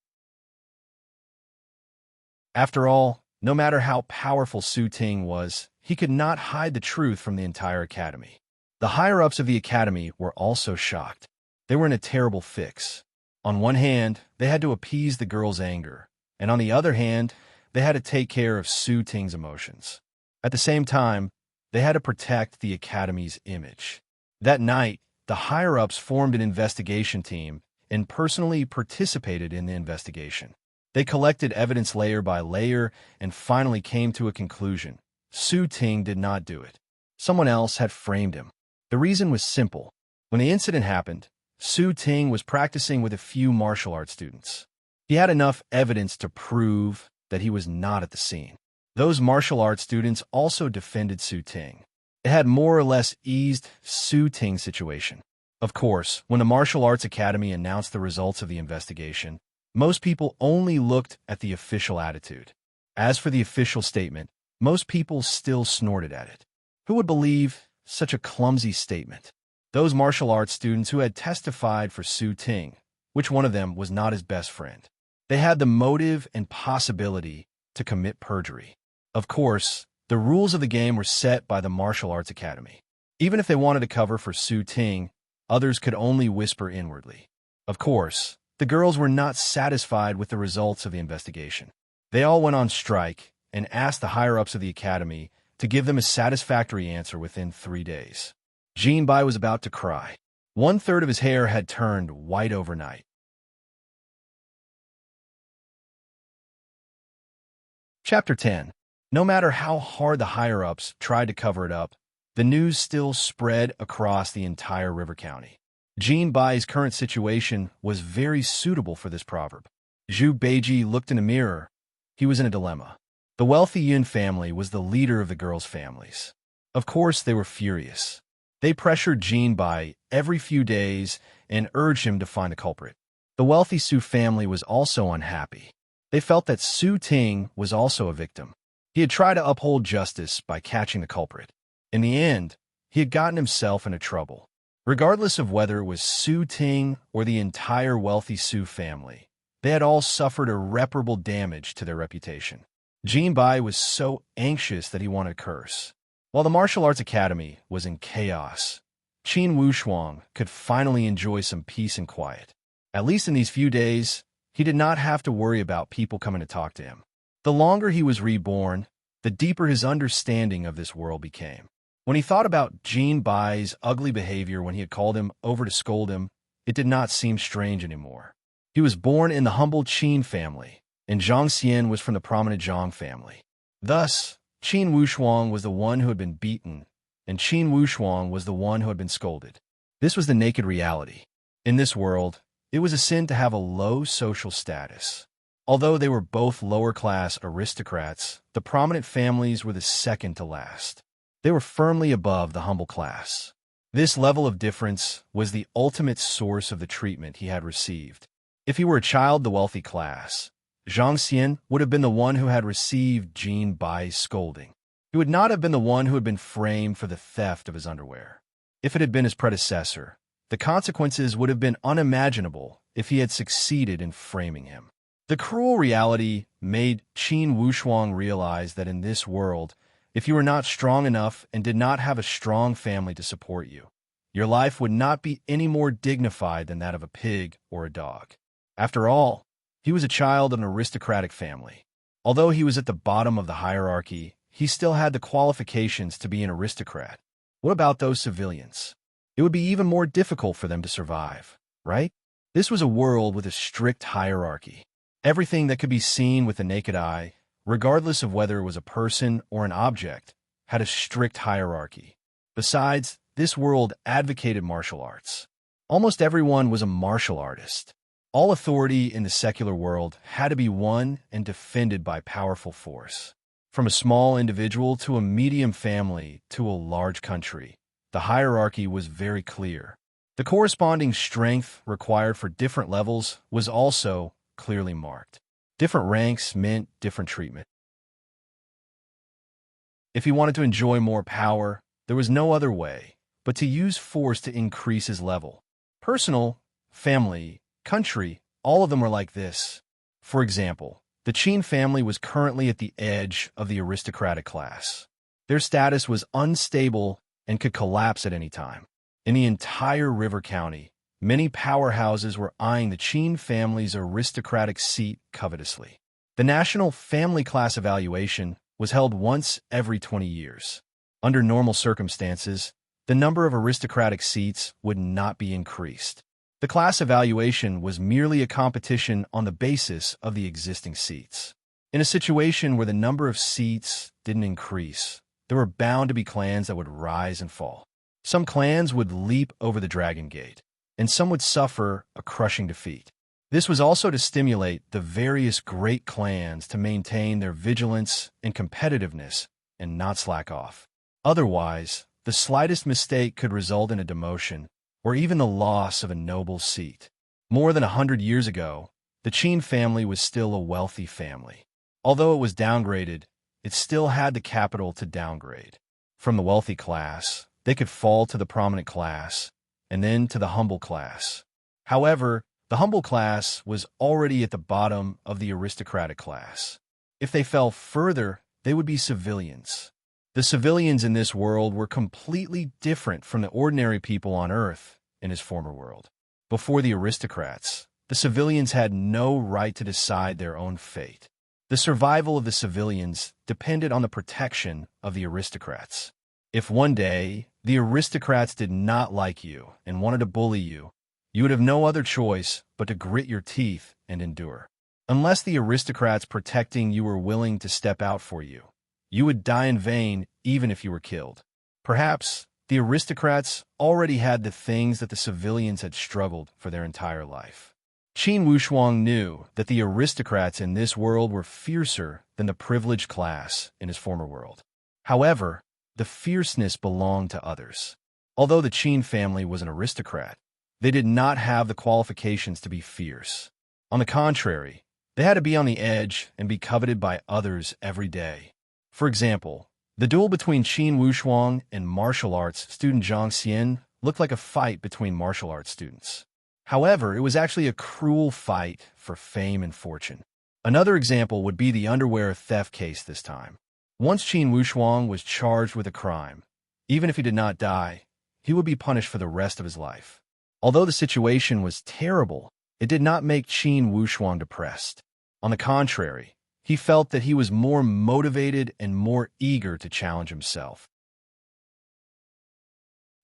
After all, no matter how powerful Su Ting was, he could not hide the truth from the entire academy. The higher-ups of the academy were also shocked. They were in a terrible fix. On one hand, they had to appease the girl's anger, and on the other hand, they had to take care of Su Ting's emotions. At the same time, they had to protect the academy's image. That night, the higher-ups formed an investigation team and personally participated in the investigation. They collected evidence layer by layer and finally came to a conclusion. Su Ting did not do it. Someone else had framed him. The reason was simple. When the incident happened, Su Ting was practicing with a few martial arts students. He had enough evidence to prove that he was not at the scene. Those martial arts students also defended Su Ting. It had more or less eased Su Ting's situation. Of course, when the Martial Arts Academy announced the results of the investigation, Most people only looked at the official attitude. As for the official statement, most people still snorted at it. Who would believe such a clumsy statement? Those martial arts students who had testified for Su Ting, which one of them was not his best friend? They had the motive and possibility to commit perjury. Of course, the rules of the game were set by the Martial Arts Academy. Even if they wanted to cover for Su Ting, others could only whisper inwardly. Of course, the girls were not satisfied with the results of the investigation. They all went on strike and asked the higher-ups of the academy to give them a satisfactory answer within 3 days. Jean Bai was about to cry. 1/3 of his hair had turned white overnight. Chapter 10. No matter how hard the higher-ups tried to cover it up, the news still spread across the entire River County. Jean Bai's current situation was very suitable for this proverb. Zhu Beiji looked in a mirror. He was in a dilemma. The wealthy Yun family was the leader of the girls' families. Of course, they were furious. They pressured Jean Bai every few days and urged him to find the culprit. The wealthy Su family was also unhappy. They felt that Su Ting was also a victim. He had tried to uphold justice by catching the culprit. In the end, he had gotten himself into trouble. Regardless of whether it was Su Ting or the entire wealthy Su family, they had all suffered irreparable damage to their reputation. Jean Bai was so anxious that he wanted to curse. While the Martial Arts Academy was in chaos, Qin Wushuang could finally enjoy some peace and quiet. At least in these few days, he did not have to worry about people coming to talk to him. The longer he was reborn, the deeper his understanding of this world became. When he thought about Jean Bai's ugly behavior when he had called him over to scold him, it did not seem strange anymore. He was born in the humble Qin family, and Zhang Xian was from the prominent Zhang family. Thus, Qin Wushuang was the one who had been beaten, and Qin Wushuang was the one who had been scolded. This was the naked reality. In this world, it was a sin to have a low social status. Although they were both lower-class aristocrats, the prominent families were the second to last. They were firmly above the humble class. This level of difference was the ultimate source of the treatment he had received. If he were a child of the wealthy class, Zhang Xian would have been the one who had received Jean Bai's scolding. He would not have been the one who had been framed for the theft of his underwear. If it had been his predecessor, the consequences would have been unimaginable if he had succeeded in framing him. The cruel reality made Qin Wushuang realize that in this world, if you were not strong enough and did not have a strong family to support you, your life would not be any more dignified than that of a pig or a dog. After all, he was a child of an aristocratic family. Although he was at the bottom of the hierarchy, he still had the qualifications to be an aristocrat. What about those civilians? It would be even more difficult for them to survive, right? This was a world with a strict hierarchy. Everything that could be seen with the naked eye, regardless of whether it was a person or an object, had a strict hierarchy. Besides, this world advocated martial arts. Almost everyone was a martial artist. All authority in the secular world had to be won and defended by powerful force. From a small individual to a medium family to a large country, the hierarchy was very clear. The corresponding strength required for different levels was also clearly marked. Different ranks meant different treatment. If he wanted to enjoy more power, there was no other way but to use force to increase his level. Personal, family, country, all of them were like this. For example, the Qin family was currently at the edge of the aristocratic class. Their status was unstable and could collapse at any time. In the entire River County, many powerhouses were eyeing the Qin family's aristocratic seat covetously. The National Family Class Evaluation was held once every 20 years. Under normal circumstances, the number of aristocratic seats would not be increased. The class evaluation was merely a competition on the basis of the existing seats. In a situation where the number of seats didn't increase, there were bound to be clans that would rise and fall. Some clans would leap over the Dragon Gate, and some would suffer a crushing defeat. This was also to stimulate the various great clans to maintain their vigilance and competitiveness and not slack off. Otherwise, the slightest mistake could result in a demotion or even the loss of a noble seat. More than 100 years ago, the The Qin family was still a wealthy family. Although it was downgraded, it still had the capital to downgrade. From the wealthy class, they could fall to the prominent class, and then to the humble class. However, the humble class was already at the bottom of the aristocratic class. If they fell further, they would be civilians. The civilians in this world were completely different from the ordinary people on Earth in his former world. Before the aristocrats, the civilians had no right to decide their own fate. The survival of the civilians depended on the protection of the aristocrats. If one day the aristocrats did not like you and wanted to bully you, you would have no other choice but to grit your teeth and endure. Unless the aristocrats protecting you were willing to step out for you, you would die in vain even if you were killed. Perhaps the aristocrats already had the things that the civilians had struggled for their entire life. Qin Wushuang knew that the aristocrats in this world were fiercer than the privileged class in his former world. However, the fierceness belonged to others. Although the Qin family was an aristocrat, they did not have the qualifications to be fierce. On the contrary, they had to be on the edge and be coveted by others every day. For example, the duel between Qin Wushuang and martial arts student Zhang Xian looked like a fight between martial arts students. However, it was actually a cruel fight for fame and fortune. Another example would be the underwear theft case this time. Once Qin Wushuang was charged with a crime, even if he did not die, he would be punished for the rest of his life. Although the situation was terrible, it did not make Qin Wushuang depressed. On the contrary, he felt that he was more motivated and more eager to challenge himself.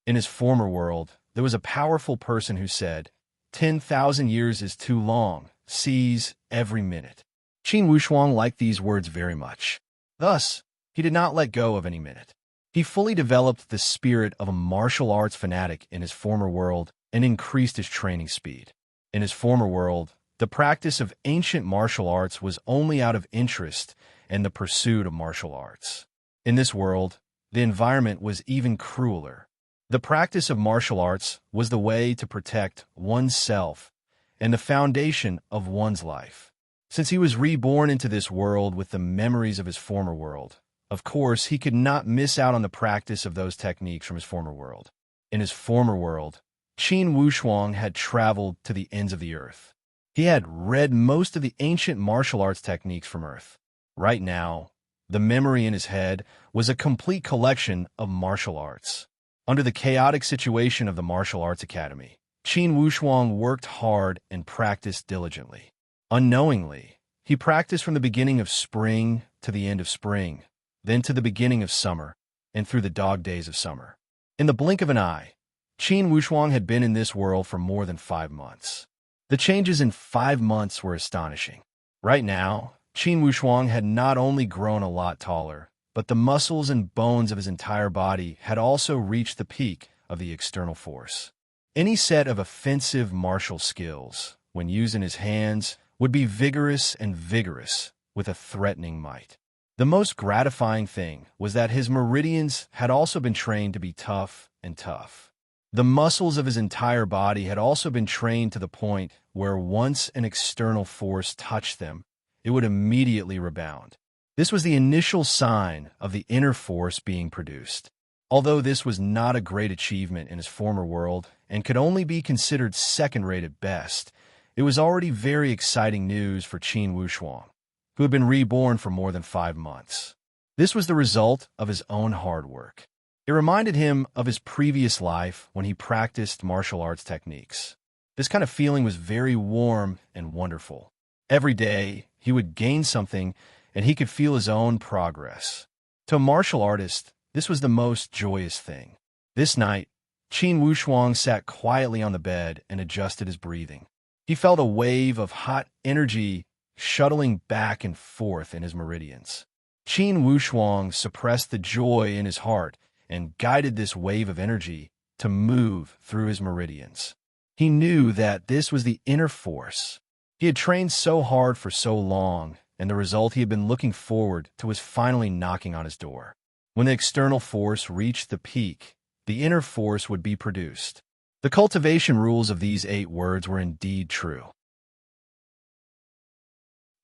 In his former world, there was a powerful person who said, 10,000 years is too long, seize every minute. Qin Wushuang liked these words very much. Thus, he did not let go of any minute. He fully developed the spirit of a martial arts fanatic in his former world and increased his training speed. In his former world, the practice of ancient martial arts was only out of interest and the pursuit of martial arts. In this world, the environment was even crueler. The practice of martial arts was the way to protect oneself and the foundation of one's life. Since he was reborn into this world with the memories of his former world, of course, he could not miss out on the practice of those techniques from his former world. In his former world, Qin Wushuang had traveled to the ends of the earth. He had read most of the ancient martial arts techniques from Earth. Right now, the memory in his head was a complete collection of martial arts. Under the chaotic situation of the Martial Arts Academy, Qin Wushuang worked hard and practiced diligently. Unknowingly, he practiced from the beginning of spring to the end of spring, then to the beginning of summer, and through the dog days of summer. In the blink of an eye, Qin Wushuang had been in this world for more than 5 months. The changes in 5 months were astonishing. Right now, Qin Wushuang had not only grown a lot taller, but the muscles and bones of his entire body had also reached the peak of the external force. Any set of offensive martial skills, when used in his hands, would be vigorous and vigorous, with a threatening might. The most gratifying thing was that his meridians had also been trained to be tough and tough. The muscles of his entire body had also been trained to the point where once an external force touched them, it would immediately rebound. This was the initial sign of the inner force being produced. Although this was not a great achievement in his former world and could only be considered second-rate at best, it was already very exciting news for Qin Wushuang, who had been reborn for more than 5 months. This was the result of his own hard work. It reminded him of his previous life when he practiced martial arts techniques. This kind of feeling was very warm and wonderful. Every day, he would gain something, and he could feel his own progress. To a martial artist, this was the most joyous thing. This night, Qin Wushuang sat quietly on the bed and adjusted his breathing. He felt a wave of hot energy shuttling back and forth in his meridians. Qin Wushuang suppressed the joy in his heart and guided this wave of energy to move through his meridians. He knew that this was the inner force. He had trained so hard for so long, and the result he had been looking forward to was finally knocking on his door. When the external force reached the peak, the inner force would be produced. The cultivation rules of these 8 words were indeed true.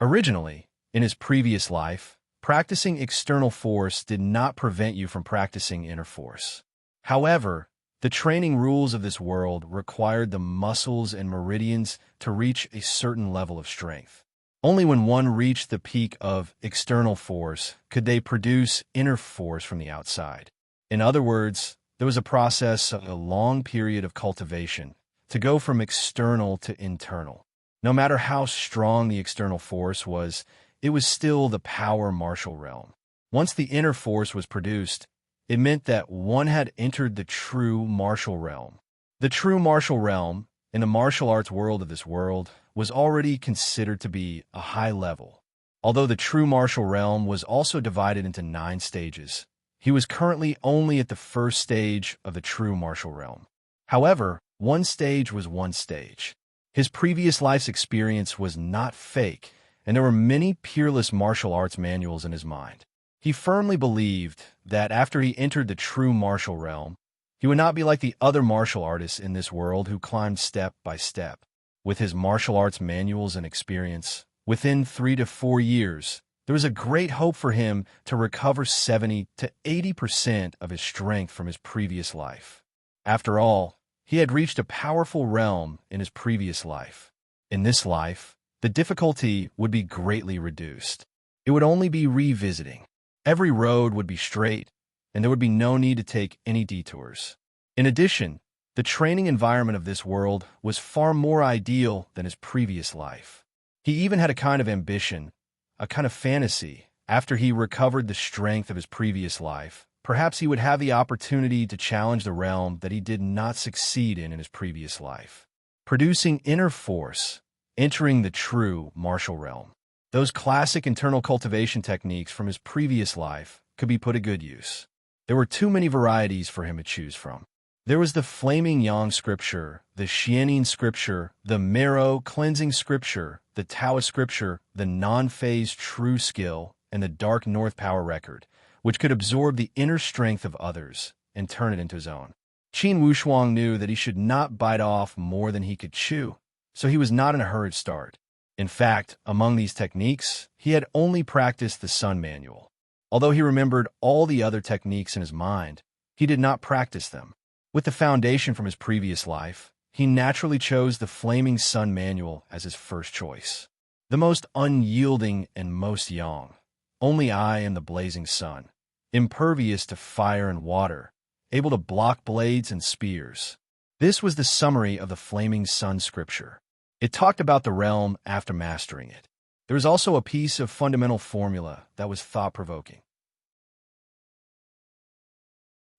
Originally, in his previous life, practicing external force did not prevent you from practicing inner force. However, the training rules of this world required the muscles and meridians to reach a certain level of strength. Only when one reached the peak of external force could they produce inner force from the outside. In other words, there was a process of a long period of cultivation to go from external to internal. No matter how strong the external force was, it was still the power martial realm. Once the inner force was produced, it meant that one had entered the true martial realm. The true martial realm, in the martial arts world of this world, was already considered to be a high level. Although the true martial realm was also divided into 9 stages, he was currently only at the first stage of the true martial realm. However, one stage was one stage. His previous life's experience was not fake, and there were many peerless martial arts manuals in his mind. He firmly believed that after he entered the true martial realm, he would not be like the other martial artists in this world who climbed step by step. With his martial arts manuals and experience, within 3 to 4 years, there was a great hope for him to recover 70 to 80% of his strength from his previous life. After all, he had reached a powerful realm in his previous life. In this life, the difficulty would be greatly reduced. It would only be revisiting. Every road would be straight, and there would be no need to take any detours. In addition, the training environment of this world was far more ideal than his previous life. He even had a kind of ambition, a kind of fantasy. After he recovered the strength of his previous life, perhaps he would have the opportunity to challenge the realm that he did not succeed in his previous life. Producing inner force, entering the true martial realm. Those classic internal cultivation techniques from his previous life could be put to good use. There were too many varieties for him to choose from. There was the Flaming Yang scripture, the Xianing scripture, the Marrow cleansing scripture, the Taoist scripture, the non-phase true skill, and the Dark North power record, which could absorb the inner strength of others and turn it into his own. Qin Wushuang knew that he should not bite off more than he could chew, so he was not in a hurried start. In fact, among these techniques, he had only practiced the Sun Manual. Although he remembered all the other techniques in his mind, he did not practice them. With the foundation from his previous life, he naturally chose the Flaming Sun Manual as his first choice. The most unyielding and most yang. Only I am the blazing sun, impervious to fire and water, able to block blades and spears. This was the summary of the Flaming Sun scripture. It talked about the realm after mastering it. There was also a piece of fundamental formula that was thought-provoking.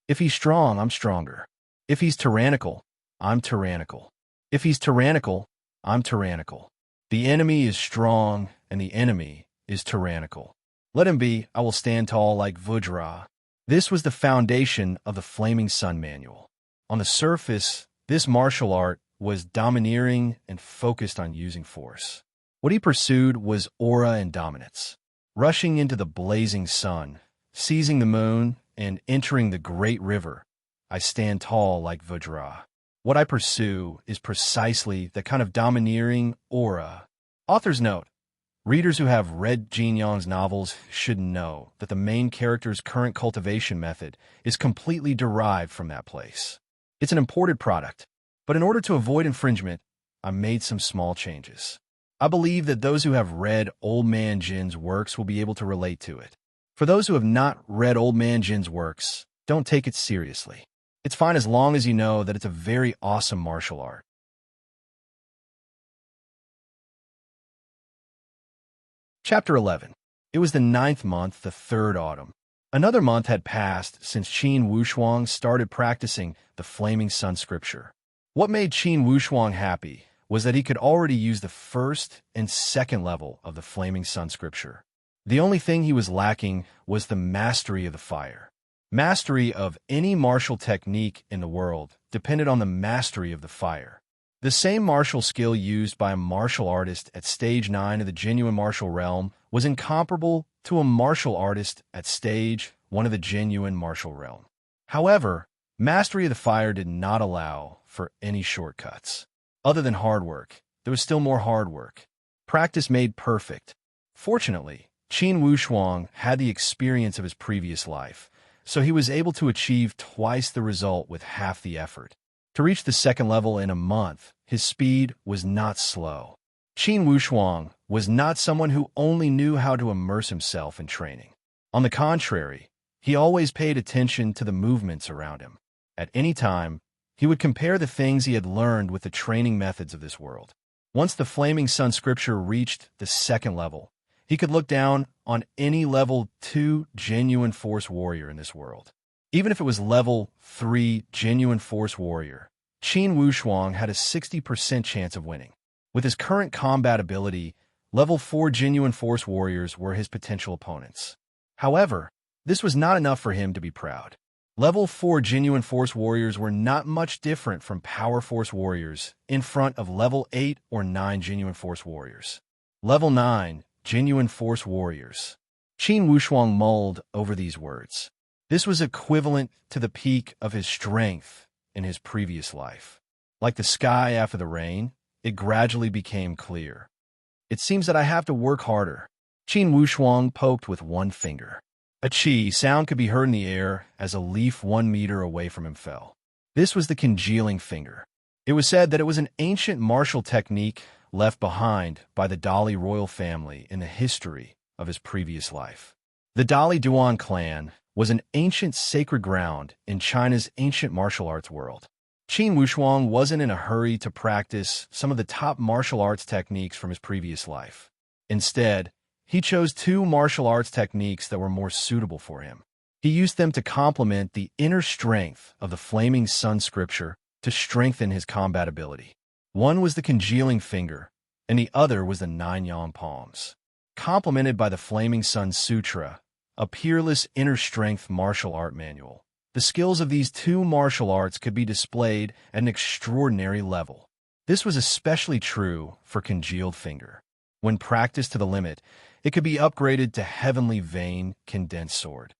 If he's strong, I'm stronger. If he's tyrannical, I'm tyrannical. If he's tyrannical, I'm tyrannical. The enemy is strong, and the enemy is tyrannical. Let him be, I will stand tall like Vajra. This was the foundation of the Flaming Sun Manual. On the surface, this martial art was domineering and focused on using force. What he pursued was aura and dominance. Rushing into the blazing sun, seizing the moon, and entering the great river, I stand tall like Vajra. What I pursue is precisely the kind of domineering aura. Author's note: readers who have read Jin Yang's novels should know that the main character's current cultivation method is completely derived from that place. It's an imported product, but in order to avoid infringement, I made some small changes. I believe that those who have read Old Man Jin's works will be able to relate to it. For those who have not read Old Man Jin's works, don't take it seriously. It's fine as long as you know that it's a very awesome martial art. Chapter 11. It was the 9th month, the 3rd autumn. Another month had passed since Qin Wushuang started practicing the Flaming Sun scripture. What made Qin Wushuang happy was that he could already use the 1st and 2nd level of the Flaming Sun scripture. The only thing he was lacking was the mastery of the fire. Mastery of any martial technique in the world depended on the mastery of the fire. The same martial skill used by a martial artist at stage 9 of the genuine martial realm was incomparable to a martial artist at stage 1 of the genuine martial realm. However, mastery of the fire did not allow for any shortcuts. Other than hard work, there was still more hard work. Practice made perfect. Fortunately, Qin Wushuang had the experience of his previous life, so he was able to achieve twice the result with half the effort. To reach the second level in a month, his speed was not slow. Qin Wushuang was not someone who only knew how to immerse himself in training. On the contrary, he always paid attention to the movements around him. At any time, he would compare the things he had learned with the training methods of this world. Once the Flaming Sun scripture reached the second level, he could look down on any level 2 genuine force warrior in this world. Even if it was level 3 genuine force warrior, Qin Wushuang had a 60% chance of winning. With his current combat ability, level 4 genuine force warriors were his potential opponents. However, this was not enough for him to be proud. Level 4 genuine force warriors were not much different from power force warriors in front of level 8 or 9 genuine force warriors. Level 9 genuine force warriors. Qin Wushuang mulled over these words. This was equivalent to the peak of his strength in his previous life. Like the sky after the rain, it gradually became clear. It seems that I have to work harder. Qin Wushuang poked with one finger. A chi sound could be heard in the air as a leaf 1 meter away from him fell. This was the congealing finger. It was said that it was an ancient martial technique left behind by the Dali royal family in the history of his previous life. The Dali Duan clan was an ancient sacred ground in China's ancient martial arts world. Qin Wushuang wasn't in a hurry to practice some of the top martial arts techniques from his previous life. Instead, he chose 2 martial arts techniques that were more suitable for him. He used them to complement the inner strength of the Flaming Sun scripture to strengthen his combat ability. One was the congealing finger, and the other was the 9 yang palms. Complemented by the Flaming Sun Sutra, a peerless inner strength martial art manual, the skills of these 2 martial arts could be displayed at an extraordinary level. This was especially true for congealed finger. When practiced to the limit, it could be upgraded to Heavenly Vein Condensed Sword.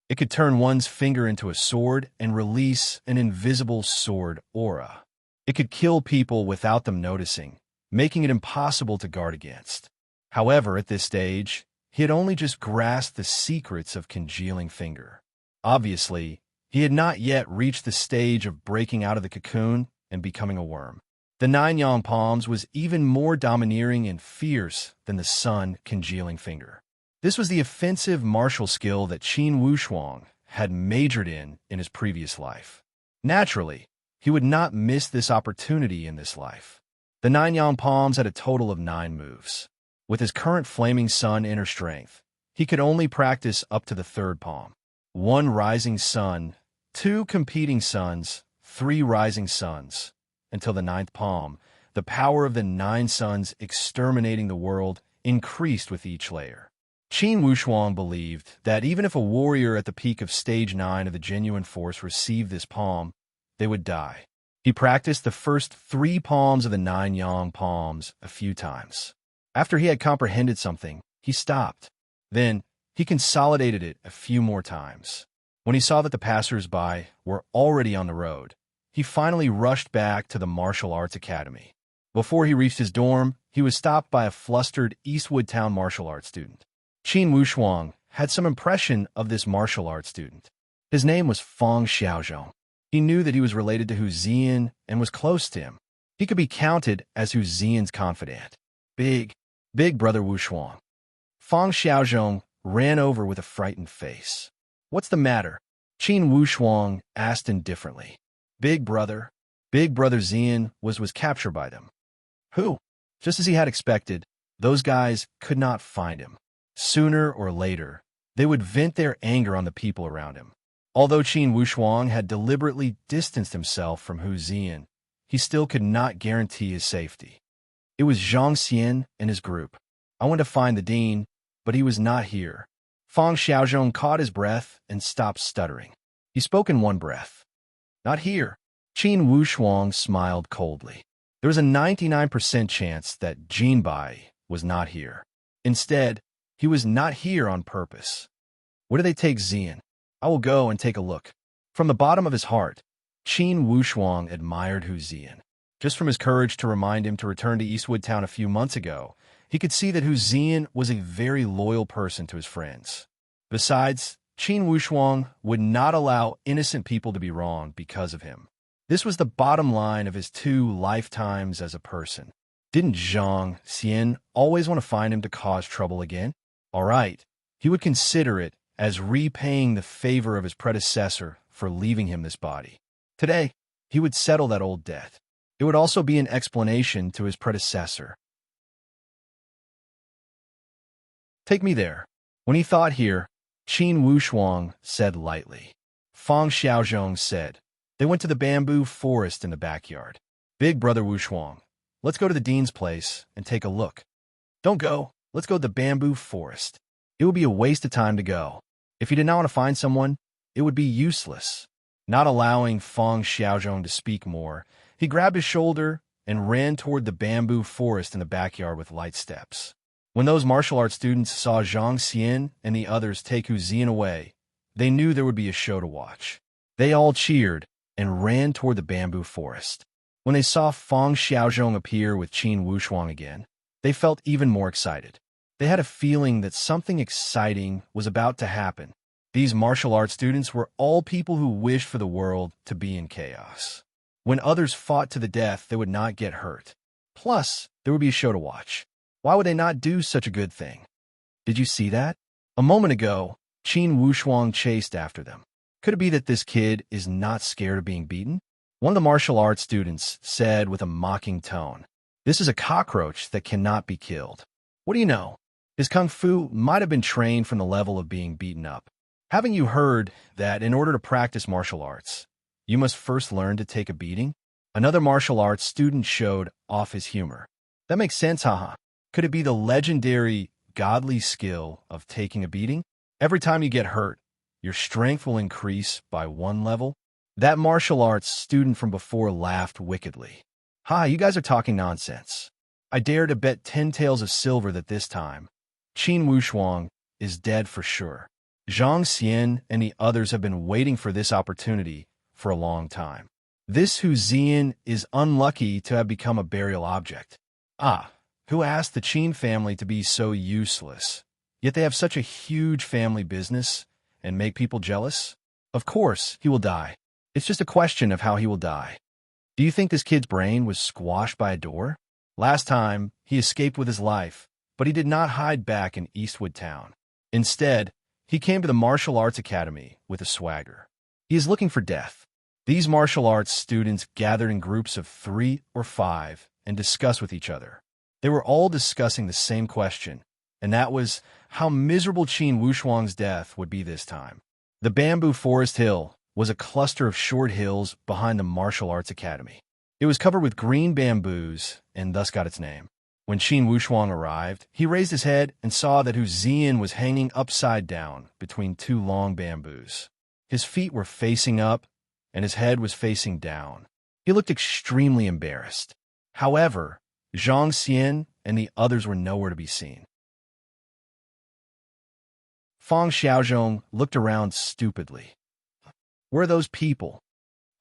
It could turn one's finger into a sword and release an invisible sword aura. It could kill people without them noticing, making it impossible to guard against. However, at this stage, he had only just grasped the secrets of congealing finger. Obviously, he had not yet reached the stage of breaking out of the cocoon and becoming a worm. The 9 yang palms was even more domineering and fierce than the sun congealing finger. This was the offensive martial skill that Qin Wushuang had majored in his previous life. Naturally, he would not miss this opportunity in this life. The 9 yang palms had a total of 9 moves. With his current Flaming Sun inner strength, he could only practice up to the 3rd palm. 1 rising sun, 2 competing suns, 3 rising suns. Until the 9th palm, the power of the 9 suns exterminating the world increased with each layer. Qin Wushuang believed that even if a warrior at the peak of stage 9 of the genuine force received this palm, they would die. He practiced the first 3 palms of the 9 yang palms a few times. After he had comprehended something, he stopped. Then, he consolidated it a few more times. When he saw that the passers-by were already on the road, he finally rushed back to the martial arts academy. Before he reached his dorm, he was stopped by a flustered Eastwood Town martial arts student. Qin Wushuang had some impression of this martial arts student. His name was Fang Xiaozhong. He knew that he was related to Hu Ziyan and was close to him. He could be counted as Hu Ziyan's confidant. Big brother Wushuang. Fang Xiaozhong ran over with a frightened face. What's the matter? Qin Wushuang asked indifferently. Big brother Ziyan was captured by them. Who? Just as he had expected, those guys could not find him. Sooner or later, they would vent their anger on the people around him. Although Qin Wushuang had deliberately distanced himself from Hu Ziyan, he still could not guarantee his safety. It was Zhang Xian and his group. I went to find the dean, but he was not here. Fang Xiaozhong caught his breath and stopped stuttering. He spoke in one breath. Not here. Qin Wushuang smiled coldly. There was a 99% chance that Jinbai was not here. Instead, he was not here on purpose. Where do they take Ziyan? I will go and take a look. From the bottom of his heart, Qin Wushuang admired Hu Ziyan. Just from his courage to remind him to return to Eastwood Town a few months ago, he could see that Hu Zian was a very loyal person to his friends. Besides, Qin Wushuang would not allow innocent people to be wronged because of him. This was the bottom line of his 2 lifetimes as a person. Didn't Zhang Xian always want to find him to cause trouble again? All right, he would consider it as repaying the favor of his predecessor for leaving him this body. Today, he would settle that old debt. It would also be an explanation to his predecessor. Take me there. When he thought here, Qin Wushuang said lightly. Fang Xiaozhong said. They went to the bamboo forest in the backyard. Big brother Wushuang, let's go to the dean's place and take a look. Don't go. Let's go to the bamboo forest. It would be a waste of time to go. If you did not want to find someone, it would be useless. Not allowing Fang Xiaozhong to speak more, he grabbed his shoulder and ran toward the bamboo forest in the backyard with light steps. When those martial arts students saw Zhang Xian and the others take Hu Zian away, they knew there would be a show to watch. They all cheered and ran toward the bamboo forest. When they saw Fang Xiaozhong appear with Qin Wushuang again, they felt even more excited. They had a feeling that something exciting was about to happen. These martial arts students were all people who wished for the world to be in chaos. When others fought to the death, they would not get hurt. Plus, there would be a show to watch. Why would they not do such a good thing? Did you see that? A moment ago, Qin Wushuang chased after them. Could it be that this kid is not scared of being beaten? One of the martial arts students said with a mocking tone, "This is a cockroach that cannot be killed." What do you know? His kung fu might have been trained from the level of being beaten up. Haven't you heard that in order to practice martial arts, you must first learn to take a beating? Another martial arts student showed off his humor. That makes sense, haha. Could it be the legendary godly skill of taking a beating? Every time you get hurt, your strength will increase by 1 level. That martial arts student from before laughed wickedly. "Ha, you guys are talking nonsense. I dare to bet 10 taels of silver that this time, Qin Wushuang is dead for sure. Zhang Xian and the others have been waiting for this opportunity for a long time. This Hu Zian is unlucky to have become a burial object. Ah, who asked the Qin family to be so useless? Yet they have such a huge family business and make people jealous? Of course, he will die. It's just a question of how he will die. Do you think this kid's brain was squashed by a door? Last time, he escaped with his life, but he did not hide back in Eastwood Town. Instead, he came to the Martial Arts Academy with a swagger. He is looking for death. These martial arts students gathered in groups of 3 or 5 and discussed with each other. They were all discussing the same question, and that was how miserable Qin Wushuang's death would be this time. The Bamboo Forest Hill was a cluster of short hills behind the Martial Arts Academy. It was covered with green bamboos and thus got its name. When Qin Wushuang arrived, he raised his head and saw that Hu Zian was hanging upside down between 2 long bamboos. His feet were facing up, and his head was facing down. He looked extremely embarrassed. However, Zhang Xian and the others were nowhere to be seen. Fang Xiaozhong looked around stupidly. Where are those people?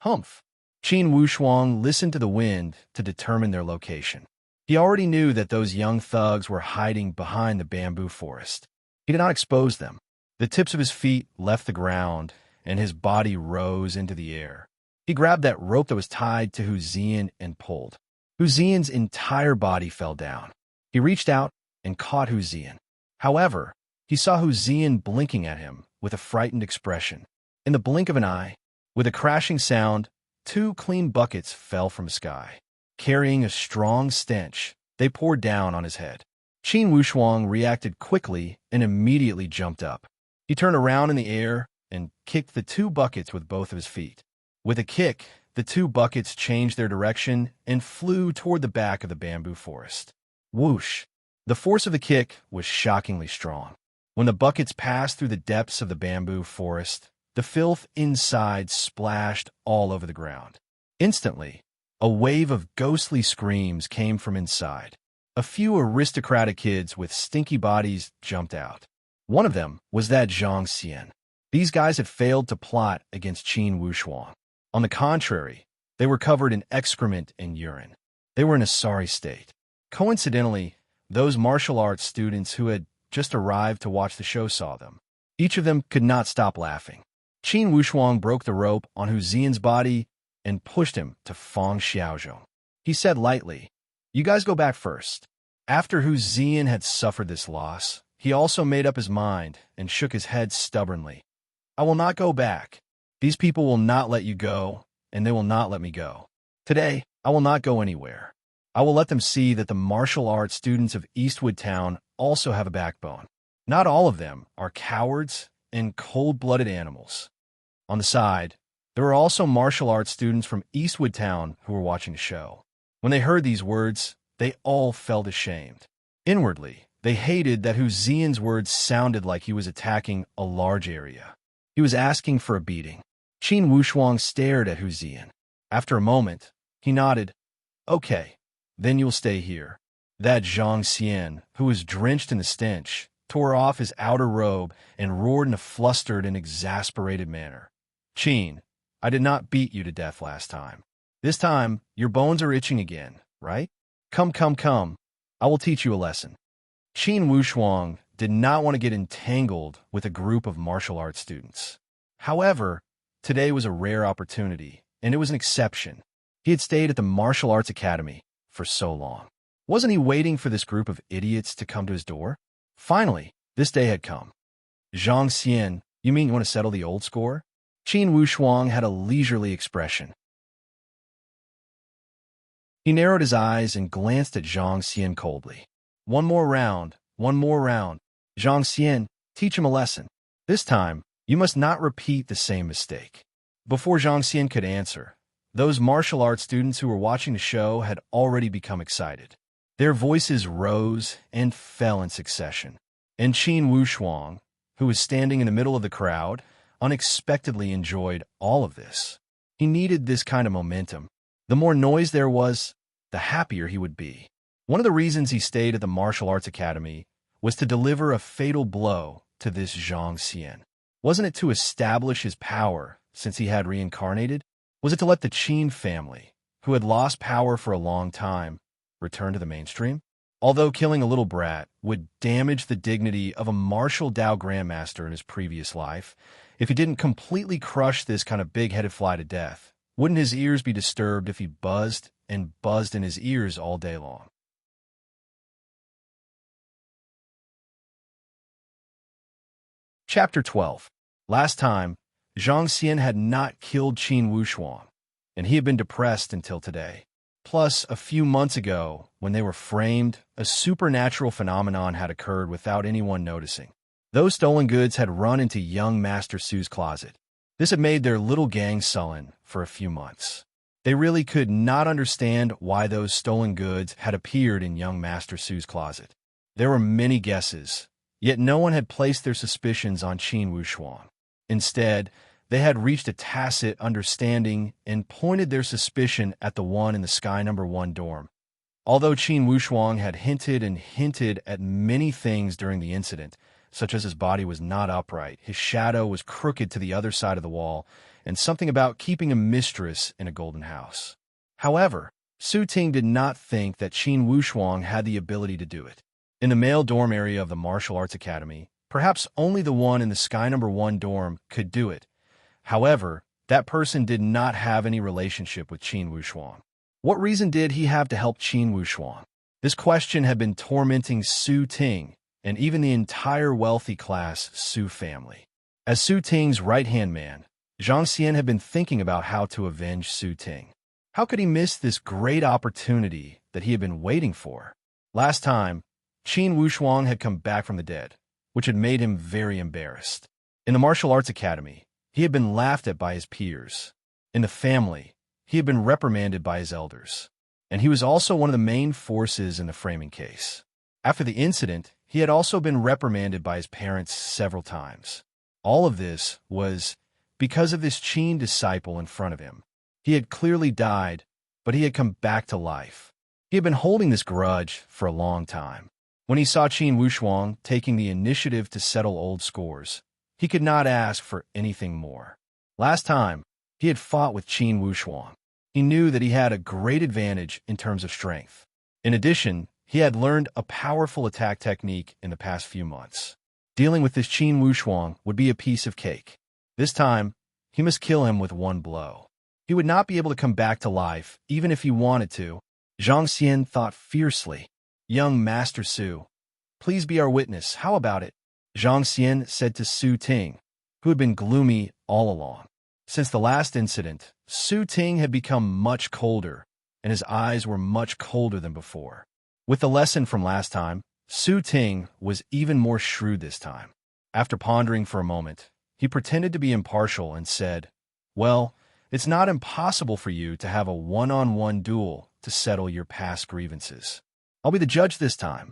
Humph. Qin Wushuang listened to the wind to determine their location. He already knew that those young thugs were hiding behind the bamboo forest. He did not expose them. The tips of his feet left the ground, and his body rose into the air. He grabbed that rope that was tied to Hu Zian and pulled. Hu Zian's entire body fell down. He reached out and caught Hu Zian. However, he saw Hu Zian blinking at him with a frightened expression. In the blink of an eye, with a crashing sound, 2 clean buckets fell from the sky. Carrying a strong stench, they poured down on his head. Qin Wushuang reacted quickly and immediately jumped up. He turned around in the air and kicked the 2 buckets with both of his feet. With a kick, the 2 buckets changed their direction and flew toward the back of the bamboo forest. Whoosh! The force of the kick was shockingly strong. When the buckets passed through the depths of the bamboo forest, the filth inside splashed all over the ground. Instantly, a wave of ghostly screams came from inside. A few aristocratic kids with stinky bodies jumped out. One of them was that Zhang Xian. These guys had failed to plot against Qin Wushuang. On the contrary, They were covered in excrement and urine. They were in a sorry state. Coincidentally, those martial arts students who had just arrived to watch the show saw them. Each of them could not stop laughing. Qin Wushuang broke the rope on Hu Zian's body and pushed him to Feng Xiaozhong. He said lightly, "You guys go back first." After Hu Zian had suffered this loss, he also made up his mind and shook his head stubbornly. "I will not go back. These people will not let you go, and they will not let me go. Today, I will not go anywhere. I will let them see that the martial arts students of Eastwood Town also have a backbone. Not all of them are cowards and cold-blooded animals." On the side, there were also martial arts students from Eastwood Town who were watching the show. When they heard these words, they all felt ashamed. Inwardly, they hated that Hu Zian's words sounded like he was attacking a large area. He was asking for a beating. Qin Wushuang stared at Hu Zian. After a moment, he nodded. "Okay, then you'll stay here." That Zhang Xian, who was drenched in the stench, tore off his outer robe and roared in a flustered and exasperated manner. "Qin, I did not beat you to death last time. This time, your bones are itching again, right? Come, come, come. I will teach you a lesson." Qin Wushuang did not want to get entangled with a group of martial arts students. However, today was a rare opportunity, and it was an exception. He had stayed at the martial arts academy for so long. Wasn't he waiting for this group of idiots to come to his door? Finally, this day had come. "Zhang Xian, you mean you want to settle the old score?" Qin Wushuang had a leisurely expression. He narrowed his eyes and glanced at Zhang Xian coldly. One more round, one more round. Zhang Xian, teach him a lesson. This time, you must not repeat the same mistake." Before Zhang Xian could answer, those martial arts students who were watching the show had already become excited. Their voices rose and fell in succession. And Qin Wushuang, who was standing in the middle of the crowd, unexpectedly enjoyed all of this. He needed this kind of momentum. The more noise there was, the happier he would be. One of the reasons he stayed at the martial arts academy was to deliver a fatal blow to this Zhang Xian. Wasn't it to establish his power since he had reincarnated? Was it to let the Qin family, who had lost power for a long time, return to the mainstream? Although killing a little brat would damage the dignity of a martial Dao grandmaster in his previous life, if he didn't completely crush this kind of big-headed fly to death, wouldn't his ears be disturbed if he buzzed and buzzed in his ears all day long? Chapter 12. Last time, Zhang Xian had not killed Qin Wushuang, and he had been depressed until today. Plus, a few months ago, when they were framed, a supernatural phenomenon had occurred without anyone noticing. Those stolen goods had run into young Master Su's closet. This had made their little gang sullen for a few months. They really could not understand why those stolen goods had appeared in young Master Su's closet. There were many guesses, yet no one had placed their suspicions on Qin Wushuang. Instead, they had reached a tacit understanding and pointed their suspicion at the one in the Sky No. 1 dorm. Although Qin Wushuang had hinted at many things during the incident, such as his body was not upright, his shadow was crooked to the other side of the wall, and something about keeping a mistress in a golden house. However, Su Ting did not think that Qin Wushuang had the ability to do it. In the male dorm area of the martial arts academy, perhaps only the one in the Sky No. 1 dorm could do it. However, that person did not have any relationship with Qin Wushuang. What reason did he have to help Qin Wushuang? This question had been tormenting Su Ting and even the entire wealthy class Su family. As Su Ting's right-hand man, Zhang Xian had been thinking about how to avenge Su Ting. How could he miss this great opportunity that he had been waiting for? Last time, Qin Wushuang had come back from the dead, which had made him very embarrassed. In the martial arts academy, he had been laughed at by his peers. In the family, he had been reprimanded by his elders. And he was also one of the main forces in the framing case. After the incident, he had also been reprimanded by his parents several times. All of this was because of this Qin disciple in front of him. He had clearly died, but he had come back to life. He had been holding this grudge for a long time. When he saw Qin Wushuang taking the initiative to settle old scores, he could not ask for anything more. Last time, he had fought with Qin Wushuang. He knew that he had a great advantage in terms of strength. In addition, he had learned a powerful attack technique in the past few months. Dealing with this Qin Wuxuang would be a piece of cake. This time, he must kill him with one blow. He would not be able to come back to life, even if he wanted to. Zhang Xian thought fiercely. Young Master Su, please be our witness. How about it? Zhang Xian said to Su Ting, who had been gloomy all along. Since the last incident, Su Ting had become much colder, and his eyes were much colder than before. With the lesson from last time, Su Ting was even more shrewd this time. After pondering for a moment, he pretended to be impartial and said, "Well, it's not impossible for you to have a one-on-one duel to settle your past grievances. I'll be the judge this time."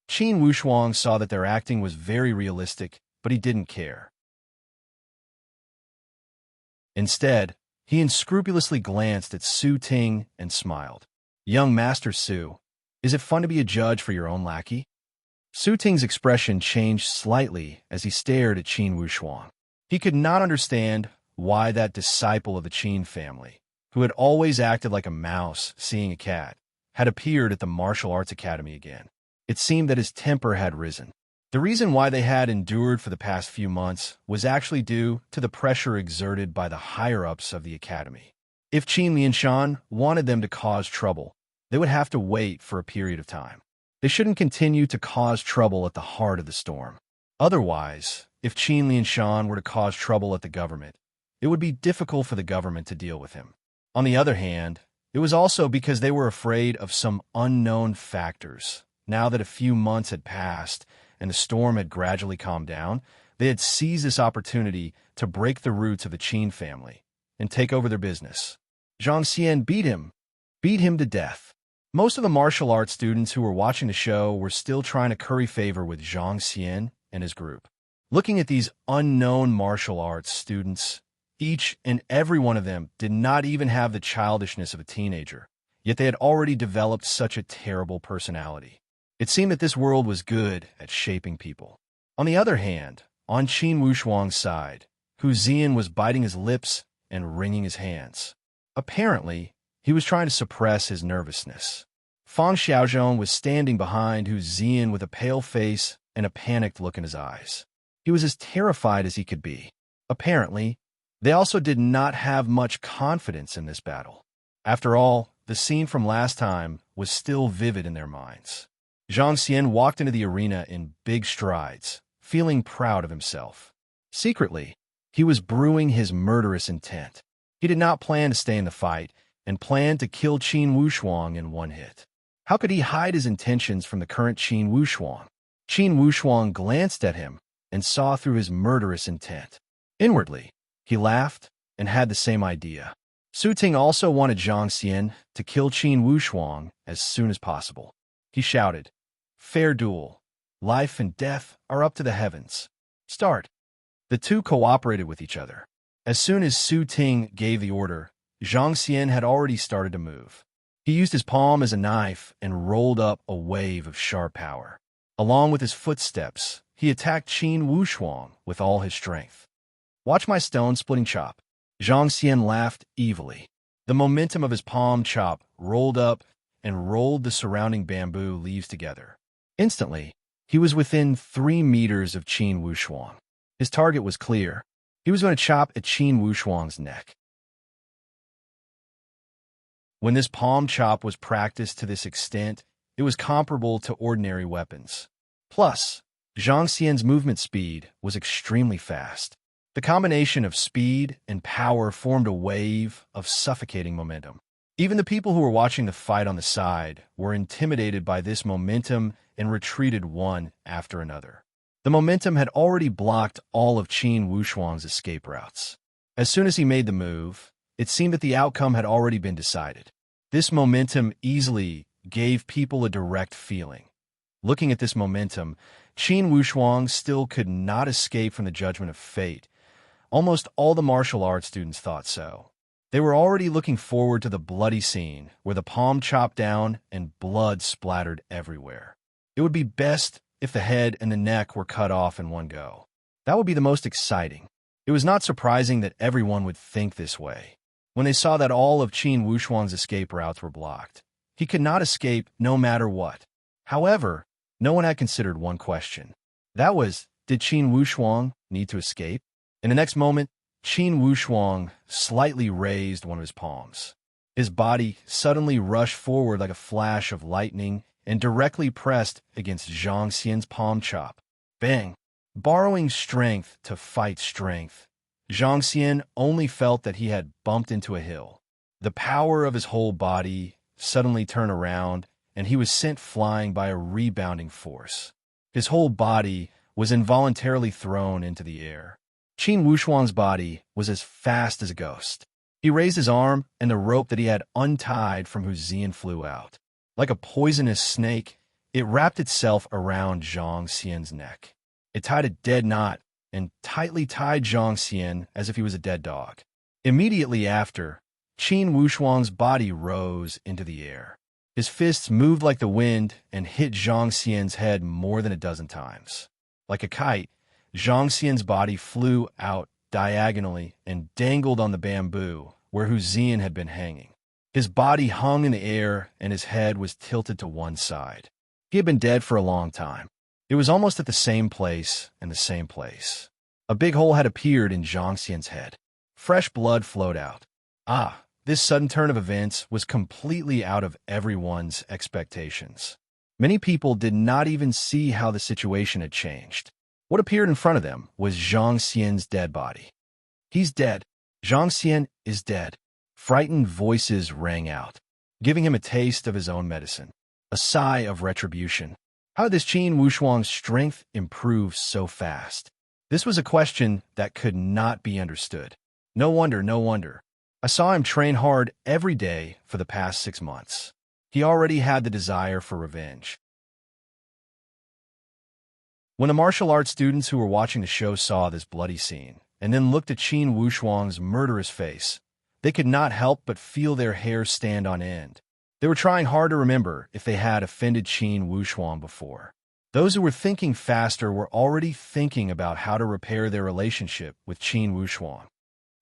Qin Wuxuang saw that their acting was very realistic, but he didn't care. Instead, he unscrupulously glanced at Su Ting and smiled. "Young Master Su, is it fun to be a judge for your own lackey?" Su Ting's expression changed slightly as he stared at Qin Wuxuang. He could not understand why that disciple of the Qin family, who had always acted like a mouse seeing a cat, had appeared at the martial arts academy again. It seemed that his temper had risen. The reason why they had endured for the past few months was actually due to the pressure exerted by the higher-ups of the academy. If Qin Lianshan wanted them to cause trouble, they would have to wait for a period of time. They shouldn't continue to cause trouble at the heart of the storm. Otherwise, if Qin Lianshan were to cause trouble at the government, it would be difficult for the government to deal with him. On the other hand, it was also because they were afraid of some unknown factors. Now that a few months had passed and the storm had gradually calmed down, they had seized this opportunity to break the roots of the Qin family and take over their business. Zhang Xian beat him to death. Most of the martial arts students who were watching the show were still trying to curry favor with Zhang Xian and his group. Looking at these unknown martial arts students, each and every one of them did not even have the childishness of a teenager, yet they had already developed such a terrible personality. It seemed that this world was good at shaping people. On the other hand, on Qin Wuxuang's side, Hu Zian was biting his lips and wringing his hands. Apparently, he was trying to suppress his nervousness. Fang Xiaozhong was standing behind Hu Zian with a pale face and a panicked look in his eyes. He was as terrified as he could be. Apparently, they also did not have much confidence in this battle. After all, the scene from last time was still vivid in their minds. Zhang Xian walked into the arena in big strides, feeling proud of himself. Secretly, he was brewing his murderous intent. He did not plan to stay in the fight and planned to kill Qin Wuxuang in one hit. How could he hide his intentions from the current Qin Wuxuang? Qin Wuxuang glanced at him and saw through his murderous intent. Inwardly, he laughed and had the same idea. Su Ting also wanted Zhang Xian to kill Qin Wuxuang as soon as possible. He shouted, "Fair duel. Life and death are up to the heavens. Start." The two cooperated with each other. As soon as Su Ting gave the order, Zhang Xian had already started to move. He used his palm as a knife and rolled up a wave of sharp power. Along with his footsteps, he attacked Qin Wuxuang with all his strength. "Watch my stone-splitting chop." Zhang Xian laughed evilly. The momentum of his palm chop rolled up and rolled the surrounding bamboo leaves together. Instantly, he was within 3 meters of Qin Wuxuang. His target was clear. He was going to chop at Qin Wuxuang's neck. When this palm chop was practiced to this extent, it was comparable to ordinary weapons. Plus, Zhang Xian's movement speed was extremely fast. The combination of speed and power formed a wave of suffocating momentum. Even the people who were watching the fight on the side were intimidated by this momentum and retreated one after another. The momentum had already blocked all of Qin Wuxuang's escape routes. As soon as he made the move, it seemed that the outcome had already been decided. This momentum easily gave people a direct feeling. Looking at this momentum, Qin Wuxuang still could not escape from the judgment of fate. Almost all the martial arts students thought so. They were already looking forward to the bloody scene where the palm chopped down and blood splattered everywhere. It would be best if the head and the neck were cut off in one go. That would be the most exciting. It was not surprising that everyone would think this way. when they saw that all of Qin Wushuang's escape routes were blocked. He could not escape no matter what. However, no one had considered one question. That was, did Qin Wushuang need to escape? In the next moment, Qin Wushuang slightly raised one of his palms. His body suddenly rushed forward like a flash of lightning and directly pressed against Zhang Xian's palm chop. Bang! Borrowing strength to fight strength, Zhang Xian only felt that he had bumped into a hill. The power of his whole body suddenly turned around, and he was sent flying by a rebounding force. His whole body was involuntarily thrown into the air. Qin Wushuang's body was as fast as a ghost. He raised his arm, and the rope that he had untied from Hu Zian flew out. Like a poisonous snake, it wrapped itself around Zhang Xian's neck. It tied a dead knot and tightly tied Zhang Xian as if he was a dead dog. Immediately after, Qin Wushuang's body rose into the air. His fists moved like the wind and hit Zhang Xian's head more than a dozen times. Like a kite, Zhang Xian's body flew out diagonally and dangled on the bamboo where Hu Zian had been hanging. His body hung in the air and his head was tilted to one side. He had been dead for a long time. It was almost at the same place and the same place. A big hole had appeared in Zhang Xian's head. Fresh blood flowed out. This sudden turn of events was completely out of everyone's expectations. Many people did not even see how the situation had changed. What appeared in front of them was Zhang Xian's dead body. He's dead. Zhang Xian is dead. Frightened voices rang out, giving him a taste of his own medicine. A sigh of retribution. How did this Qin Wushuang's strength improve so fast? This was a question that could not be understood. No wonder. I saw him train hard every day for the past 6 months. He already had the desire for revenge. When the martial arts students who were watching the show saw this bloody scene, and then looked at Qin Wushuang's murderous face, they could not help but feel their hair stand on end. They were trying hard to remember if they had offended Qin Wushuang before. Those who were thinking faster were already thinking about how to repair their relationship with Qin Wushuang.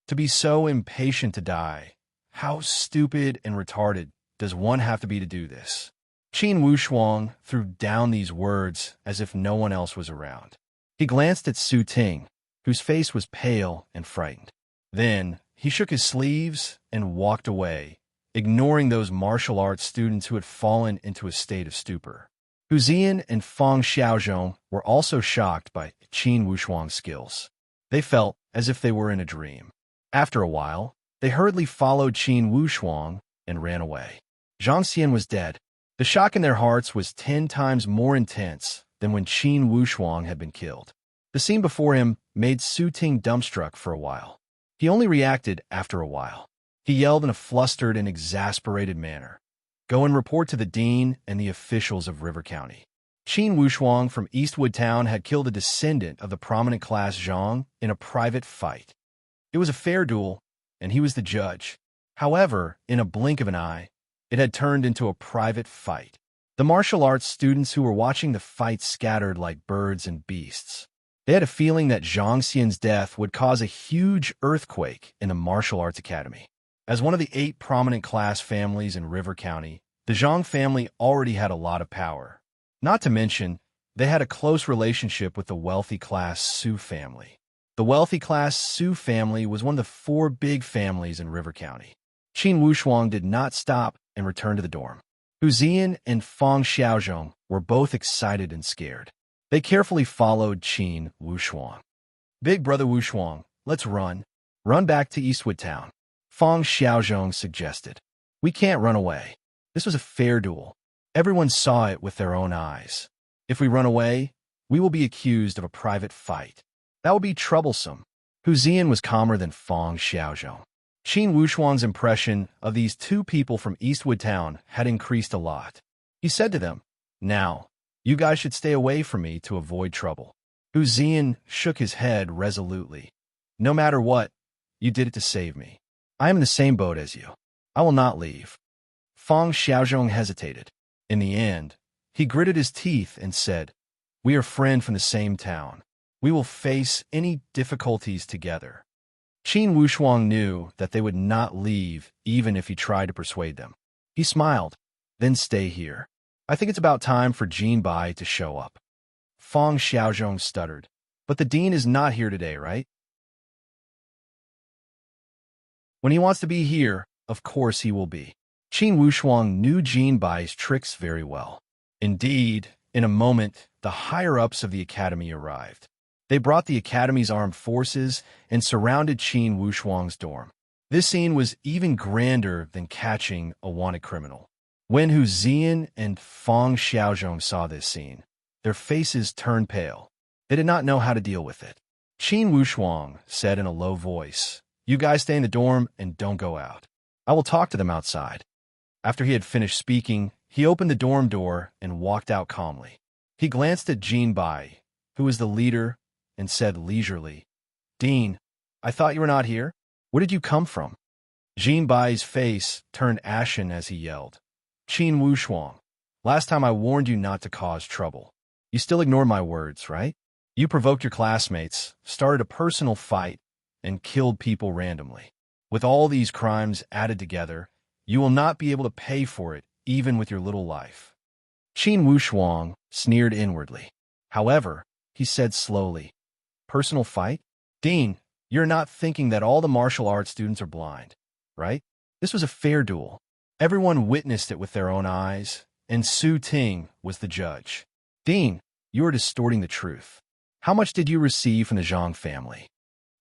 To be so impatient to die, how stupid and retarded does one have to be to do this? Qin Wushuang threw down these words as if no one else was around. He glanced at Su Ting, whose face was pale and frightened. Then he shook his sleeves and walked away, ignoring those martial arts students who had fallen into a state of stupor. Hu Zian and Fang Xiaozhong were also shocked by Qin Wushuang's skills. They felt as if they were in a dream. After a while, they hurriedly followed Qin Wushuang and ran away. Zhang Xian was dead. The shock in their hearts was 10 times more intense than when Qin Wushuang had been killed. The scene before him made Su Ting dumbstruck for a while. He only reacted after a while. He yelled in a flustered and exasperated manner, "Go and report to the dean and the officials of River County." Qin Wushuang from Eastwood Town had killed a descendant of the prominent class Zhang in a private fight. It was a fair duel, and he was the judge. However, in a blink of an eye, it had turned into a private fight. The martial arts students who were watching the fight scattered like birds and beasts. They had a feeling that Zhang Xian's death would cause a huge earthquake in the martial arts academy. As one of the 8 prominent class families in River County, the Zhang family already had a lot of power. Not to mention, they had a close relationship with the wealthy class Su family. The wealthy class Su family was one of the 4 big families in River County. Qin Wushuang did not stop and returned to the dorm. Hu Zian and Fang Xiaozhong were both excited and scared. They carefully followed Qin Wushuang. "Big brother Wushuang, let's run. Run back to Eastwood Town," Fang Xiaozhong suggested. "We can't run away. This was a fair duel. Everyone saw it with their own eyes. If we run away, we will be accused of a private fight. That will be troublesome." Hu Zian was calmer than Fang Xiaozhong. Qin Wushuang's impression of these 2 people from Eastwood Town had increased a lot. He said to them, "Now, you guys should stay away from me to avoid trouble." Hu Zian shook his head resolutely. "No matter what, you did it to save me. I am in the same boat as you. I will not leave." Fang Xiaozhong hesitated. In the end, he gritted his teeth and said, "We are friends from the same town. We will face any difficulties together." Qin Wushuang knew that they would not leave even if he tried to persuade them. He smiled. Then stay here. I think it's about time for Jin Bai to show up. Fang Xiaozhong stuttered. But the dean is not here today, right? When he wants to be here, of course he will be. Qin Wushuang knew Jin Bai's tricks very well. Indeed, in a moment, the higher-ups of the academy arrived. They brought the academy's armed forces and surrounded Qin Wushuang's dorm. This scene was even grander than catching a wanted criminal. When Hu Zian and Fang Xiaozhong saw this scene, their faces turned pale. They did not know how to deal with it. Qin Wushuang said in a low voice, "You guys stay in the dorm and don't go out. I will talk to them outside." After he had finished speaking, he opened the dorm door and walked out calmly. He glanced at Jin Bai, who was the leader, and said leisurely, "Dean, I thought you were not here? Where did you come from?" Jin Bai's face turned ashen as he yelled, "Qin Wushuang, last time I warned you not to cause trouble. You still ignored my words, right? You provoked your classmates, started a personal fight, and killed people randomly. With all these crimes added together, you will not be able to pay for it, even with your little life." Qin Wushuang sneered inwardly. However, he said slowly, "Personal fight? Dean, you're not thinking that all the martial arts students are blind, right? This was a fair duel. Everyone witnessed it with their own eyes, and Su Ting was the judge. Dean, you are distorting the truth. How much did you receive from the Zhang family?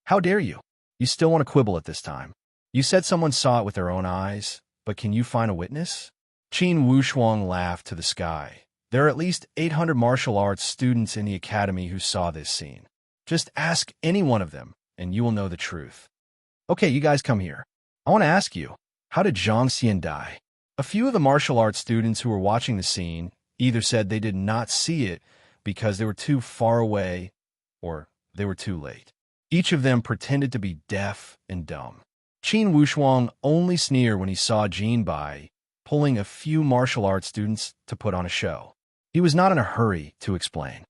How dare you? You still want to quibble at this time. You said someone saw it with their own eyes, but can you find a witness?" Qin Wushuang laughed to the sky. "There are at least 800 martial arts students in the academy who saw this scene. Just ask any one of them, and you will know the truth. Okay, you guys come here. I want to ask you, how did Zhang Xian die?" A few of the martial arts students who were watching the scene either said they did not see it because they were too far away or they were too late. Each of them pretended to be deaf and dumb. Qin Wushuang only sneered when he saw Jin Bai pulling a few martial arts students to put on a show. He was not in a hurry to explain.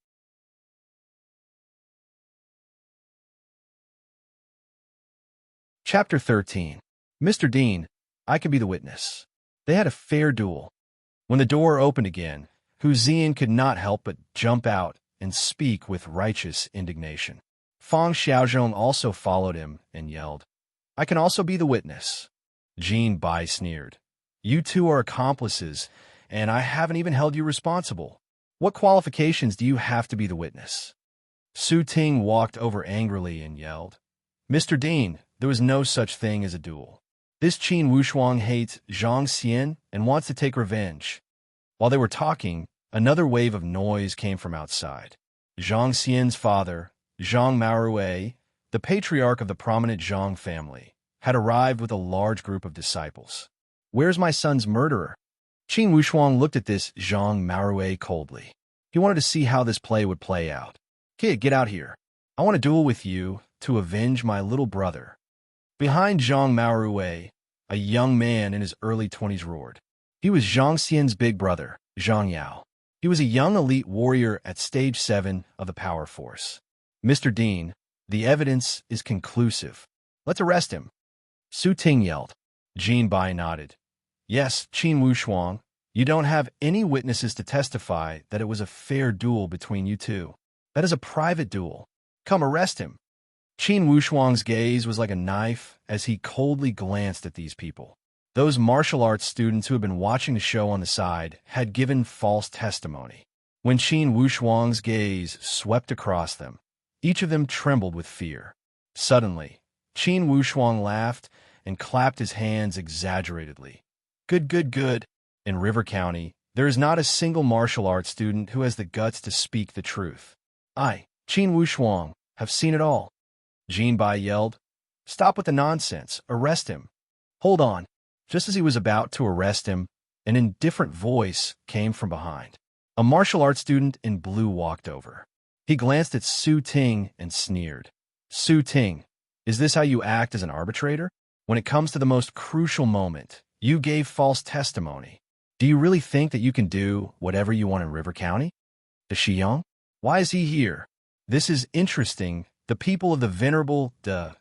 Chapter 13. Mr. Dean, I can be the witness. They had a fair duel. When the door opened again, Hu Zian could not help but jump out and speak with righteous indignation. Fang Xiaozhong also followed him and yelled, "I can also be the witness." Jin Bai sneered, "You two are accomplices, and I haven't even held you responsible. What qualifications do you have to be the witness?" Su Ting walked over angrily and yelled, "Mr. Dean, there was no such thing as a duel. This Qin Wushuang hates Zhang Xian and wants to take revenge." While they were talking, another wave of noise came from outside. Zhang Xian's father, Zhang Maorui, the patriarch of the prominent Zhang family, had arrived with a large group of disciples. "Where's my son's murderer?" Qin Wushuang looked at this Zhang Maorui coldly. He wanted to see how this play would play out. "Kid, get out here. I want to duel with you to avenge my little brother." Behind Zhang Maorui, a young man in his early 20s roared. He was Zhang Xian's big brother, Zhang Yao. He was a young elite warrior at Stage 7 of the Power Force. "Mr. Dean, the evidence is conclusive. Let's arrest him." Su Ting yelled. Jin Bai nodded. "Yes, Qin Wushuang, you don't have any witnesses to testify that it was a fair duel between you two. That is a private duel. Come, arrest him." Qin Wushuang's gaze was like a knife as he coldly glanced at these people. Those martial arts students who had been watching the show on the side had given false testimony. When Qin Wushuang's gaze swept across them, each of them trembled with fear. Suddenly, Qin Wushuang laughed and clapped his hands exaggeratedly. "Good, good, good. In River County, there is not a single martial arts student who has the guts to speak the truth. I, Qin Wushuang, have seen it all." Jin Bai yelled, "Stop with the nonsense. Arrest him." "Hold on." Just as he was about to arrest him, an indifferent voice came from behind. A martial arts student in blue walked over. He glanced at Su Ting and sneered. "Su Ting, is this how you act as an arbitrator? When it comes to the most crucial moment, you gave false testimony. Do you really think that you can do whatever you want in River County? The Xiyang? Why is he here? This is interesting. The people of the venerable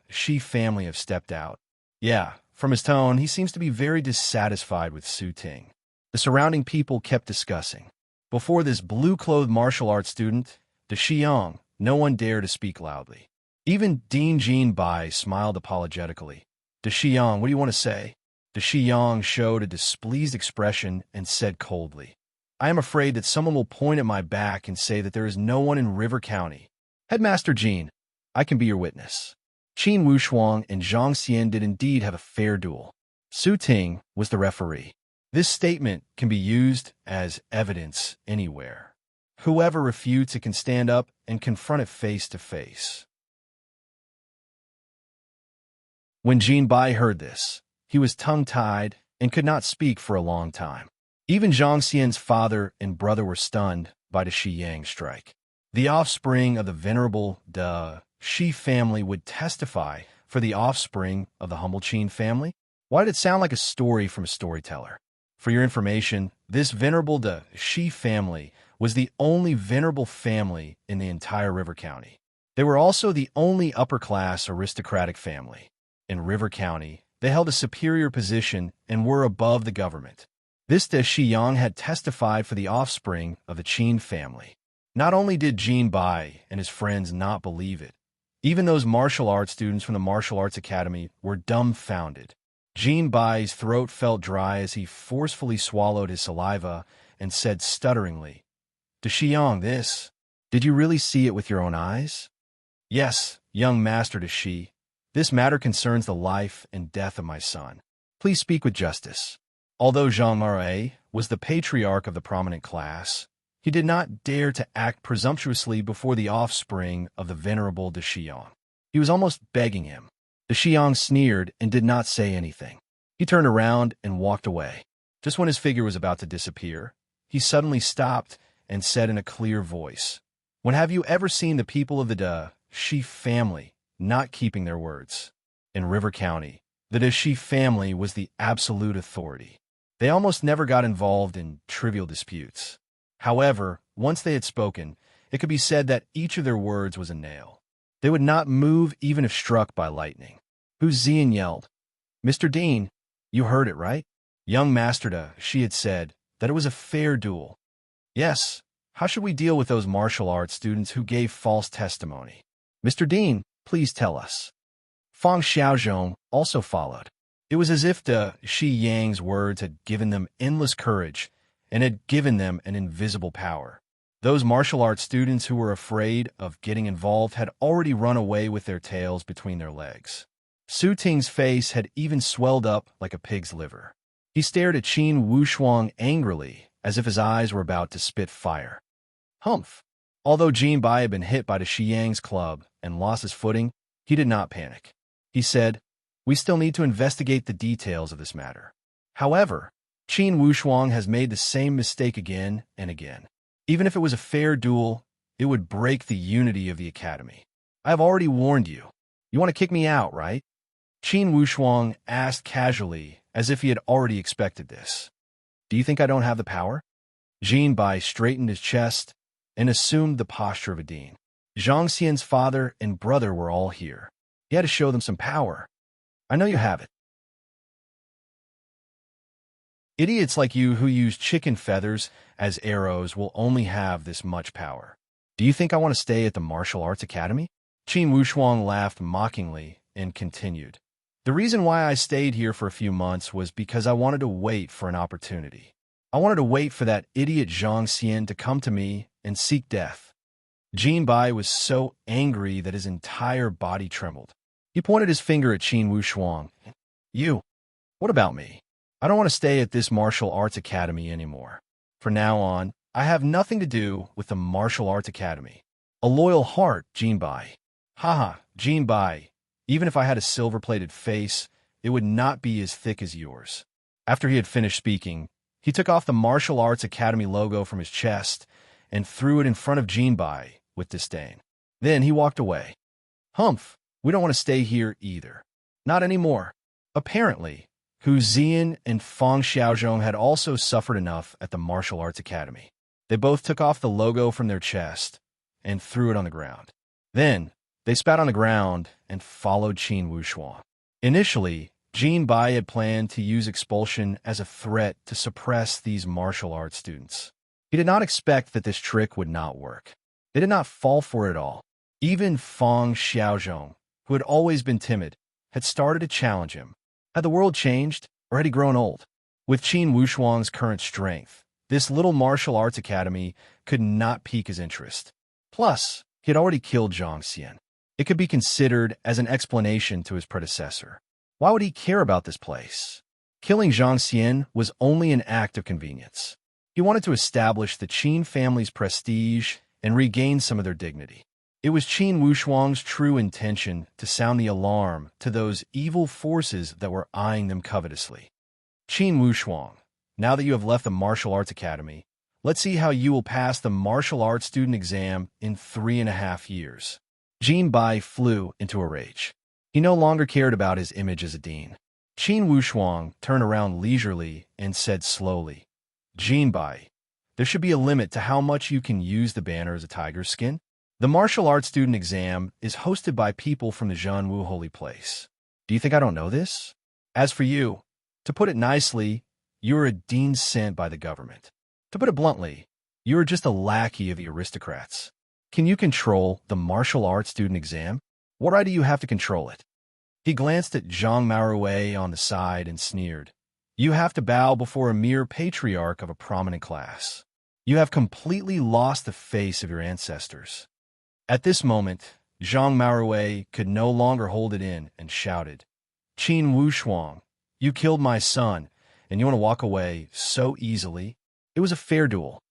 Shi family have stepped out. Yeah, from his tone, he seems to be very dissatisfied with Su Ting. The surrounding people kept discussing. Before this blue-clothed martial arts student, the Xiong, no one dared to speak loudly. Even Dean Jean Bai smiled apologetically. De Xiong, what do you want to say? De Xiong showed a displeased expression and said coldly, I am afraid that someone will point at my back and say that there is no one in River County. Headmaster Jean, I can be your witness. Qin Wushuang and Zhang Xian did indeed have a fair duel. Su Ting was the referee. This statement can be used as evidence anywhere. Whoever refutes it can stand up and confront it face to face. When Jean Bai heard this, he was tongue-tied and could not speak for a long time. Even Zhang Xian's father and brother were stunned by the Shi Yang strike. The offspring of the venerable Shi family would testify for the offspring of the humble Qin family? Why did it sound like a story from a storyteller? For your information, this venerable Shi family was the only venerable family in the entire River County. They were also the only upper-class aristocratic family. In River County, they held a superior position and were above the government. This De Shiyang had testified for the offspring of the Qin family. Not only did Jean Bai and his friends not believe it, even those martial arts students from the Martial Arts Academy were dumbfounded. Jean Bai's throat felt dry as he forcefully swallowed his saliva and said stutteringly, De Xiong, this, did you really see it with your own eyes? Yes, young Master De Shi. This matter concerns the life and death of my son. Please speak with justice. Although Zhang Marais was the patriarch of the prominent class, he did not dare to act presumptuously before the offspring of the venerable De Xiong. He was almost begging him. De Xiong sneered and did not say anything. He turned around and walked away. Just when his figure was about to disappear, he suddenly stopped and said in a clear voice, When have you ever seen the people of the De Shi family not keeping their words? In River County, the De Shi family was the absolute authority. They almost never got involved in trivial disputes. However, once they had spoken, it could be said that each of their words was a nail. They would not move even if struck by lightning. Hu Zian yelled, Mr. Dean, you heard it, right? Young Master De Shi had said that it was a fair duel. Yes, how should we deal with those martial arts students who gave false testimony? Mr. Dean, please tell us. Fang Xiaozhong also followed. It was as if De Shi Yang's words had given them endless courage and had given them an invisible power. Those martial arts students who were afraid of getting involved had already run away with their tails between their legs. Su Ting's face had even swelled up like a pig's liver. He stared at Qin Wushuang angrily, as if his eyes were about to spit fire. Humph! Although Jean Bai had been hit by the Shiyang's club and lost his footing, he did not panic. He said, We still need to investigate the details of this matter. However, Qin Wushuang has made the same mistake again and again. Even if it was a fair duel, it would break the unity of the academy. I have already warned you. You want to kick me out, right? Qin Wushuang asked casually, as if he had already expected this. Do you think I don't have the power? Jean Bai straightened his chest and assumed the posture of a dean. Zhang Xian's father and brother were all here. He had to show them some power. I know you have it. Idiots like you who use chicken feathers as arrows will only have this much power. Do you think I want to stay at the Martial Arts Academy? Qin Wushuang laughed mockingly and continued. The reason why I stayed here for a few months was because I wanted to wait for an opportunity. I wanted to wait for that idiot Zhang Xian to come to me and seek death. Jean Bai was so angry that his entire body trembled. He pointed his finger at Qin Wushuang. You, what about me? I don't want to stay at this martial arts academy anymore. From now on, I have nothing to do with the martial arts academy. A loyal heart, Jean Bai. Haha, Jean Bai. Even if I had a silver-plated face, it would not be as thick as yours. After he had finished speaking, he took off the Martial Arts Academy logo from his chest and threw it in front of Jean Bai with disdain. Then he walked away. Humph, we don't want to stay here either. Not anymore. Apparently, Hu Zian and Fang Xiaozhong had also suffered enough at the Martial Arts Academy. They both took off the logo from their chest and threw it on the ground. Then, They spat on the ground and followed Qin Wushuang. Initially, Jin Bai had planned to use expulsion as a threat to suppress these martial arts students. He did not expect that this trick would not work. They did not fall for it at all. Even Fang Xiaozhong, who had always been timid, had started to challenge him. Had the world changed, or had he grown old? With Qin Wushuang's current strength, this little martial arts academy could not pique his interest. Plus, he had already killed Zhang Xian. It could be considered as an explanation to his predecessor. Why would he care about this place? Killing Zhang Xian was only an act of convenience. He wanted to establish the Qin family's prestige and regain some of their dignity. It was Qin Wushuang's true intention to sound the alarm to those evil forces that were eyeing them covetously. Qin Wushuang, now that you have left the martial arts academy, let's see how you will pass the martial arts student exam in 3.5 years. Jin Bai flew into a rage. He no longer cared about his image as a dean. Qin Wushuang turned around leisurely and said slowly, Jin Bai, there should be a limit to how much you can use the banner as a tiger's skin. The martial arts student exam is hosted by people from the Zhanwu holy place. Do you think I don't know this? As for you, to put it nicely, you are a dean sent by the government. To put it bluntly, you are just a lackey of the aristocrats. Can you control the martial arts student exam? What right do you have to control it? He glanced at Zhang Maruwei on the side and sneered. You have to bow before a mere patriarch of a prominent class. You have completely lost the face of your ancestors. At this moment, Zhang Maruwei could no longer hold it in and shouted, Qin Wushuang, you killed my son, and you want to walk away so easily? It was a fair duel.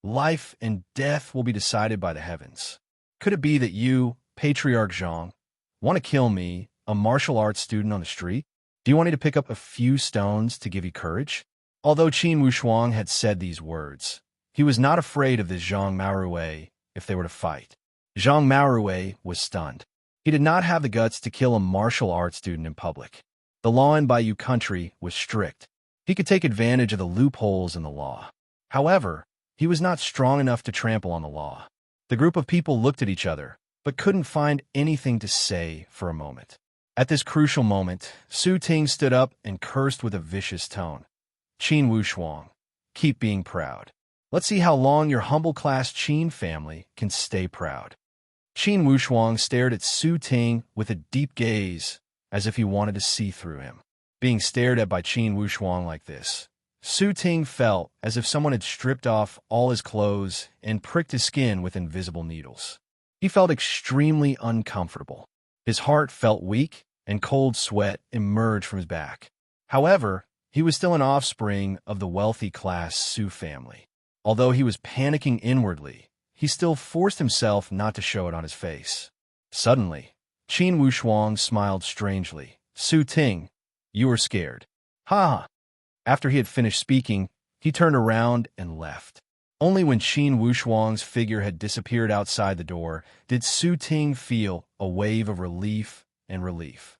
Life and death will be decided by the heavens. Could it be that you, Patriarch Zhang, want to kill me, a martial arts student on the street? Do you want me to pick up a few stones to give you courage? Although Qin Wushuang had said these words, he was not afraid of this Zhang Maruwei if they were to fight. Zhang Maruwei was stunned. He did not have the guts to kill a martial arts student in public. The law in Baiyu country was strict. He could take advantage of the loopholes in the law. However, he was not strong enough to trample on the law. The group of people looked at each other, but couldn't find anything to say for a moment. At this crucial moment, Su Ting stood up and cursed with a vicious tone. Qin Wushuang, keep being proud. Let's see how long your humble class Qin family can stay proud. Qin Wushuang stared at Su Ting with a deep gaze, as if he wanted to see through him. Being stared at by Qin Wushuang like this, Su Ting felt as if someone had stripped off all his clothes and pricked his skin with invisible needles. He felt extremely uncomfortable. His heart felt weak, and cold sweat emerged from his back. However, he was still an offspring of the wealthy class Su family. Although he was panicking inwardly, he still forced himself not to show it on his face. Suddenly, Qin Wushuang smiled strangely. Su Ting, you were scared. Ha ha. After he had finished speaking, he turned around and left. Only when Qin Wushuang's figure had disappeared outside the door did Su Ting feel a wave of relief and relief.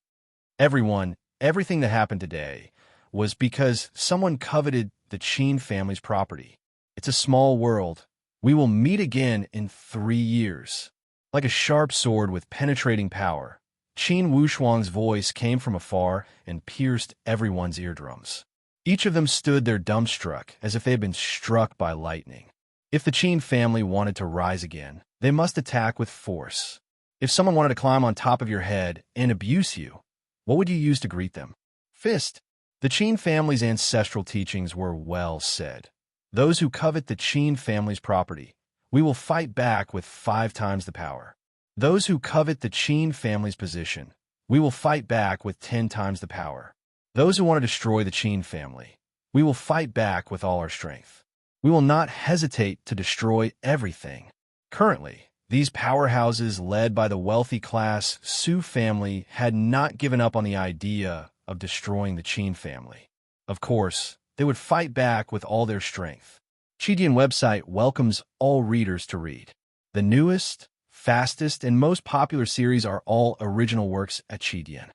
Everything that happened today was because someone coveted the Qin family's property. It's a small world. We will meet again in 3 years. Like a sharp sword with penetrating power, Qin Wushuang's voice came from afar and pierced everyone's eardrums. Each of them stood there dumbstruck, as if they had been struck by lightning. If the Qin family wanted to rise again, they must attack with force. If someone wanted to climb on top of your head and abuse you, what would you use to greet them? Fist. The Qin family's ancestral teachings were well said. Those who covet the Qin family's property, we will fight back with 5 times the power. Those who covet the Qin family's position, we will fight back with 10 times the power. Those who want to destroy the Qin family, we will fight back with all our strength. We will not hesitate to destroy everything. Currently, these powerhouses led by the wealthy class Su family had not given up on the idea of destroying the Qin family. Of course, they would fight back with all their strength. Qidian website welcomes all readers to read. The newest, fastest, and most popular series are all original works at Qidian.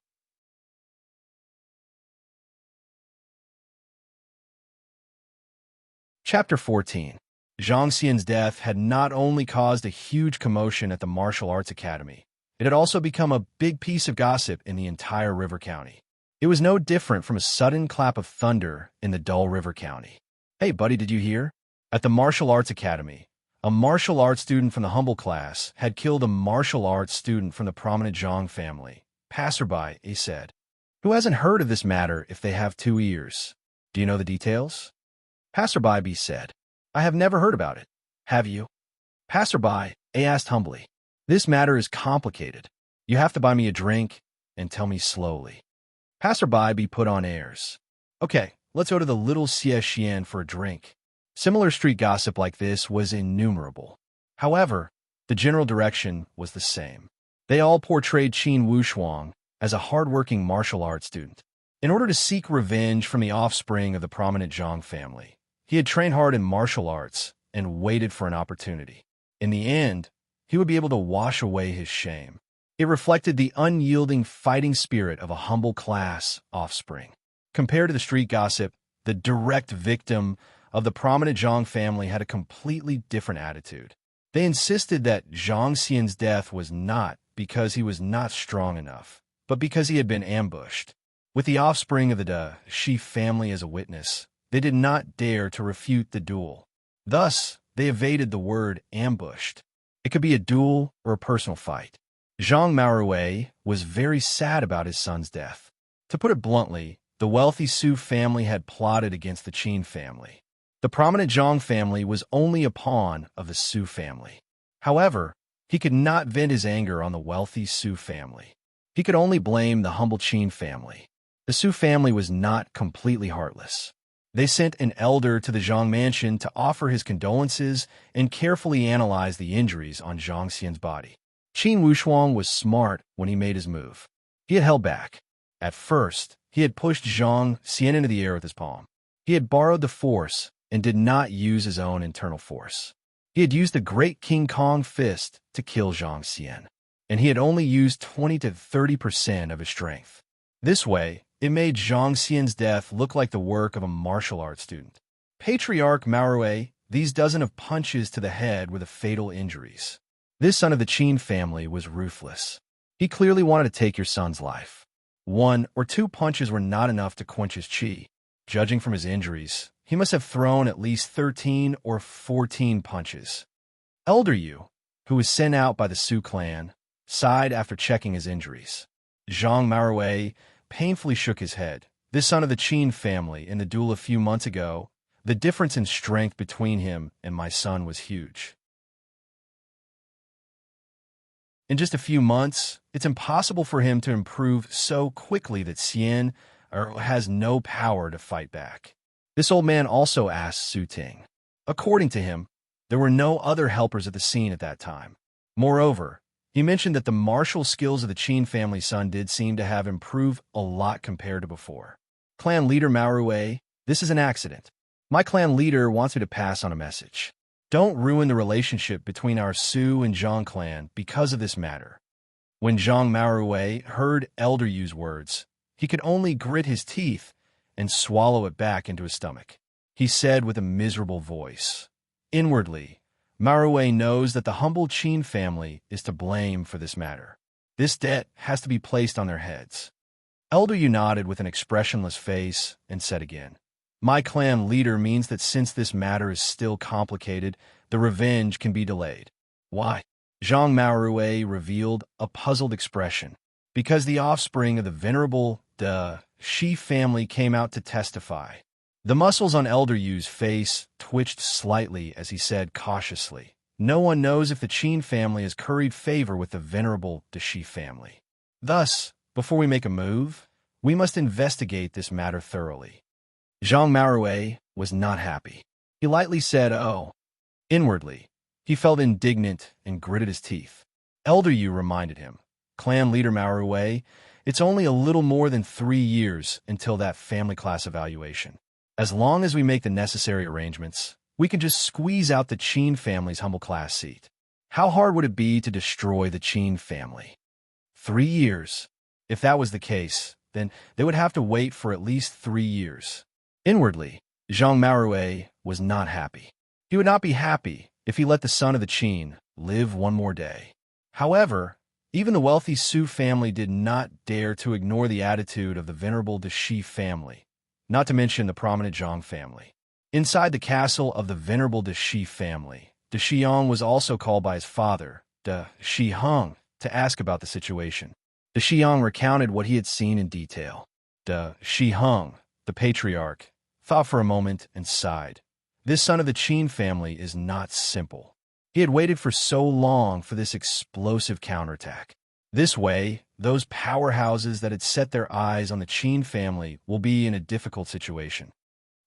Chapter 14. Zhang Xian's death had not only caused a huge commotion at the martial arts academy, it had also become a big piece of gossip in the entire River County. It was no different from a sudden clap of thunder in the dull River County. Hey, buddy, did you hear? At the martial arts academy, a martial arts student from the humble class had killed a martial arts student from the prominent Zhang family. Passerby, he said. Who hasn't heard of this matter if they have 2 ears? Do you know the details? Passerby B said. I have never heard about it. Have you? Passerby A asked humbly. This matter is complicated. You have to buy me a drink and tell me slowly. Passerby B put on airs. Okay, let's go to the Little Xie Xian for a drink. Similar street gossip like this was innumerable. However, the general direction was the same. They all portrayed Qin Wushuang as a hardworking martial arts student. In order to seek revenge from the offspring of the prominent Zhang family, he had trained hard in martial arts and waited for an opportunity. In the end, he would be able to wash away his shame. It reflected the unyielding fighting spirit of a humble class offspring. Compared to the street gossip, the direct victim of the prominent Zhang family had a completely different attitude. They insisted that Zhang Xian's death was not because he was not strong enough, but because he had been ambushed. With the offspring of the Shi family as a witness, they did not dare to refute the duel. Thus, they evaded the word ambushed. It could be a duel or a personal fight. Zhang Maruwei was very sad about his son's death. To put it bluntly, the wealthy Su family had plotted against the Qin family. The prominent Zhang family was only a pawn of the Su family. However, he could not vent his anger on the wealthy Su family. He could only blame the humble Qin family. The Su family was not completely heartless. They sent an elder to the Zhang mansion to offer his condolences and carefully analyze the injuries on Zhang Xian's body. Qin Wushuang was smart when he made his move. He had held back. At first, he had pushed Zhang Xian into the air with his palm. He had borrowed the force and did not use his own internal force. He had used the Great King Kong fist to kill Zhang Xian, and he had only used 20 to 30% of his strength. This way, it made Zhang Xian's death look like the work of a martial arts student. Patriarch Maruwei, these dozen of punches to the head were the fatal injuries. This son of the Qin family was ruthless. He clearly wanted to take your son's life. 1 or 2 punches were not enough to quench his qi. Judging from his injuries, he must have thrown at least 13 or 14 punches. Elder Yu, who was sent out by the Su clan, sighed after checking his injuries. Zhang Maruwei painfully shook his head. This son of the Qin family, in the duel a few months ago, the difference in strength between him and my son was huge. In just a few months, it's impossible for him to improve so quickly that Xian has no power to fight back. This old man also asked Su Ting. According to him, there were no other helpers at the scene at that time. Moreover, he mentioned that the martial skills of the Qin family son did seem to have improved a lot compared to before. Clan leader Maruwei, this is an accident. My clan leader wants me to pass on a message. Don't ruin the relationship between our Su and Zhang clan because of this matter. When Zhang Maruwei heard Elder Yu's words, he could only grit his teeth and swallow it back into his stomach. He said with a miserable voice. Inwardly, Maruwei knows that the humble Qin family is to blame for this matter. This debt has to be placed on their heads. Elder Yu nodded with an expressionless face and said again, My clan leader means that since this matter is still complicated, the revenge can be delayed. Why? Zhang Maruwei revealed a puzzled expression. Because the offspring of the venerable Shi family came out to testify. The muscles on Elder Yu's face twitched slightly as he said cautiously, No one knows if the Qin family has curried favor with the venerable Shi family. Thus, before we make a move, we must investigate this matter thoroughly. Zhang Maruwei was not happy. He lightly said, Oh. Inwardly, he felt indignant and gritted his teeth. Elder Yu reminded him, Clan leader Maruwei, it's only a little more than 3 years until that family class evaluation. As long as we make the necessary arrangements, we can just squeeze out the Qin family's humble class seat. How hard would it be to destroy the Qin family? 3 years. If that was the case, then they would have to wait for at least 3 years. Inwardly, Zhang Maruwei was not happy. He would not be happy if he let the son of the Qin live one more day. However, even the wealthy Su family did not dare to ignore the attitude of the venerable De Shi family, not to mention the prominent Zhang family. Inside the castle of the venerable De Shi family, De Xiang was also called by his father, De Shiheng, to ask about the situation. De Xiang recounted what he had seen in detail. De Shiheng, the patriarch, thought for a moment and sighed. This son of the Qin family is not simple. He had waited for so long for this explosive counterattack. This way, those powerhouses that had set their eyes on the Qin family will be in a difficult situation.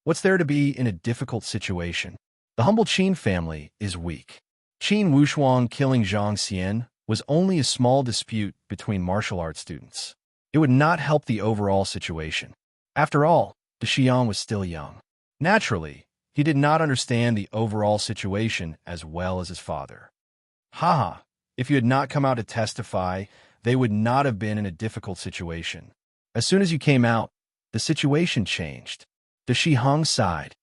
What's there to be in a difficult situation? The humble Qin family is weak. Qin Wushuang killing Zhang Xian was only a small dispute between martial arts students. It would not help the overall situation. After all, De Xiang was still young. Naturally, he did not understand the overall situation as well as his father. Haha, if you had not come out to testify, they would not have been in a difficult situation. As soon as you came out, the situation changed. De Shiheng sighed.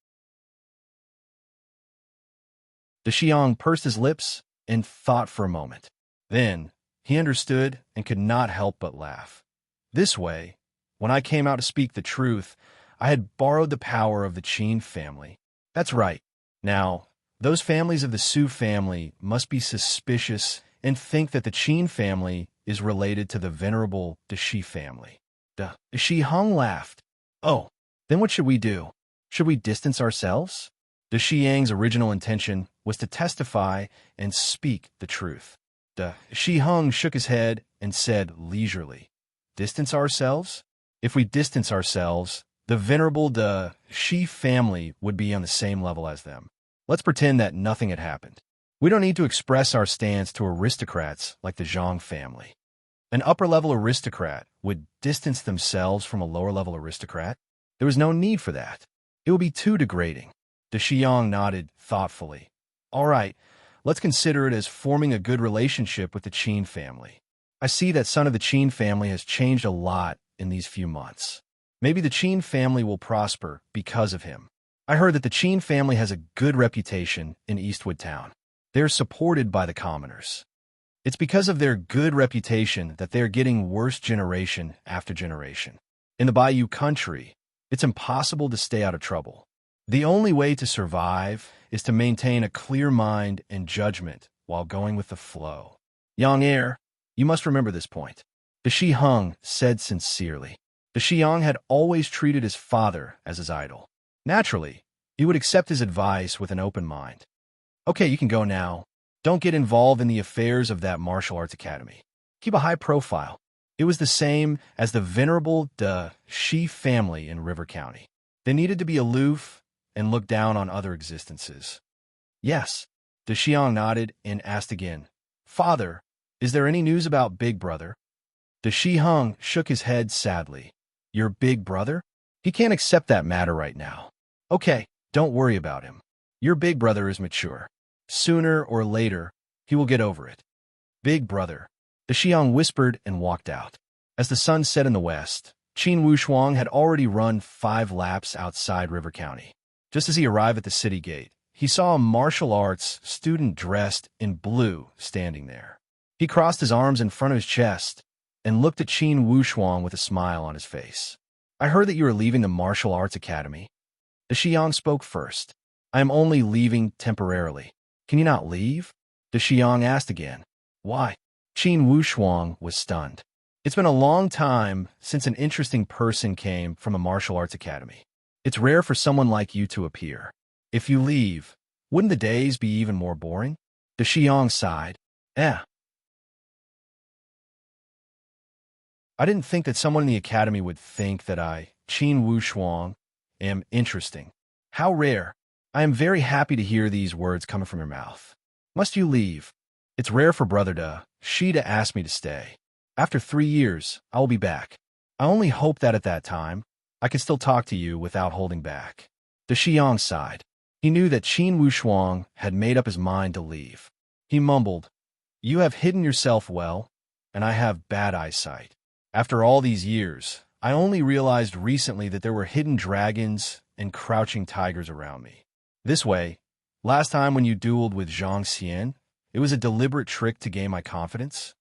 De Xiang pursed his lips and thought for a moment. Then, he understood and could not help but laugh. This way, when I came out to speak the truth, I had borrowed the power of the Qin family. That's right. Now, those families of the Su family must be suspicious and think that the Qin family is related to the venerable De Shi family. De Shiheng laughed. Oh, then what should we do? Should we distance ourselves? De Xiang's original intention was to testify and speak the truth. De Shiheng shook his head and said leisurely, "Distance ourselves? If we distance ourselves, the venerable De Shi family would be on the same level as them. Let's pretend that nothing had happened. We don't need to express our stance to aristocrats like the Zhang family. An upper-level aristocrat would distance themselves from a lower-level aristocrat. There was no need for that. It would be too degrading." De Xiang nodded thoughtfully. "All right, let's consider it as forming a good relationship with the Qin family. I see that son of the Qin family has changed a lot in these few months. Maybe the Qin family will prosper because of him. I heard that the Qin family has a good reputation in Eastwood Town. They are supported by the commoners. It's because of their good reputation that they are getting worse generation after generation. In the Bayou country, it's impossible to stay out of trouble. The only way to survive is to maintain a clear mind and judgment while going with the flow. Young heir, you must remember this point." De Shiheng said sincerely. De Xiang had always treated his father as his idol. Naturally, he would accept his advice with an open mind. "Okay, you can go now. Don't get involved in the affairs of that martial arts academy. Keep a high profile." It was the same as the venerable De Shi family in River County. They needed to be aloof and look down on other existences. "Yes." De Xiang nodded and asked again, "Father, is there any news about Big Brother?" De Shiheng shook his head sadly. "Your big brother? He can't accept that matter right now. Okay, don't worry about him. Your big brother is mature. Sooner or later, he will get over it." "Big brother," De Xiang whispered and walked out. As the sun set in the west, Qin Wushuang had already run 5 laps outside River County. Just as he arrived at the city gate, he saw a martial arts student dressed in blue standing there. He crossed his arms in front of his chest and looked at Qin Wushuang with a smile on his face. "I heard that you are leaving the martial arts academy." De Xiang spoke first. "I am only leaving temporarily." "Can you not leave?" De Xiang asked again. "Why?" Qin Wushuang was stunned. "It's been a long time since an interesting person came from a martial arts academy. It's rare for someone like you to appear. If you leave, wouldn't the days be even more boring?" De Xiang sighed. "Eh. I didn't think that someone in the academy would think that I, Qin Wushuang, am interesting. How rare. I am very happy to hear these words coming from your mouth. Must you leave? It's rare for Brother De Shi to ask me to stay. After 3 years, I will be back. I only hope that at that time, I can still talk to you without holding back." De Xiang sighed. He knew that Qin Wushuang had made up his mind to leave. He mumbled, "You have hidden yourself well, and I have bad eyesight. After all these years, I only realized recently that there were hidden dragons and crouching tigers around me. This way, Last time when you dueled with Zhang Xian, it was a deliberate trick to gain my confidence?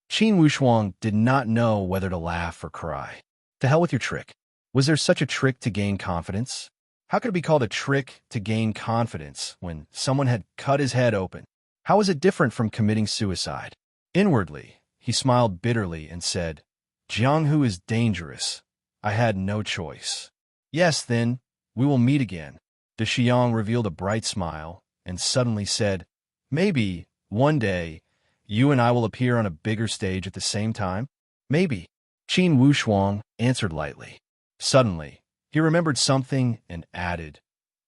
Qin Wushuang did not know whether to laugh or cry. To hell with your trick. Was there such a trick to gain confidence? How could it be called a trick to gain confidence when someone had cut his head open? How was it different from committing suicide? Inwardly, he smiled bitterly and said, Jianghu is dangerous. I had no choice. Yes, then, we will meet again. De Xiang revealed a bright smile and suddenly said, maybe, one day, you and I will appear on a bigger stage at the same time? Maybe. Qin Wushuang answered lightly. Suddenly, he remembered something and added,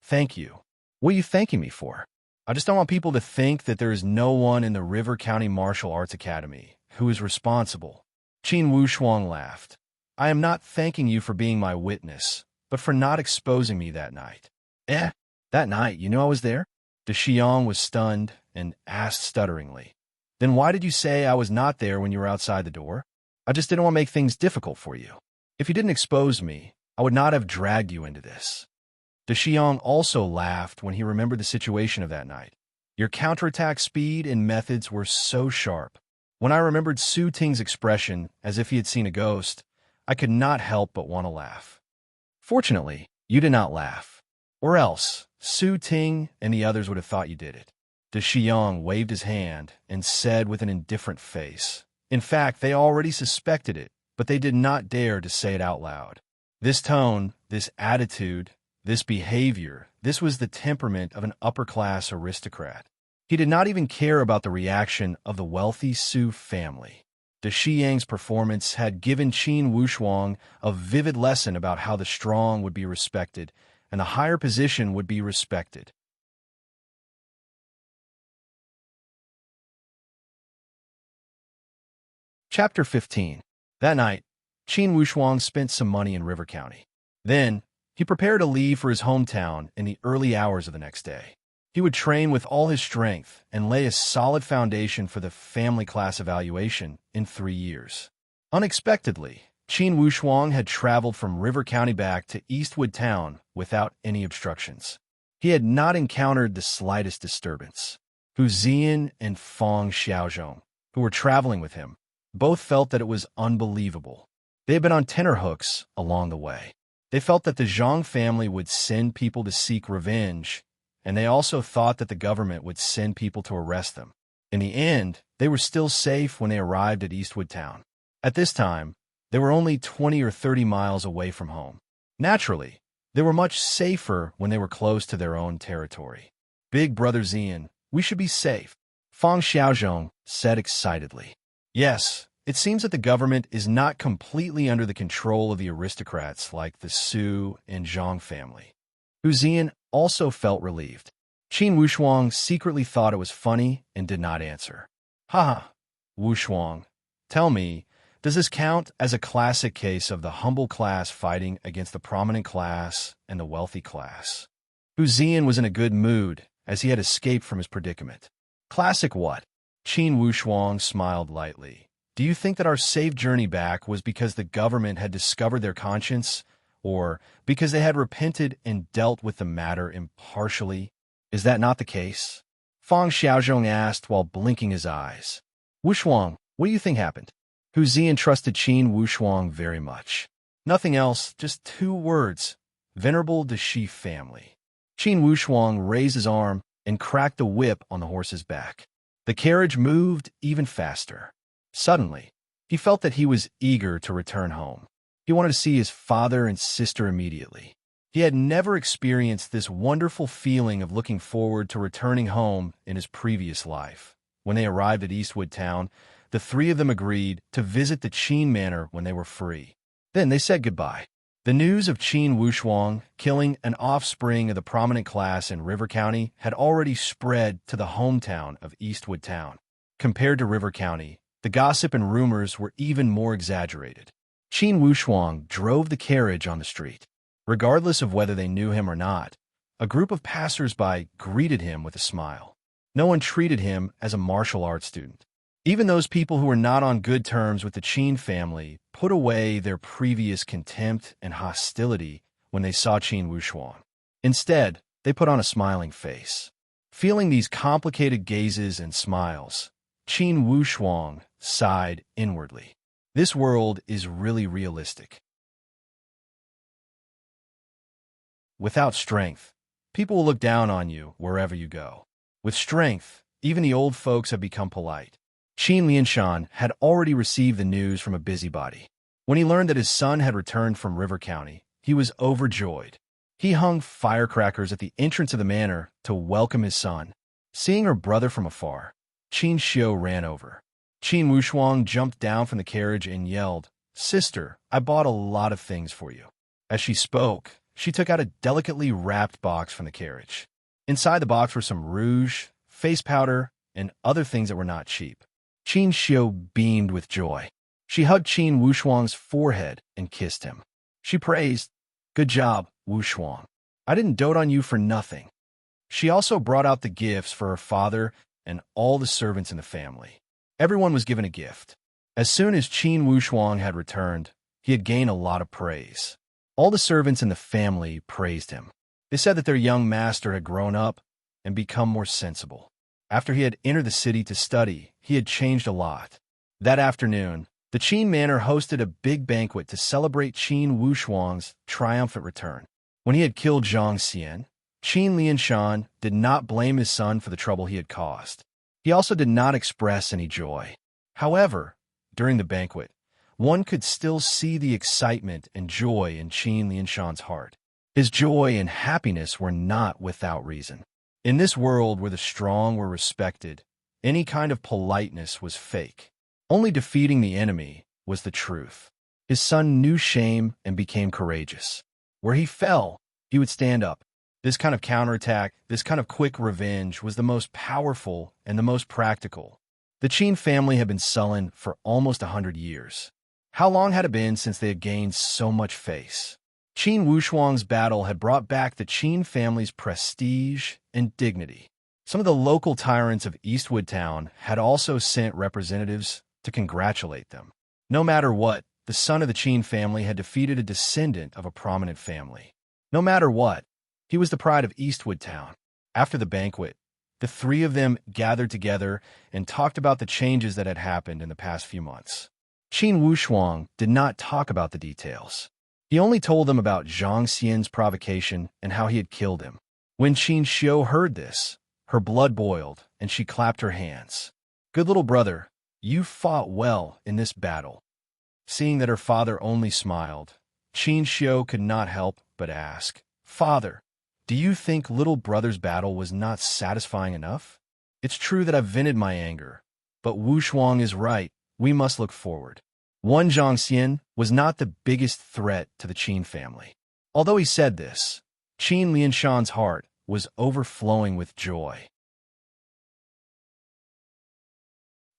thank you. What are you thanking me for? I just don't want people to think that there is no one in the River County Martial Arts Academy who is responsible. Qin Wushuang laughed. I am not thanking you for being my witness, but for not exposing me that night. That night, you knew I was there? De Xiang was stunned and asked stutteringly. Then why did you say I was not there when you were outside the door? I just didn't want to make things difficult for you. If you didn't expose me, I would not have dragged you into this. De Xiang also laughed when he remembered the situation of that night. Your counterattack speed and methods were so sharp. When I remembered Su Ting's expression, as if he had seen a ghost, I could not help but want to laugh. Fortunately, you did not laugh. Or else, Su Ting and the others would have thought you did it. De Xiang waved his hand and said with an indifferent face. In fact, they already suspected it, but they did not dare to say it out loud. This tone, this attitude, this behavior, this was the temperament of an upper-class aristocrat. He did not even care about the reaction of the wealthy Su family. De Xiang's performance had given Qin Wushuang a vivid lesson about how the strong would be respected and the higher position would be respected. Chapter 15. That night, Qin Wushuang spent some money in River County. Then, he prepared to leave for his hometown in the early hours of the next day. He would train with all his strength and lay a solid foundation for the family class evaluation in 3 years. Unexpectedly, Qin Wushuang had traveled from River County back to Eastwood Town without any obstructions. He had not encountered the slightest disturbance. Hu Ziyan and Feng Xiaozhong, who were traveling with him, both felt that it was unbelievable. They had been on tenterhooks along the way. They felt that the Zhang family would send people to seek revenge, and they also thought that the government would send people to arrest them. In the end, they were still safe when they arrived at Eastwood Town. At this time, they were only 20 or 30 miles away from home. Naturally, they were much safer when they were close to their own territory. Big Brother Ziyan, we should be safe, Feng Xiaozhong said excitedly. Yes, it seems that the government is not completely under the control of the aristocrats like the Su and Zhang family. Hu Ziyan also felt relieved. Qin Wushuang secretly thought it was funny and did not answer. Haha, Wushuang, tell me, does this count as a classic case of the humble class fighting against the prominent class and the wealthy class? Hu Ziyan was in a good mood as he had escaped from his predicament. Classic what? Qin Wushuang smiled lightly. Do you think that our safe journey back was because the government had discovered their conscience, or because they had repented and dealt with the matter impartially? Is that not the case? Feng Xiaozhong asked while blinking his eyes. Wushuang, what do you think happened? Hu Ziyan trusted Qin Wushuang very much. Nothing else, just 2 words. Venerable De Shi family. Qin Wushuang raised his arm and cracked the whip on the horse's back. The carriage moved even faster. Suddenly, he felt that he was eager to return home. He wanted to see his father and sister immediately. He had never experienced this wonderful feeling of looking forward to returning home in his previous life. When they arrived at Eastwood Town, the 3 of them agreed to visit the Qin Manor when they were free. Then they said goodbye. The news of Qin Wushuang killing an offspring of the prominent class in River County had already spread to the hometown of Eastwood Town. Compared to River County, the gossip and rumors were even more exaggerated. Qin Wushuang drove the carriage on the street. Regardless of whether they knew him or not, a group of passers-by greeted him with a smile. No one treated him as a martial arts student. Even those people who were not on good terms with the Qin family put away their previous contempt and hostility when they saw Qin Wushuang. Instead, they put on a smiling face. Feeling these complicated gazes and smiles, Qin Wushuang sighed inwardly. This world is really realistic. Without strength, people will look down on you wherever you go. With strength, even the old folks have become polite. Qin Lianshan had already received the news from a busybody. When he learned that his son had returned from River County, he was overjoyed. He hung firecrackers at the entrance of the manor to welcome his son. Seeing her brother from afar, Qin Xiu ran over. Qin Wushuang jumped down from the carriage and yelled, "Sister, I bought a lot of things for you." As she spoke, she took out a delicately wrapped box from the carriage. Inside the box were some rouge, face powder, and other things that were not cheap. Qin Xiu beamed with joy. She hugged Qin Wushuang's forehead and kissed him. She praised, "Good job, Wushuang. I didn't dote on you for nothing." She also brought out the gifts for her father and all the servants in the family. Everyone was given a gift. As soon as Qin Wushuang had returned, he had gained a lot of praise. All the servants in the family praised him. They said that their young master had grown up and become more sensible. After he had entered the city to study, he had changed a lot. That afternoon, the Qin Manor hosted a big banquet to celebrate Qin Wushuang's triumphant return. When he had killed Zhang Xian, Qin Lianshan did not blame his son for the trouble he had caused. He also did not express any joy. However, during the banquet, one could still see the excitement and joy in Qin Lianshan's heart. His joy and happiness were not without reason. In this world where the strong were respected, any kind of politeness was fake. Only defeating the enemy was the truth. His son knew shame and became courageous. Where he fell, he would stand up. This kind of counterattack, this kind of quick revenge was the most powerful and the most practical. The Qin family had been sullen for almost 100 years. How long had it been since they had gained so much face? Qin Wushuang's battle had brought back the Qin family's prestige and dignity. Some of the local tyrants of Eastwood Town had also sent representatives to congratulate them. No matter what, the son of the Qin family had defeated a descendant of a prominent family. No matter what, he was the pride of Eastwood Town. After the banquet, the three of them gathered together and talked about the changes that had happened in the past few months. Qin Wushuang did not talk about the details. He only told them about Zhang Xian's provocation and how he had killed him. When Qin Xiu heard this, her blood boiled and she clapped her hands. "Good little brother, you fought well in this battle." Seeing that her father only smiled, Qin Xiu could not help but ask, "Father, do you think little brother's battle was not satisfying enough? It's true that I've vented my anger, but Wushuang is right. We must look forward." One Zhang Xian was not the biggest threat to the Qin family. Although he said this, Qin Lianshan's heart was overflowing with joy.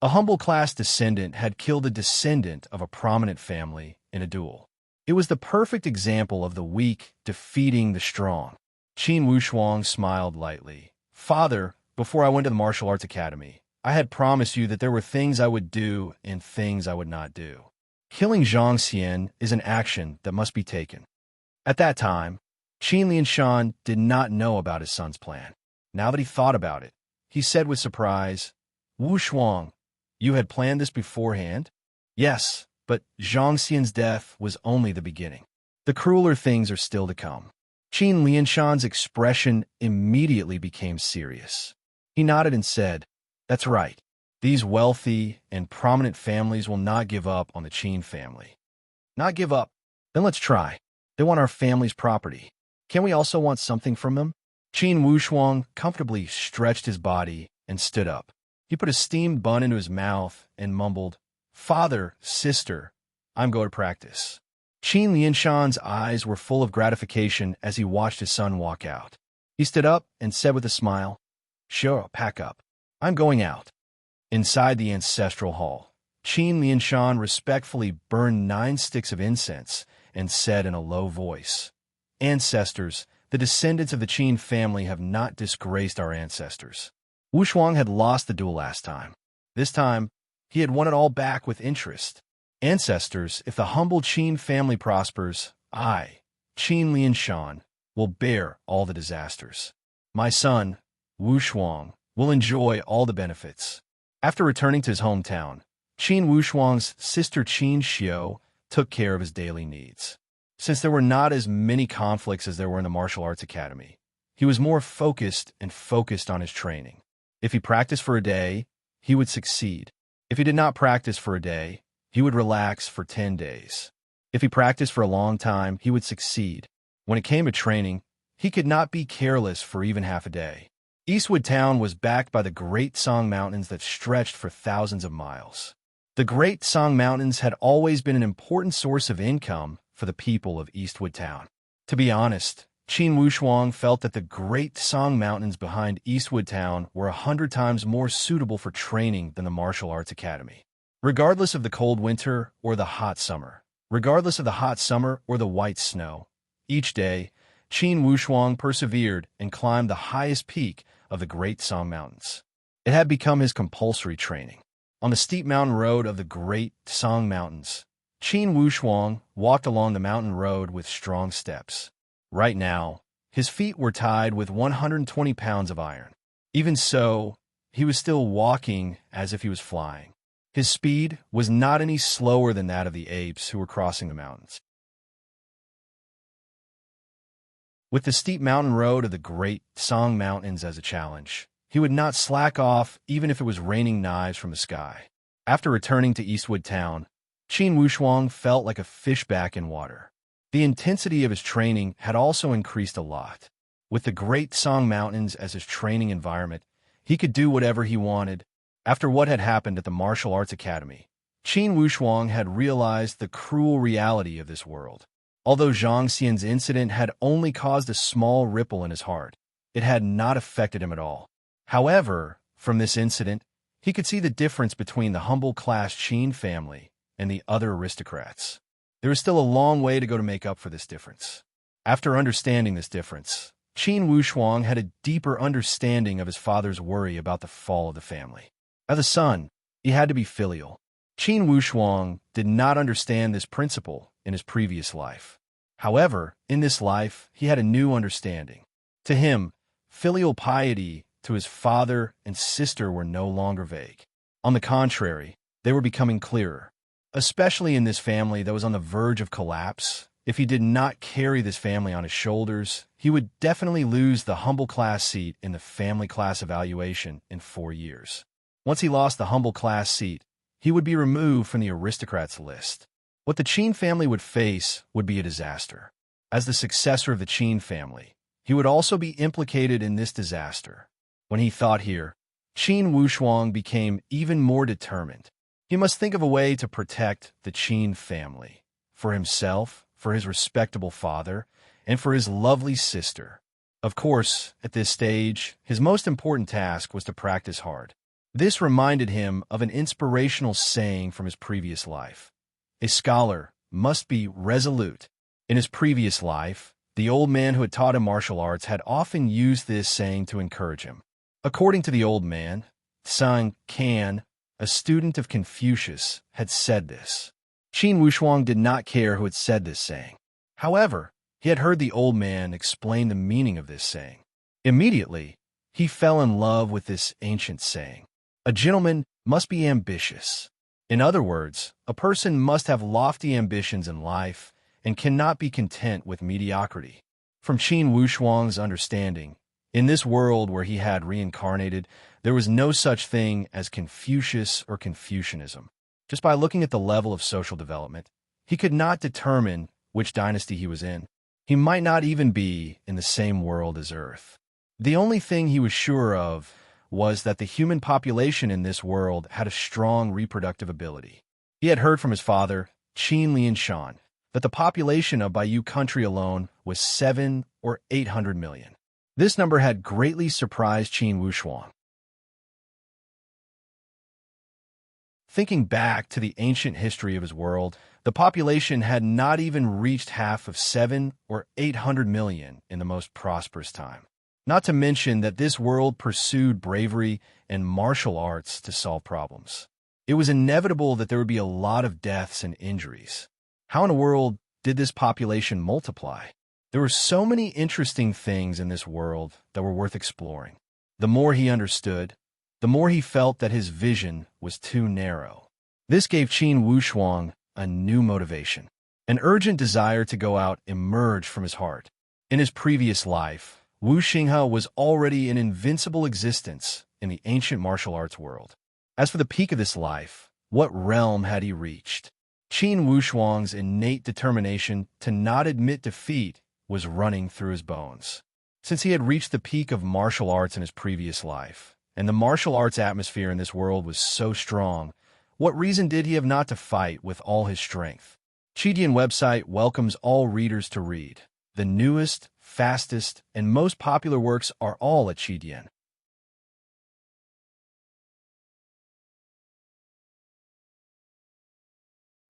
A humble class descendant had killed a descendant of a prominent family in a duel. It was the perfect example of the weak defeating the strong. Qin Wushuang smiled lightly. "Father, before I went to the martial arts academy, I had promised you that there were things I would do and things I would not do. Killing Zhang Xian is an action that must be taken." At that time, Qin Lianshan did not know about his son's plan. Now that he thought about it, he said with surprise, "Wushuang, you had planned this beforehand?" "Yes, but Zhang Xian's death was only the beginning. The crueler things are still to come." Qin Lianshan's expression immediately became serious. He nodded and said, "That's right. These wealthy and prominent families will not give up on the Qin family." "Not give up? Then let's try. They want our family's property. Can we also want something from them?" Qin Wushuang comfortably stretched his body and stood up. He put a steamed bun into his mouth and mumbled, "Father, sister, I'm going to practice." Qin Lianshan's eyes were full of gratification as he watched his son walk out. He stood up and said with a smile, "Sure, pack up. I'm going out." Inside the ancestral hall, Qin Lianshan respectfully burned 9 sticks of incense and said in a low voice, "Ancestors, the descendants of the Qin family have not disgraced our ancestors." Wushuang had lost the duel last time. This time, he had won it all back with interest. "Ancestors, if the humble Qin family prospers, I, Qin Lianshan, will bear all the disasters. My son, Wushuang, will enjoy all the benefits. After returning to his hometown, Qin Wushuang's sister Qin Xiu took care of his daily needs. Since there were not as many conflicts as there were in the martial arts academy, he was more focused on his training. If he practiced for a day, he would succeed. If he did not practice for a day, he would relax for 10 days. If he practiced for a long time, he would succeed. When it came to training, he could not be careless for even half a day. Eastwood Town was backed by the Great Song Mountains that stretched for thousands of miles. The Great Song Mountains had always been an important source of income for the people of Eastwood Town. To be honest, Qin Wushuang felt that the Great Song Mountains behind Eastwood Town were 100 times more suitable for training than the Martial Arts Academy. Regardless of the cold winter or the hot summer, regardless of the hot summer or the white snow, each day, Qin Wushuang persevered and climbed the highest peak of the Great Song Mountains. It had become his compulsory training. On the steep mountain road of the Great Song Mountains, Qin Wushuang walked along the mountain road with strong steps. Right now, his feet were tied with 120 pounds of iron. Even so, he was still walking as if he was flying. His speed was not any slower than that of the apes who were crossing the mountains. With the steep mountain road of the Great Song Mountains as a challenge, he would not slack off even if it was raining knives from the sky. After returning to Eastwood Town, Qin Wushuang felt like a fish back in water. The intensity of his training had also increased a lot. With the Great Song Mountains as his training environment, he could do whatever he wanted. After what had happened at the Martial Arts Academy, Qin Wushuang had realized the cruel reality of this world. Although Zhang Xian's incident had only caused a small ripple in his heart, it had not affected him at all. However, from this incident, he could see the difference between the humble class Qin family and the other aristocrats. There is still a long way to go to make up for this difference. After understanding this difference, Qin Wushuang had a deeper understanding of his father's worry about the fall of the family. As a son, he had to be filial. Qin Wushuang did not understand this principle in his previous life. However, in this life, he had a new understanding. To him, filial piety to his father and sister were no longer vague. On the contrary, they were becoming clearer. Especially in this family that was on the verge of collapse, if he did not carry this family on his shoulders, he would definitely lose the humble class seat in the family class evaluation in 4 years. Once he lost the humble class seat, he would be removed from the aristocrats list. What the Qin family would face would be a disaster. As the successor of the Qin family, he would also be implicated in this disaster. When he thought here, Qin Wushuang became even more determined. He must think of a way to protect the Qin family, for himself, for his respectable father, and for his lovely sister. Of course, at this stage, his most important task was to practice hard. This reminded him of an inspirational saying from his previous life. A scholar must be resolute. In his previous life, the old man who had taught him martial arts had often used this saying to encourage him. According to the old man, Sun Can, a student of Confucius, had said this. Qin Wushuang did not care who had said this saying. However, he had heard the old man explain the meaning of this saying. Immediately, he fell in love with this ancient saying. A gentleman must be ambitious. In other words, a person must have lofty ambitions in life and cannot be content with mediocrity. From Qin Wushuang's understanding, in this world where he had reincarnated, there was no such thing as Confucius or Confucianism. Just by looking at the level of social development, he could not determine which dynasty he was in. He might not even be in the same world as Earth. The only thing he was sure of was that the human population in this world had a strong reproductive ability. He had heard from his father, Qin Lianshan, that the population of Baiyu country alone was 7 or 800 million. This number had greatly surprised Qin Wushuang. Thinking back to the ancient history of his world, the population had not even reached half of 7 or 800 million in the most prosperous time. Not to mention that this world pursued bravery and martial arts to solve problems. It was inevitable that there would be a lot of deaths and injuries. How in the world did this population multiply? There were so many interesting things in this world that were worth exploring. The more he understood, the more he felt that his vision was too narrow. This gave Qin Wushuang a new motivation. An urgent desire to go out emerged from his heart. In his previous life, Wu Xinghe was already an invincible existence in the ancient martial arts world. As for the peak of this life, what realm had he reached? Qin Wushuang's innate determination to not admit defeat was running through his bones. Since he had reached the peak of martial arts in his previous life, and the martial arts atmosphere in this world was so strong, what reason did he have not to fight with all his strength? Qidian website welcomes all readers to read. The newest, fastest, and most popular works are all at Qidian.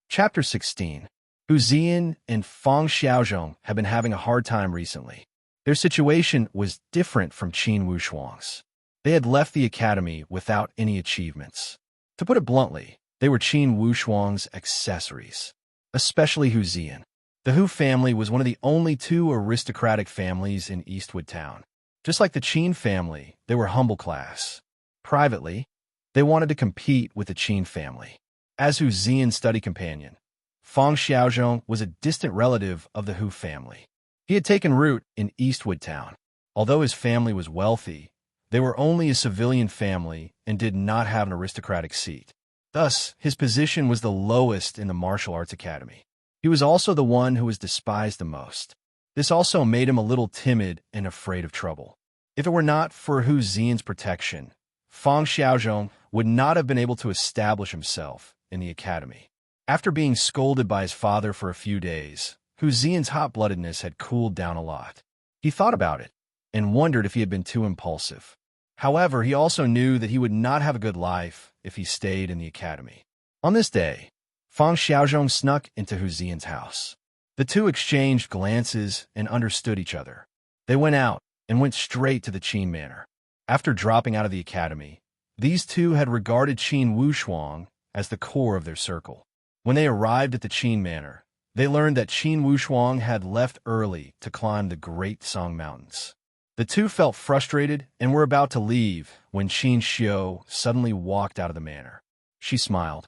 Chapter 16. Hu Ziyan and Fang Xiaozhong have been having a hard time recently. Their situation was different from Qin Wushuang's. They had left the academy without any achievements. To put it bluntly, they were Qin Wushuang's accessories, especially Hu Ziyan. The Hu family was one of the only two aristocratic families in Eastwood Town. Just like the Qin family, they were humble class. Privately, they wanted to compete with the Qin family. As Hu Ziyan's study companion, Fang Xiaozhong was a distant relative of the Hu family. He had taken root in Eastwood Town. Although his family was wealthy, they were only a civilian family and did not have an aristocratic seat. Thus, his position was the lowest in the martial arts academy. He was also the one who was despised the most. This also made him a little timid and afraid of trouble. If it were not for Hu Ziyan's protection, Fang Xiaozhong would not have been able to establish himself in the academy. After being scolded by his father for a few days, Hu Ziyan's hot-bloodedness had cooled down a lot. He thought about it and wondered if he had been too impulsive. However, he also knew that he would not have a good life if he stayed in the academy. On this day, Fang Xiaozhong snuck into Hu Ziyan's house. The two exchanged glances and understood each other. They went out and went straight to the Qin manor. After dropping out of the academy, these two had regarded Qin Wushuang as the core of their circle. When they arrived at the Qin manor, they learned that Qin Wushuang had left early to climb the Great Song Mountains. The two felt frustrated and were about to leave when Qin Xiu suddenly walked out of the manor. She smiled.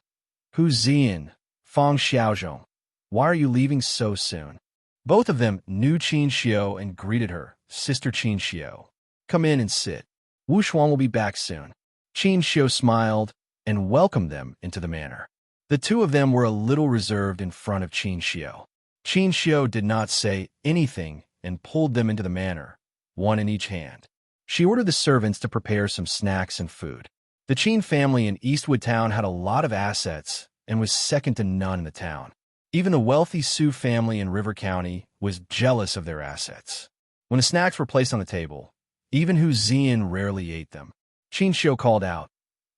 Hu Ziyan, Fang Xiaozhong, why are you leaving so soon? Both of them knew Qin Xiu and greeted her, Sister Qin Xiu. Come in and sit. Wushuang will be back soon. Qin Xiu smiled and welcomed them into the manor. The two of them were a little reserved in front of Qin Xiu. Qin Xiu did not say anything and pulled them into the manor, one in each hand. She ordered the servants to prepare some snacks and food. The Qin family in Eastwood Town had a lot of assets and was second to none in the town. Even the wealthy Sioux family in River County was jealous of their assets. When the snacks were placed on the table, even Hu Ziyan rarely ate them. Qin Xiu called out,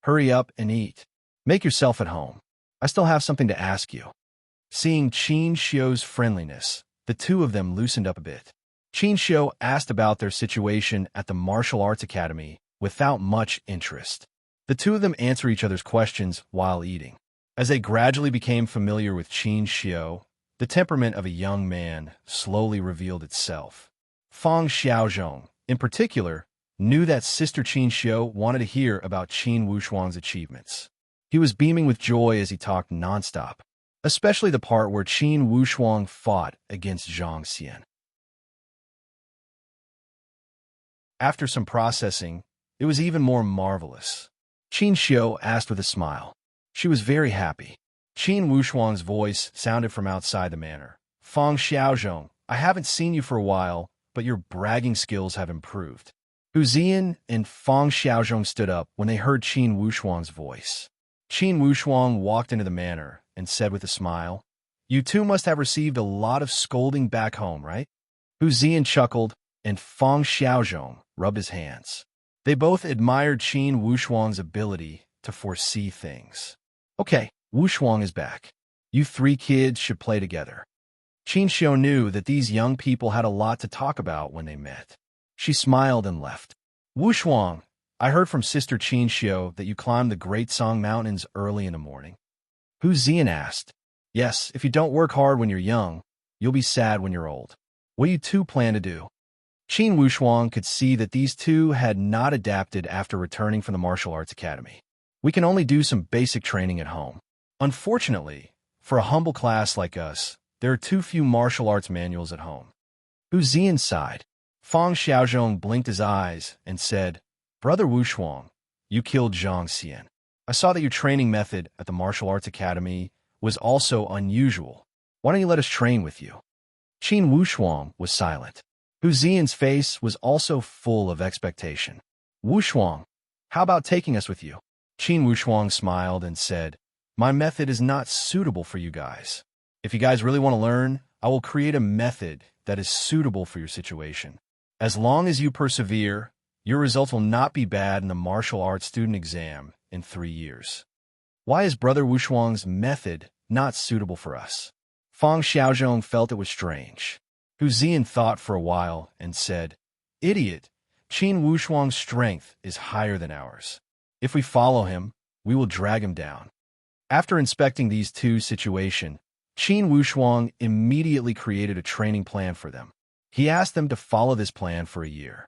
"Hurry up and eat. Make yourself at home. I still have something to ask you." Seeing Qin Xiu's friendliness, the two of them loosened up a bit. Qin Xiu asked about their situation at the martial arts academy without much interest. The two of them answered each other's questions while eating. As they gradually became familiar with Qin Xiu, the temperament of a young man slowly revealed itself. Fang Xiaozhong, in particular, knew that Sister Qin Xiu wanted to hear about Qin Wushuang's achievements. He was beaming with joy as he talked nonstop, especially the part where Qin Wushuang fought against Zhang Xian. After some processing, it was even more marvelous. Qin Xiu asked with a smile. She was very happy. Qin Wushuang's voice sounded from outside the manor. Fang Xiaozhong, I haven't seen you for a while, but your bragging skills have improved. Hu Ziyan and Fang Xiaozhong stood up when they heard Qin Wushuang's voice. Qin Wushuang walked into the manor and said with a smile, "You two must have received a lot of scolding back home, right?" Hu Ziyan chuckled, and Fang Xiaozhong rubbed his hands. They both admired Qin Wushuang's ability to foresee things. "Okay, Wushuang is back. You three kids should play together." Qin Xiu knew that these young people had a lot to talk about when they met. She smiled and left. "Wushuang, I heard from Sister Qin Xiu that you climbed the Great Song Mountains early in the morning." Hu Ziyan asked. "Yes, if you don't work hard when you're young, you'll be sad when you're old. What do you two plan to do?" Qin Wushuang could see that these two had not adapted after returning from the martial arts academy. We can only do some basic training at home. Unfortunately, for a humble class like us, there are too few martial arts manuals at home. Hu Zian sighed. Fang Xiaozhong blinked his eyes and said, Brother Wushuang, you killed Zhang Xian. I saw that your training method at the martial arts academy was also unusual. Why don't you let us train with you? Qin Wushuang was silent. Hu Zian's face was also full of expectation. Wushuang, how about taking us with you? Qin Wushuang smiled and said, My method is not suitable for you guys. If you guys really want to learn, I will create a method that is suitable for your situation. As long as you persevere, your results will not be bad in the martial arts student exam in 3 years. Why is Brother Wushuang's method not suitable for us? Fang Xiaozhong felt it was strange. Hu Zian thought for a while and said, Idiot, Qin Wushuang's strength is higher than ours. If we follow him, we will drag him down. After inspecting these two situations, Qin Wushuang immediately created a training plan for them. He asked them to follow this plan for a year.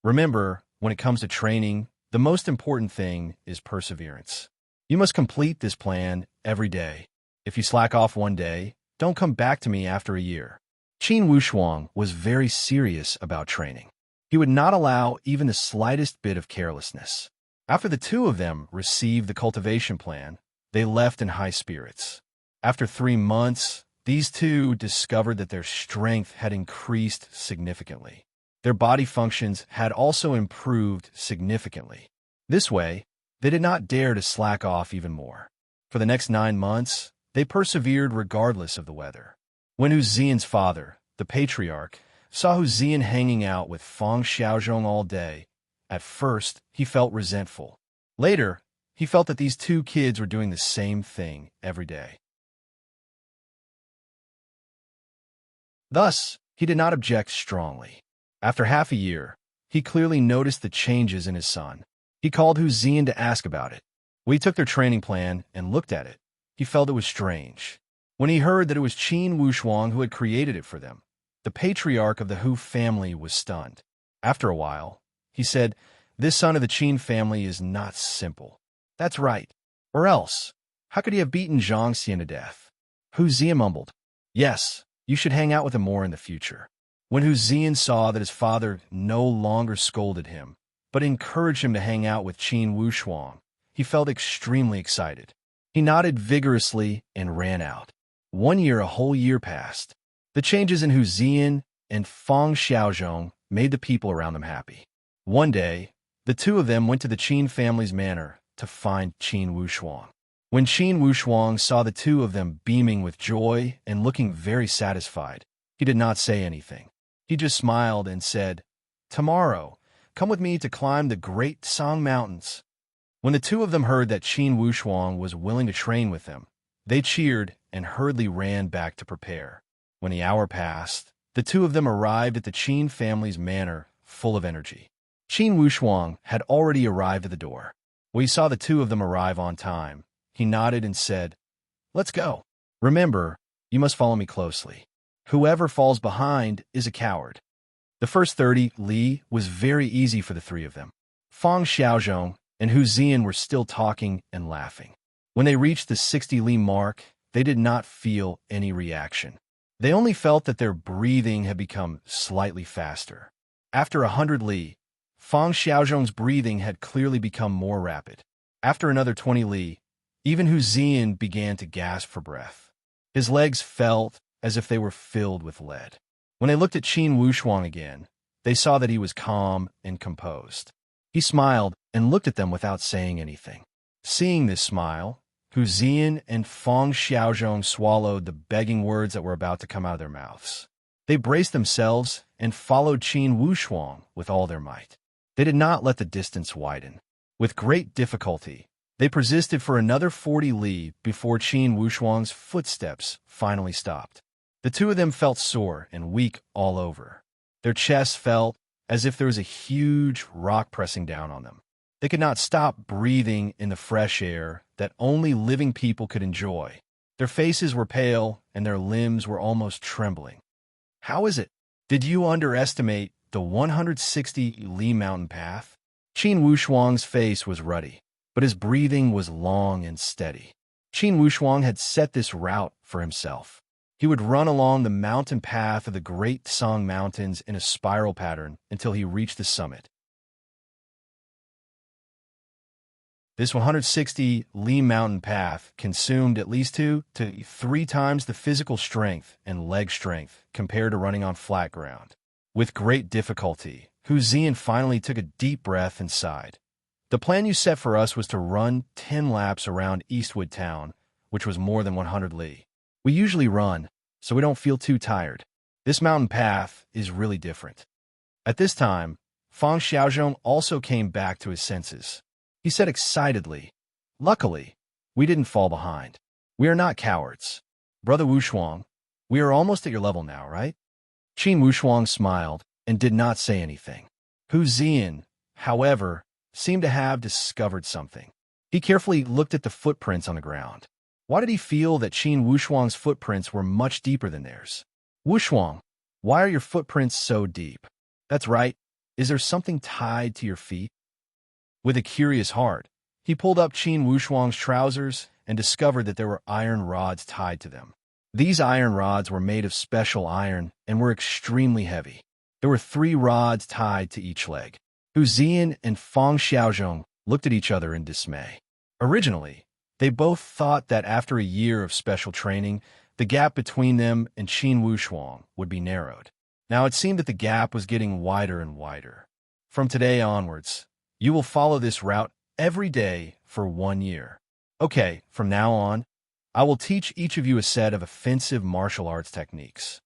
Remember, when it comes to training, the most important thing is perseverance. You must complete this plan every day. If you slack off one day, don't come back to me after a year. Qin Wushuang was very serious about training. He would not allow even the slightest bit of carelessness. After the two of them received the cultivation plan, they left in high spirits. After 3 months, these two discovered that their strength had increased significantly. Their body functions had also improved significantly. This way, they did not dare to slack off even more. For the next 9 months, they persevered regardless of the weather. When Hu Zian's father, the patriarch, saw Hu Zian hanging out with Fang Xiaozhong all day, at first he felt resentful. Later, he felt that these two kids were doing the same thing every day. Thus, he did not object strongly. After half a year, he clearly noticed the changes in his son. He called Hu Zian to ask about it. When he took their training plan and looked at it, he felt it was strange. When he heard that it was Qin Wushuang who had created it for them, the patriarch of the Hu family was stunned. After a while, he said, This son of the Qin family is not simple. That's right. Or else, how could he have beaten Zhang Xian to death? Hu Zian mumbled, Yes, you should hang out with him more in the future. When Hu Zian saw that his father no longer scolded him, but encouraged him to hang out with Qin Wushuang, he felt extremely excited. He nodded vigorously and ran out. A whole year passed. The changes in Hu Zian and Fang Xiaozhong made the people around them happy. One day, the two of them went to the Qin family's manor to find Qin Wushuang. When Qin Wushuang saw the two of them beaming with joy and looking very satisfied, he did not say anything. He just smiled and said, Tomorrow, come with me to climb the Great Song Mountains. When the two of them heard that Qin Wushuang was willing to train with them, they cheered and hurriedly ran back to prepare. When the hour passed, the two of them arrived at the Qin family's manor, full of energy. Qin Wushuang had already arrived at the door. When he saw the two of them arrive on time, he nodded and said, Let's go. Remember, you must follow me closely. Whoever falls behind is a coward. The first 30 li was very easy for the three of them. Fang Xiaozhong and Hu Zian were still talking and laughing. When they reached the 60 li mark, they did not feel any reaction. They only felt that their breathing had become slightly faster. After 100 li, Fang Xiaozhong's breathing had clearly become more rapid. After another 20 li, even Hu Zian began to gasp for breath. His legs felt as if they were filled with lead. When they looked at Qin Wushuang again, they saw that he was calm and composed. He smiled and looked at them without saying anything. Seeing this smile, Hu Zian and Fang Xiaozhong swallowed the begging words that were about to come out of their mouths. They braced themselves and followed Qin Wushuang with all their might. They did not let the distance widen. With great difficulty, they persisted for another 40 li before Qin Wushuang's footsteps finally stopped. The two of them felt sore and weak all over. Their chests felt as if there was a huge rock pressing down on them. They could not stop breathing in the fresh air that only living people could enjoy. Their faces were pale and their limbs were almost trembling. How is it? Did you underestimate the 160 Li mountain path? Qin Wushuang's face was ruddy, but his breathing was long and steady. Qin Wushuang had set this route for himself. He would run along the mountain path of the Great Song Mountains in a spiral pattern until he reached the summit. This 160 Li mountain path consumed at least 2 to 3 times the physical strength and leg strength compared to running on flat ground. With great difficulty, Hu Zian finally took a deep breath and sighed. The plan you set for us was to run 10 laps around Eastwood Town, which was more than 100 li. We usually run, so we don't feel too tired. This mountain path is really different. At this time, Fang Xiaozhong also came back to his senses. He said excitedly, "Luckily, we didn't fall behind. We are not cowards. Brother Wushuang, we are almost at your level now, right?" Qin Wushuang smiled and did not say anything. Hu Zian, however, seemed to have discovered something. He carefully looked at the footprints on the ground. Why did he feel that Qin Wushuang's footprints were much deeper than theirs? "Wushuang, why are your footprints so deep?" "That's right. Is there something tied to your feet?" With a curious heart, he pulled up Qin Wushuang's trousers and discovered that there were iron rods tied to them. These iron rods were made of special iron and were extremely heavy. There were 3 rods tied to each leg. Hu Zian and Fang Xiaozhong looked at each other in dismay. Originally, they both thought that after a year of special training, the gap between them and Qin Wushuang would be narrowed. Now it seemed that the gap was getting wider and wider. "From today onwards, you will follow this route every day for 1 year. Okay, from now on, I will teach each of you a set of offensive martial arts techniques."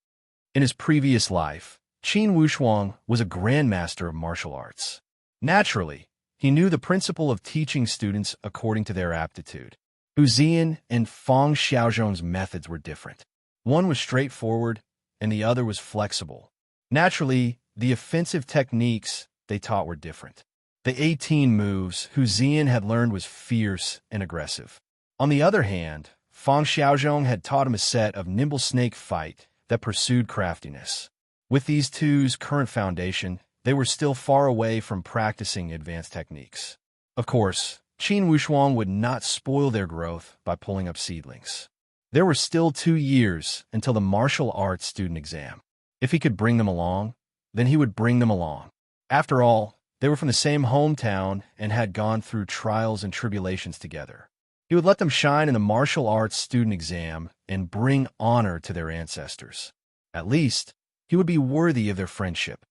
In his previous life, Qin Wushuang was a grandmaster of martial arts. Naturally, he knew the principle of teaching students according to their aptitude. Hu Zian and Fang Xiaozhong's methods were different. One was straightforward, and the other was flexible. Naturally, the offensive techniques they taught were different. The 18 moves Hu Zian had learned was fierce and aggressive. On the other hand, Fang Xiaozhong had taught him a set of nimble snake fight that pursued craftiness. With these two's current foundation, they were still far away from practicing advanced techniques. Of course, Qin Wushuang would not spoil their growth by pulling up seedlings. There were still 2 years until the martial arts student exam. If he could bring them along, then he would bring them along. After all, they were from the same hometown and had gone through trials and tribulations together. He would let them shine in the martial arts student exam and bring honor to their ancestors. At least, he would be worthy of their friendship.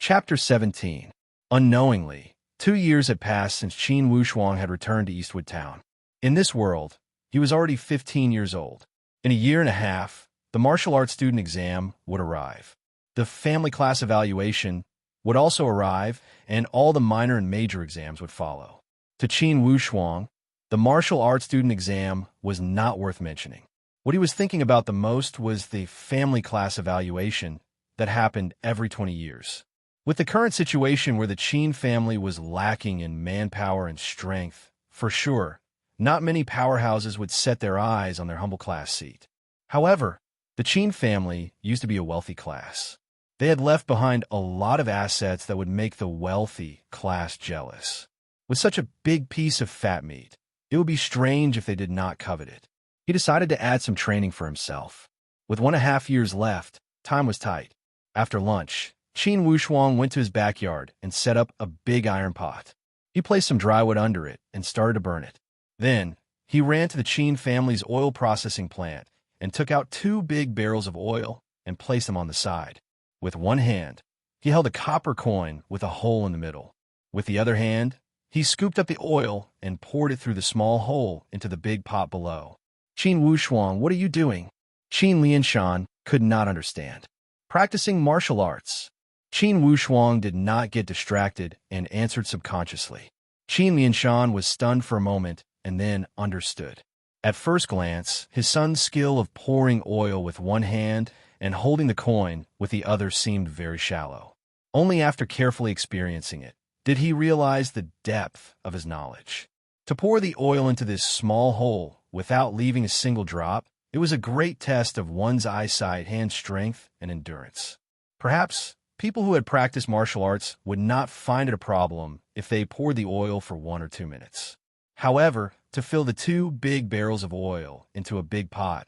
Chapter 17. Unknowingly, 2 years had passed since Qin Wushuang had returned to Eastwood Town. In this world, he was already 15 years old. In a year and a half, the martial arts student exam would arrive. The family class evaluation would also arrive, and all the minor and major exams would follow. To Qin Wushuang, the martial arts student exam was not worth mentioning. What he was thinking about the most was the family class evaluation that happened every 20 years. With the current situation where the Qin family was lacking in manpower and strength, for sure, not many powerhouses would set their eyes on their humble class seat. However, the Qin family used to be a wealthy class. They had left behind a lot of assets that would make the wealthy class jealous. With such a big piece of fat meat, it would be strange if they did not covet it. He decided to add some training for himself. With 1.5 years left, time was tight. After lunch, Qin Wushuang went to his backyard and set up a big iron pot. He placed some dry wood under it and started to burn it. Then, he ran to the Qin family's oil processing plant and took out 2 big barrels of oil and placed them on the side. With one hand, he held a copper coin with a hole in the middle. With the other hand, he scooped up the oil and poured it through the small hole into the big pot below. "Qin Wushuang, what are you doing?" Qin Lianshan could not understand. "Practicing martial arts." Qin Wushuang did not get distracted and answered subconsciously. Qin Lianshan was stunned for a moment and then understood. At first glance, his son's skill of pouring oil with one hand and holding the coin with the other seemed very shallow. Only after carefully experiencing it did he realize the depth of his knowledge. To pour the oil into this small hole without leaving a single drop It was a great test of one's eyesight, hand strength, and endurance. Perhaps people who had practiced martial arts would not find it a problem if they poured the oil for 1 or 2 minutes. However, to fill the 2 big barrels of oil into a big pot,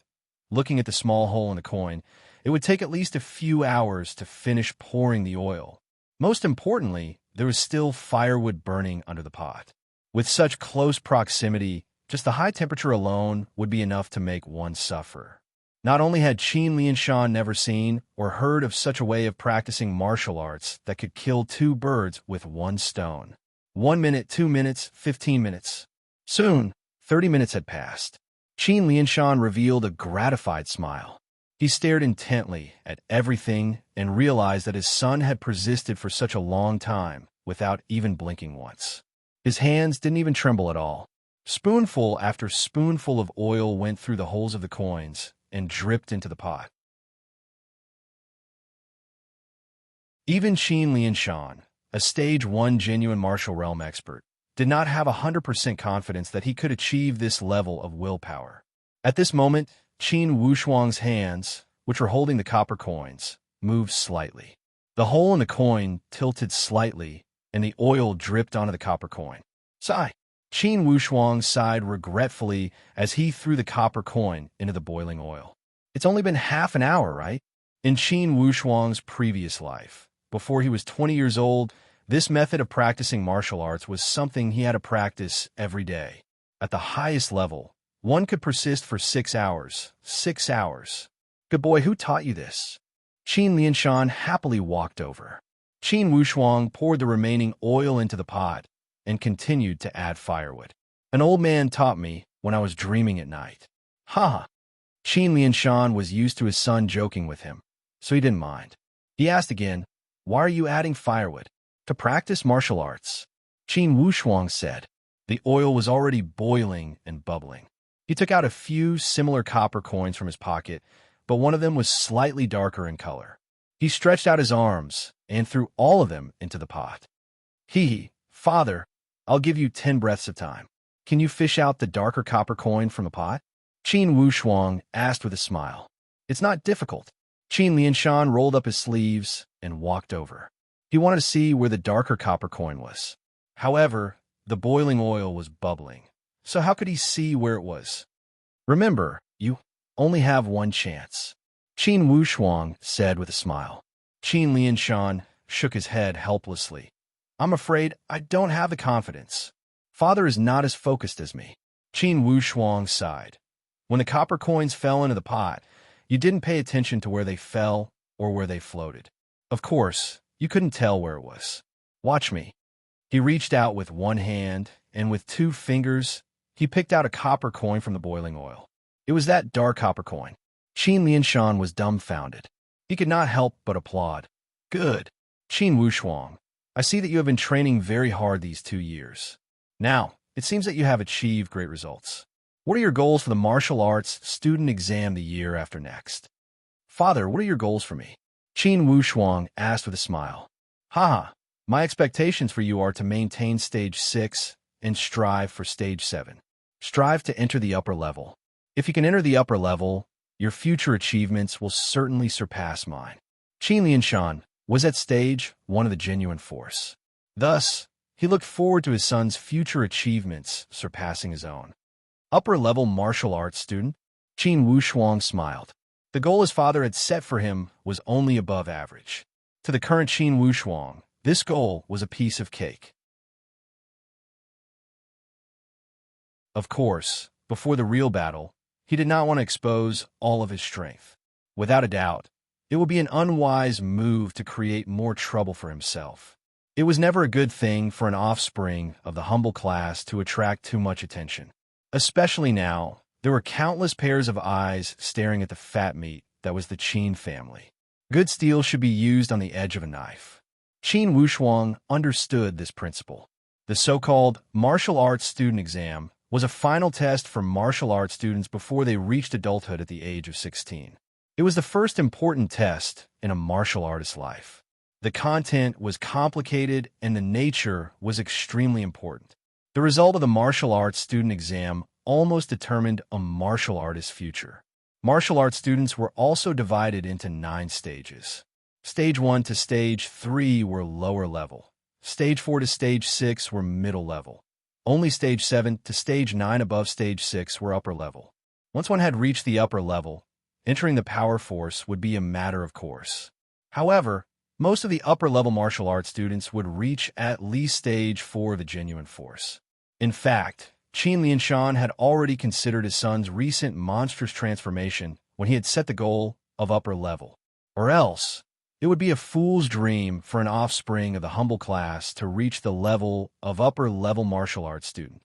looking at the small hole in the coin, it would take at least a few hours to finish pouring the oil. Most importantly, there was still firewood burning under the pot. With such close proximity, just the high temperature alone would be enough to make one suffer. Not only had Qin Lianshan never seen or heard of such a way of practicing martial arts that could kill 2 birds with 1 stone. 1 minute, 2 minutes, 15 minutes. Soon, 30 minutes had passed. Qin Lianshan revealed a gratified smile. He stared intently at everything and realized that his son had persisted for such a long time without even blinking once. His hands didn't even tremble at all. Spoonful after spoonful of oil went through the holes of the coins and dripped into the pot. Even Qin Lianshan, a Stage 1 genuine martial realm expert, did not have 100% confidence that he could achieve this level of willpower. At this moment, Qin Wushuang's hands, which were holding the copper coins, moved slightly. The hole in the coin tilted slightly, and the oil dripped onto the copper coin. Sigh. Qin Wushuang sighed regretfully as he threw the copper coin into the boiling oil. It's only been half an hour, right? In Qin Wushuang's previous life, before he was 20 years old, this method of practicing martial arts was something he had to practice every day. At the highest level, one could persist for 6 hours. 6 hours. Good boy, who taught you this? Qin Lianshan happily walked over. Qin Wushuang poured the remaining oil into the pot and continued to add firewood. An old man taught me when I was dreaming at night. Ha! Qin Lianshan was used to his son joking with him, so he didn't mind. He asked again, "Why are you adding firewood?" "To practice martial arts," Qin Wushuang said. The oil was already boiling and bubbling. He took out a few similar copper coins from his pocket, but one of them was slightly darker in color. He stretched out his arms and threw all of them into the pot. Father, I'll give you 10 breaths of time. Can you fish out the darker copper coin from the pot?" Qin Wushuang asked with a smile. "It's not difficult." Qin Lianshan rolled up his sleeves and walked over. He wanted to see where the darker copper coin was. However, the boiling oil was bubbling, so how could he see where it was? "Remember, you only have 1 chance," Qin Wushuang said with a smile. Qin Lianshan shook his head helplessly. "I'm afraid I don't have the confidence. Father is not as focused as me." Qin Wushuang sighed. When the copper coins fell into the pot, you didn't pay attention to where they fell or where they floated. Of course, you couldn't tell where it was. "Watch me." He reached out with 1 hand, and with 2 fingers, he picked out a copper coin from the boiling oil. It was that dark copper coin. Qin Lianshan was dumbfounded. He could not help but applaud. "Good, Qin Wushuang. I see that you have been training very hard these 2 years. Now, it seems that you have achieved great results. What are your goals for the martial arts student exam the year after next?" "Father, what are your goals for me?" Qin Wushuang asked with a smile. "Haha, my expectations for you are to maintain Stage 6 and strive for Stage 7. Strive to enter the upper level. If you can enter the upper level, your future achievements will certainly surpass mine." Qin Lianshan was at Stage 1 of the genuine force. Thus, he looked forward to his son's future achievements surpassing his own. "Upper-level martial arts student?" Qin Wushuang smiled. The goal his father had set for him was only above average. To the current Qin Wushuang, this goal was a piece of cake. Of course, before the real battle, he did not want to expose all of his strength. Without a doubt, it would be an unwise move to create more trouble for himself. It was never a good thing for an offspring of the humble class to attract too much attention. Especially now, there were countless pairs of eyes staring at the fat meat that was the Qin family. Good steel should be used on the edge of a knife. Qin Wushuang understood this principle. The so-called martial arts student exam was a final test for martial arts students before they reached adulthood at the age of 16. It was the first important test in a martial artist's life. The content was complicated and the nature was extremely important. The result of the martial arts student exam almost determined a martial artist's future. Martial arts students were also divided into 9 stages. Stage 1 to Stage 3 were lower level. Stage 4 to Stage 6 were middle level. Only Stage 7 to Stage 9 above Stage 6 were upper level. Once one had reached the upper level, entering the power force would be a matter of course. However, most of the upper-level martial arts students would reach at least Stage 4 of the genuine force. In fact, Qin Lianshan had already considered his son's recent monstrous transformation when he had set the goal of upper level. Or else, it would be a fool's dream for an offspring of the humble class to reach the level of upper-level martial arts student.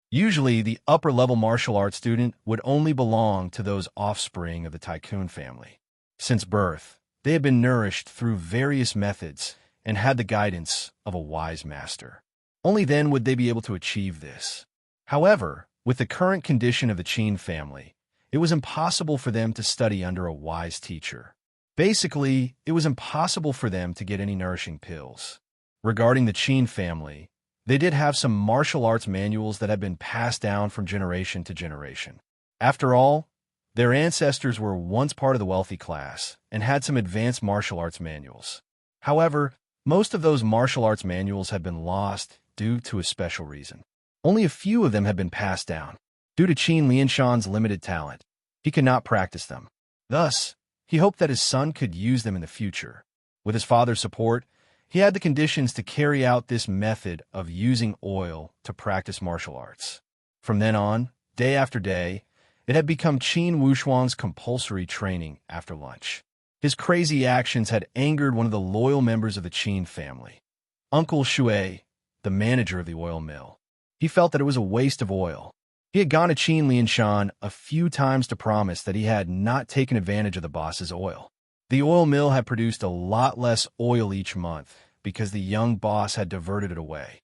Usually, the upper-level martial arts student would only belong to those offspring of the tycoon family. Since birth, they had been nourished through various methods and had the guidance of a wise master. Only then would they be able to achieve this. However, with the current condition of the Qin family, it was impossible for them to study under a wise teacher. Basically, it was impossible for them to get any nourishing pills. Regarding the Qin family, they did have some martial arts manuals that had been passed down from generation to generation. After all, their ancestors were once part of the wealthy class and had some advanced martial arts manuals. However, most of those martial arts manuals had been lost due to a special reason. Only a few of them had been passed down. Due to Qin Lianshan's limited talent, he could not practice them. Thus, he hoped that his son could use them in the future. With his father's support, he had the conditions to carry out this method of using oil to practice martial arts. From then on, day after day, it had become Qin Wushuang's compulsory training after lunch. His crazy actions had angered one of the loyal members of the Qin family, Uncle Shui, the manager of the oil mill. He felt that it was a waste of oil. He had gone to Qin Lianshan a few times to promise that he had not taken advantage of the boss's oil. The oil mill had produced a lot less oil each month because the young boss had diverted it away.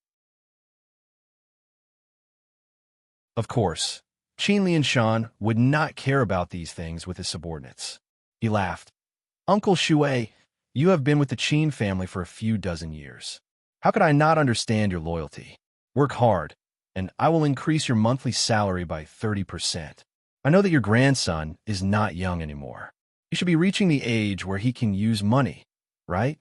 Of course, Qin Lianshan would not care about these things with his subordinates. He laughed. Uncle Shui, you have been with the Qin family for a few dozen years. How could I not understand your loyalty? Work hard, and I will increase your monthly salary by 30%. I know that your grandson is not young anymore. He should be reaching the age where he can use money, right?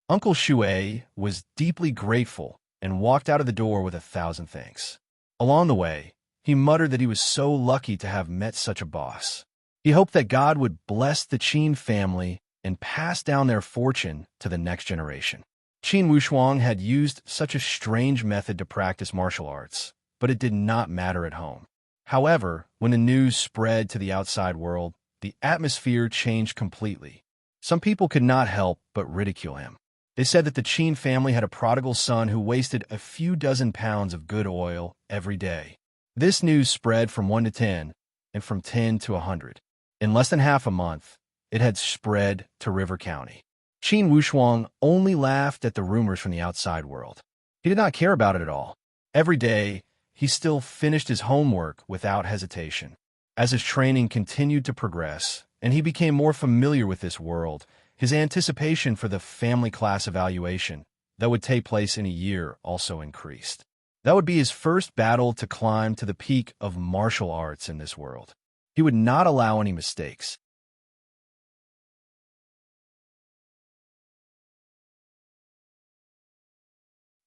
Uncle Shui was deeply grateful and walked out of the door with 1,000 thanks. Along the way, he muttered that he was so lucky to have met such a boss. He hoped that God would bless the Qin family and pass down their fortune to the next generation. Qin Wushuang had used such a strange method to practice martial arts, but it did not matter at home. However, when the news spread to the outside world, the atmosphere changed completely. Some people could not help but ridicule him. They said that the Qin family had a prodigal son who wasted a few dozen pounds of good oil every day. This news spread from 1 to 10, and from 10 to 100. In less than half a month, it had spread to River County. Qin Wushuang only laughed at the rumors from the outside world. He did not care about it at all. Every day, he still finished his homework without hesitation. As his training continued to progress, and he became more familiar with this world, his anticipation for the family class evaluation that would take place in a year also increased. That would be his first battle to climb to the peak of martial arts in this world. He would not allow any mistakes.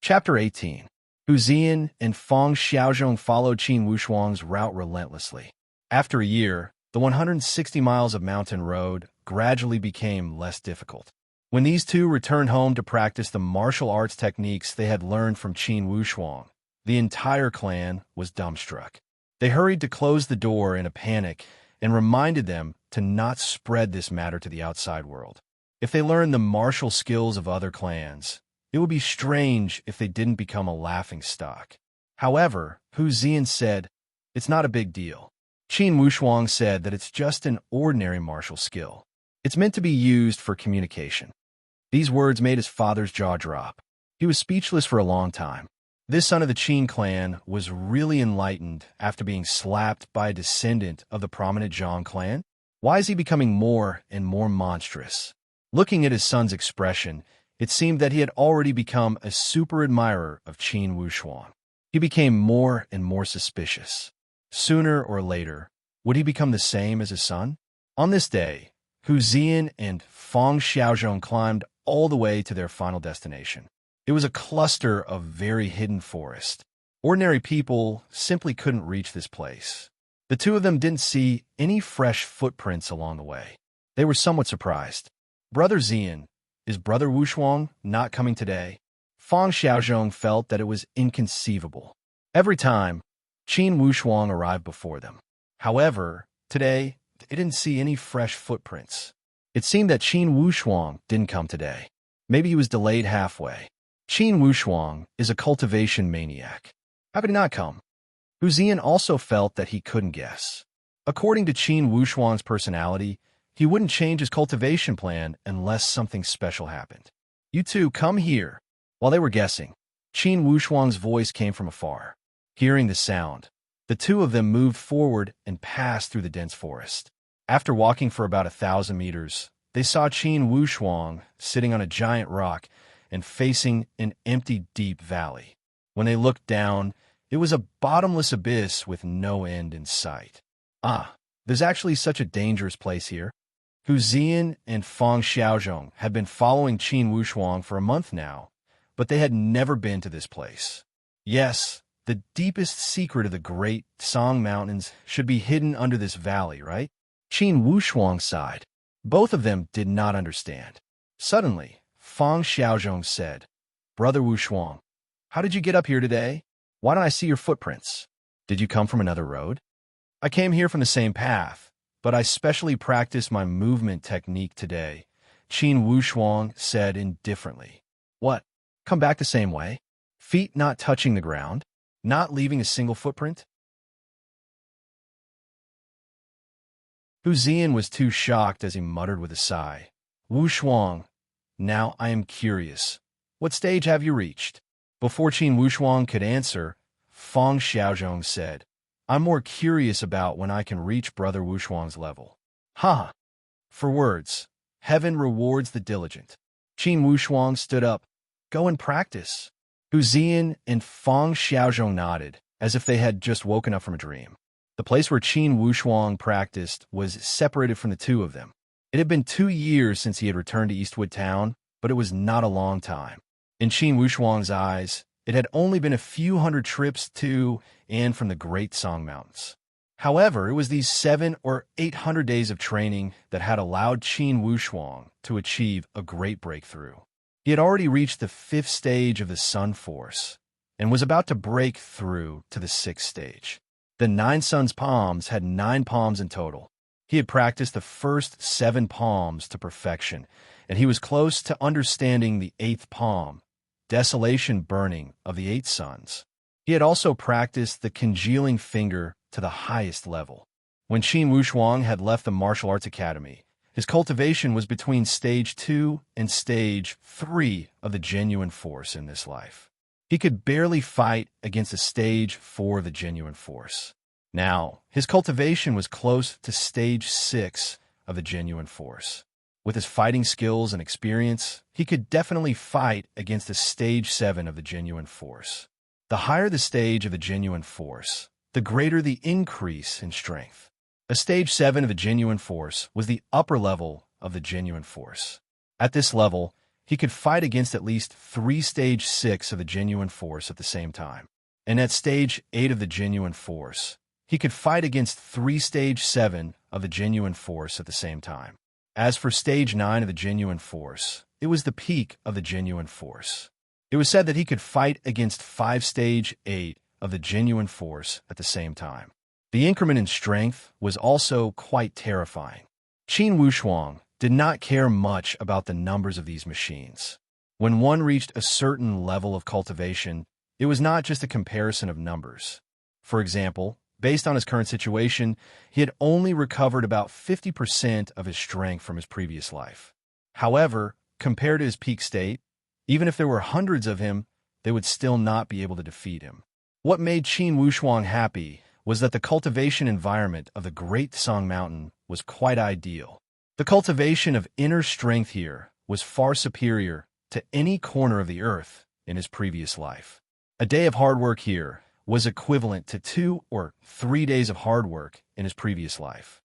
Chapter 18. Hu Ziyan and Fang Xiaozhong followed Qin Wushuang's route relentlessly. After a year, the 160 miles of mountain road gradually became less difficult. When these two returned home to practice the martial arts techniques they had learned from Qin Wushuang, the entire clan was dumbstruck. They hurried to close the door in a panic and reminded them to not spread this matter to the outside world. If they learned the martial skills of other clans, it would be strange if they didn't become a laughingstock. However, Hu Ziyan said, "It's not a big deal." Qin Wushuang said that it's just an ordinary martial skill. It's meant to be used for communication. These words made his father's jaw drop. He was speechless for a long time. This son of the Qin clan was really enlightened after being slapped by a descendant of the prominent Zhang clan. Why is he becoming more and more monstrous? Looking at his son's expression, it seemed that he had already become a super admirer of Qin Wushuang. He became more and more suspicious. Sooner or later, would he become the same as his son? On this day, Hu Zian and Fang Xiaozhong climbed all the way to their final destination. It was a cluster of very hidden forest. Ordinary people simply couldn't reach this place. The two of them didn't see any fresh footprints along the way. They were somewhat surprised. Brother Zian, is Brother Wushuang not coming today? Fang Xiaozhong felt that it was inconceivable. Every time, Qin Wushuang arrived before them. However, today, they didn't see any fresh footprints. It seemed that Qin Wushuang didn't come today. Maybe he was delayed halfway. Qin Wushuang is a cultivation maniac. How could he not come? Hu Zian also felt that he couldn't guess. According to Qin Wushuang's personality, he wouldn't change his cultivation plan unless something special happened. You two, come here. While they were guessing, Qin Wushuang's voice came from afar. Hearing the sound, the two of them moved forward and passed through the dense forest. After walking for about 1,000 meters, they saw Qin Wushuang sitting on a giant rock and facing an empty, deep valley. When they looked down, it was a bottomless abyss with no end in sight. Ah, there's actually such a dangerous place here. Hu Zian and Fang Xiaozhong had been following Qin Wushuang for a month now, but they had never been to this place. Yes, the deepest secret of the great Song Mountains should be hidden under this valley, right? Qin Wushuang sighed. Both of them did not understand. Suddenly, Fang Xiaozhong said, Brother Wushuang, how did you get up here today? Why don't I see your footprints? Did you come from another road? I came here from the same path, but I specially practiced my movement technique today, Qin Wushuang said indifferently. What? Come back the same way? Feet not touching the ground? Not leaving a single footprint? Hu Zian was too shocked as he muttered with a sigh. Wushuang, now I am curious. What stage have you reached? Before Qin Wushuang could answer, Fang Xiaozhong said, I'm more curious about when I can reach Brother Wushuang's level. Ha! For words, heaven rewards the diligent. Qin Wushuang stood up. Go and practice. Hu Zian and Fang Xiaozhong nodded, as if they had just woken up from a dream. The place where Qin Wushuang practiced was separated from the two of them. It had been 2 years since he had returned to Eastwood Town, but it was not a long time. In Qin Wushuang's eyes, it had only been a few hundred trips to and from the Great Song Mountains. However, it was these 700 or 800 days of training that had allowed Qin Wushuang to achieve a great breakthrough. He had already reached the 5th stage of the Sun Force and was about to break through to the 6th stage. The 9 Sun's palms had 9 palms in total. He had practiced the first 7 palms to perfection, and he was close to understanding the 8th palm, desolation burning of the 8 suns. He had also practiced the congealing finger to the highest level. When Qin Wushuang had left the martial arts academy, his cultivation was between stage 2 and stage 3 of the genuine force in this life. He could barely fight against a stage 4 of the genuine force. Now, his cultivation was close to stage 6 of the genuine force. With his fighting skills and experience, he could definitely fight against a stage 7 of the genuine force. The higher the stage of the genuine force, the greater the increase in strength. A stage 7 of the genuine force was the upper level of the genuine force. At this level, he could fight against at least 3 stage 6 of the genuine force at the same time. And at stage 8 of the genuine force, he could fight against 3 stage 7 of the genuine force at the same time. As for stage 9 of the genuine force, it was the peak of the genuine force. It was said that he could fight against 5 stage 8 of the genuine force at the same time. The increment in strength was also quite terrifying. Qin Wushuang did not care much about the numbers of these machines. When one reached a certain level of cultivation, it was not just a comparison of numbers. For example, based on his current situation, he had only recovered about 50% of his strength from his previous life. However, compared to his peak state, even if there were hundreds of him, they would still not be able to defeat him. What made Qin Wushuang happy was that the cultivation environment of the Great Song Mountain was quite ideal. The cultivation of inner strength here was far superior to any corner of the earth in his previous life. A day of hard work here was equivalent to 2 or 3 days of hard work in his previous life.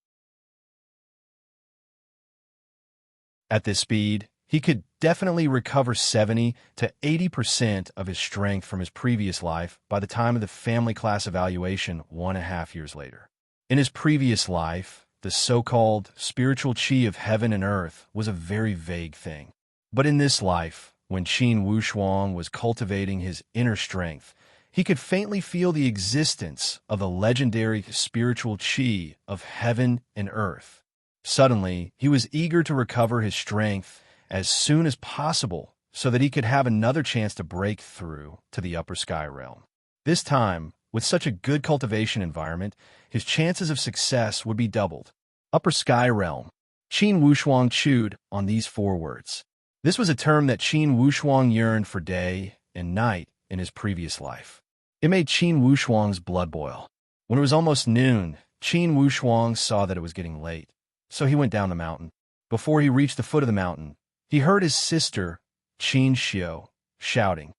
At this speed, he could definitely recover 70 to 80% of his strength from his previous life by the time of the family class evaluation 1.5 years later. In his previous life, the so-called spiritual chi of heaven and earth was a very vague thing. But in this life, when Qin Wushuang was cultivating his inner strength, he could faintly feel the existence of the legendary spiritual chi of heaven and earth. Suddenly, he was eager to recover his strength as soon as possible so that he could have another chance to break through to the upper sky realm. This time, with such a good cultivation environment, his chances of success would be doubled. Upper sky realm. Qin Wushuang chewed on these 4 words. This was a term that Qin Wushuang yearned for day and night in his previous life. It made Qin Wushuang's blood boil. When it was almost noon, Qin Wushuang saw that it was getting late, so he went down the mountain. Before he reached the foot of the mountain, he heard his sister, Qin Xiu, shouting,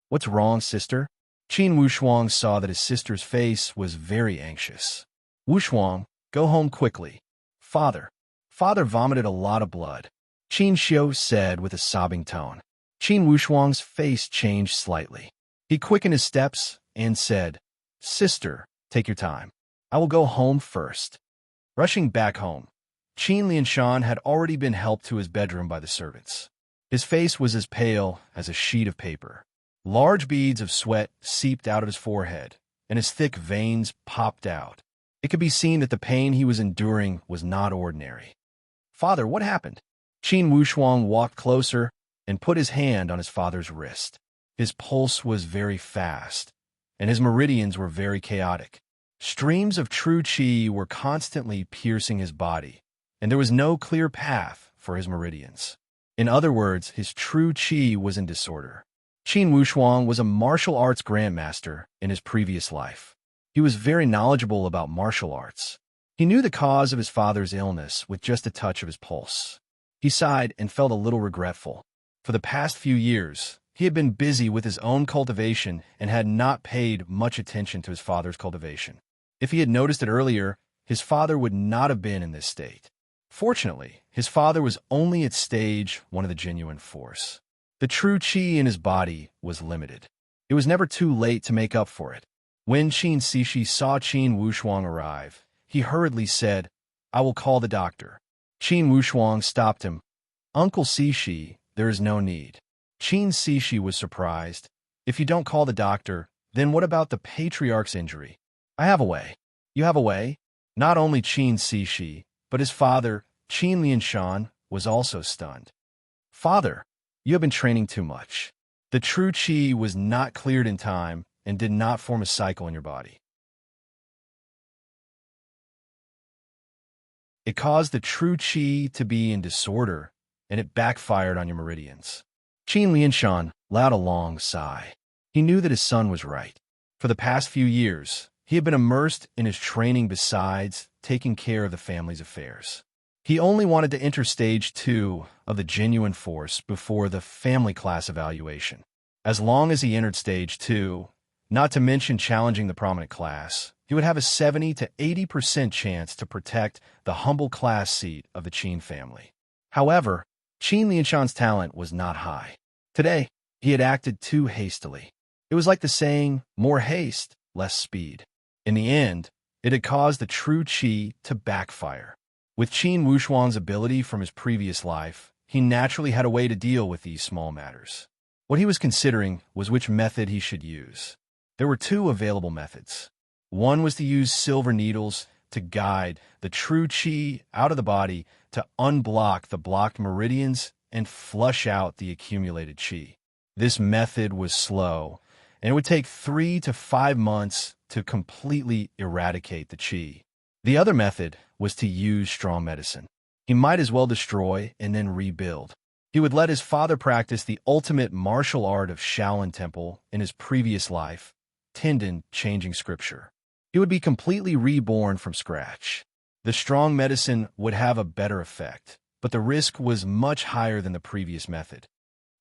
"What's wrong, sister?" Qin Wushuang saw that his sister's face was very anxious. "Wushuang, go home quickly. Father vomited a lot of blood," Qin Xiu said with a sobbing tone. Qin Wushuang's face changed slightly. He quickened his steps and said, "Sister, take your time. I will go home first." Rushing back home, Qin Lianshan had already been helped to his bedroom by the servants. His face was as pale as a sheet of paper. Large beads of sweat seeped out of his forehead, and his thick veins popped out. It could be seen that the pain he was enduring was not ordinary. "Father, what happened?" Qin Wushuang walked closer and put his hand on his father's wrist. His pulse was very fast, and his meridians were very chaotic. Streams of true qi were constantly piercing his body, and there was no clear path for his meridians. In other words, his true qi was in disorder. Qin Wushuang was a martial arts grandmaster in his previous life. He was very knowledgeable about martial arts. He knew the cause of his father's illness with just a touch of his pulse. He sighed and felt a little regretful. For the past few years, he had been busy with his own cultivation and had not paid much attention to his father's cultivation. If he had noticed it earlier, his father would not have been in this state. Fortunately, his father was only at stage 1 of the genuine force. The true qi in his body was limited. It was never too late to make up for it. When Qin Cixi saw Qin Wushuang arrive, he hurriedly said, "I will call the doctor." Qin Wushuang stopped him. "Uncle Cixi, there is no need." Qin Cixi was surprised. "If you don't call the doctor, then what about the patriarch's injury?" "I have a way." "You have a way?" Not only Qin Cixi, but his father, Qin Lianshan, was also stunned. "Father, you have been training too much." The true qi was not cleared in time and did not form a cycle in your body. It caused the true qi to be in disorder, and it backfired on your meridians. Qin Lianshan let out a long sigh. He knew that his son was right. For the past few years, he had been immersed in his training besides taking care of the family's affairs. He only wanted to enter stage 2 of the genuine force before the family class evaluation. As long as he entered stage 2, not to mention challenging the prominent class, he would have a 70 to 80% chance to protect the humble class seat of the Qin family. However, Qin Lianshan's talent was not high. Today, he had acted too hastily. It was like the saying, "More haste, less speed." In the end, it had caused the true qi to backfire. With Qin Wushuang's ability from his previous life, he naturally had a way to deal with these small matters. What he was considering was which method he should use. There were 2 available methods. One was to use silver needles to guide the true qi out of the body to unblock the blocked meridians and flush out the accumulated qi. This method was slow, and it would take 3 to 5 months to completely eradicate the qi. The other method was to use strong medicine. He might as well destroy and then rebuild. He would let his father practice the ultimate martial art of Shaolin Temple in his previous life, tendon changing scripture. He would be completely reborn from scratch. The strong medicine would have a better effect, but the risk was much higher than the previous method.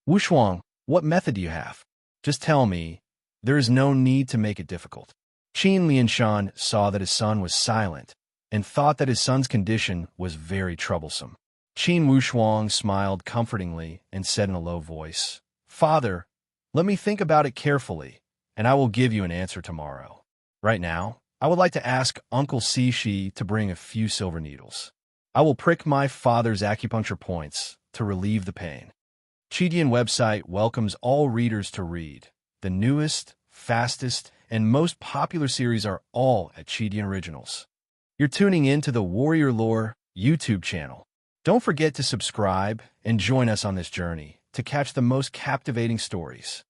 "Wushuang, what method do you have? Just tell me. There is no need to make it difficult." Qin Lianshan saw that his son was silent and thought that his son's condition was very troublesome. Qin Wushuang smiled comfortingly and said in a low voice, "Father, let me think about it carefully, and I will give you an answer tomorrow. Right now, I would like to ask Uncle Sishi to bring a few silver needles. I will prick my father's acupuncture points to relieve the pain." Chidian website welcomes all readers to read. The newest, fastest, and most popular series are all at Chidian Originals. You're tuning in to the Warrior Lore YouTube channel. Don't forget to subscribe and join us on this journey to catch the most captivating stories.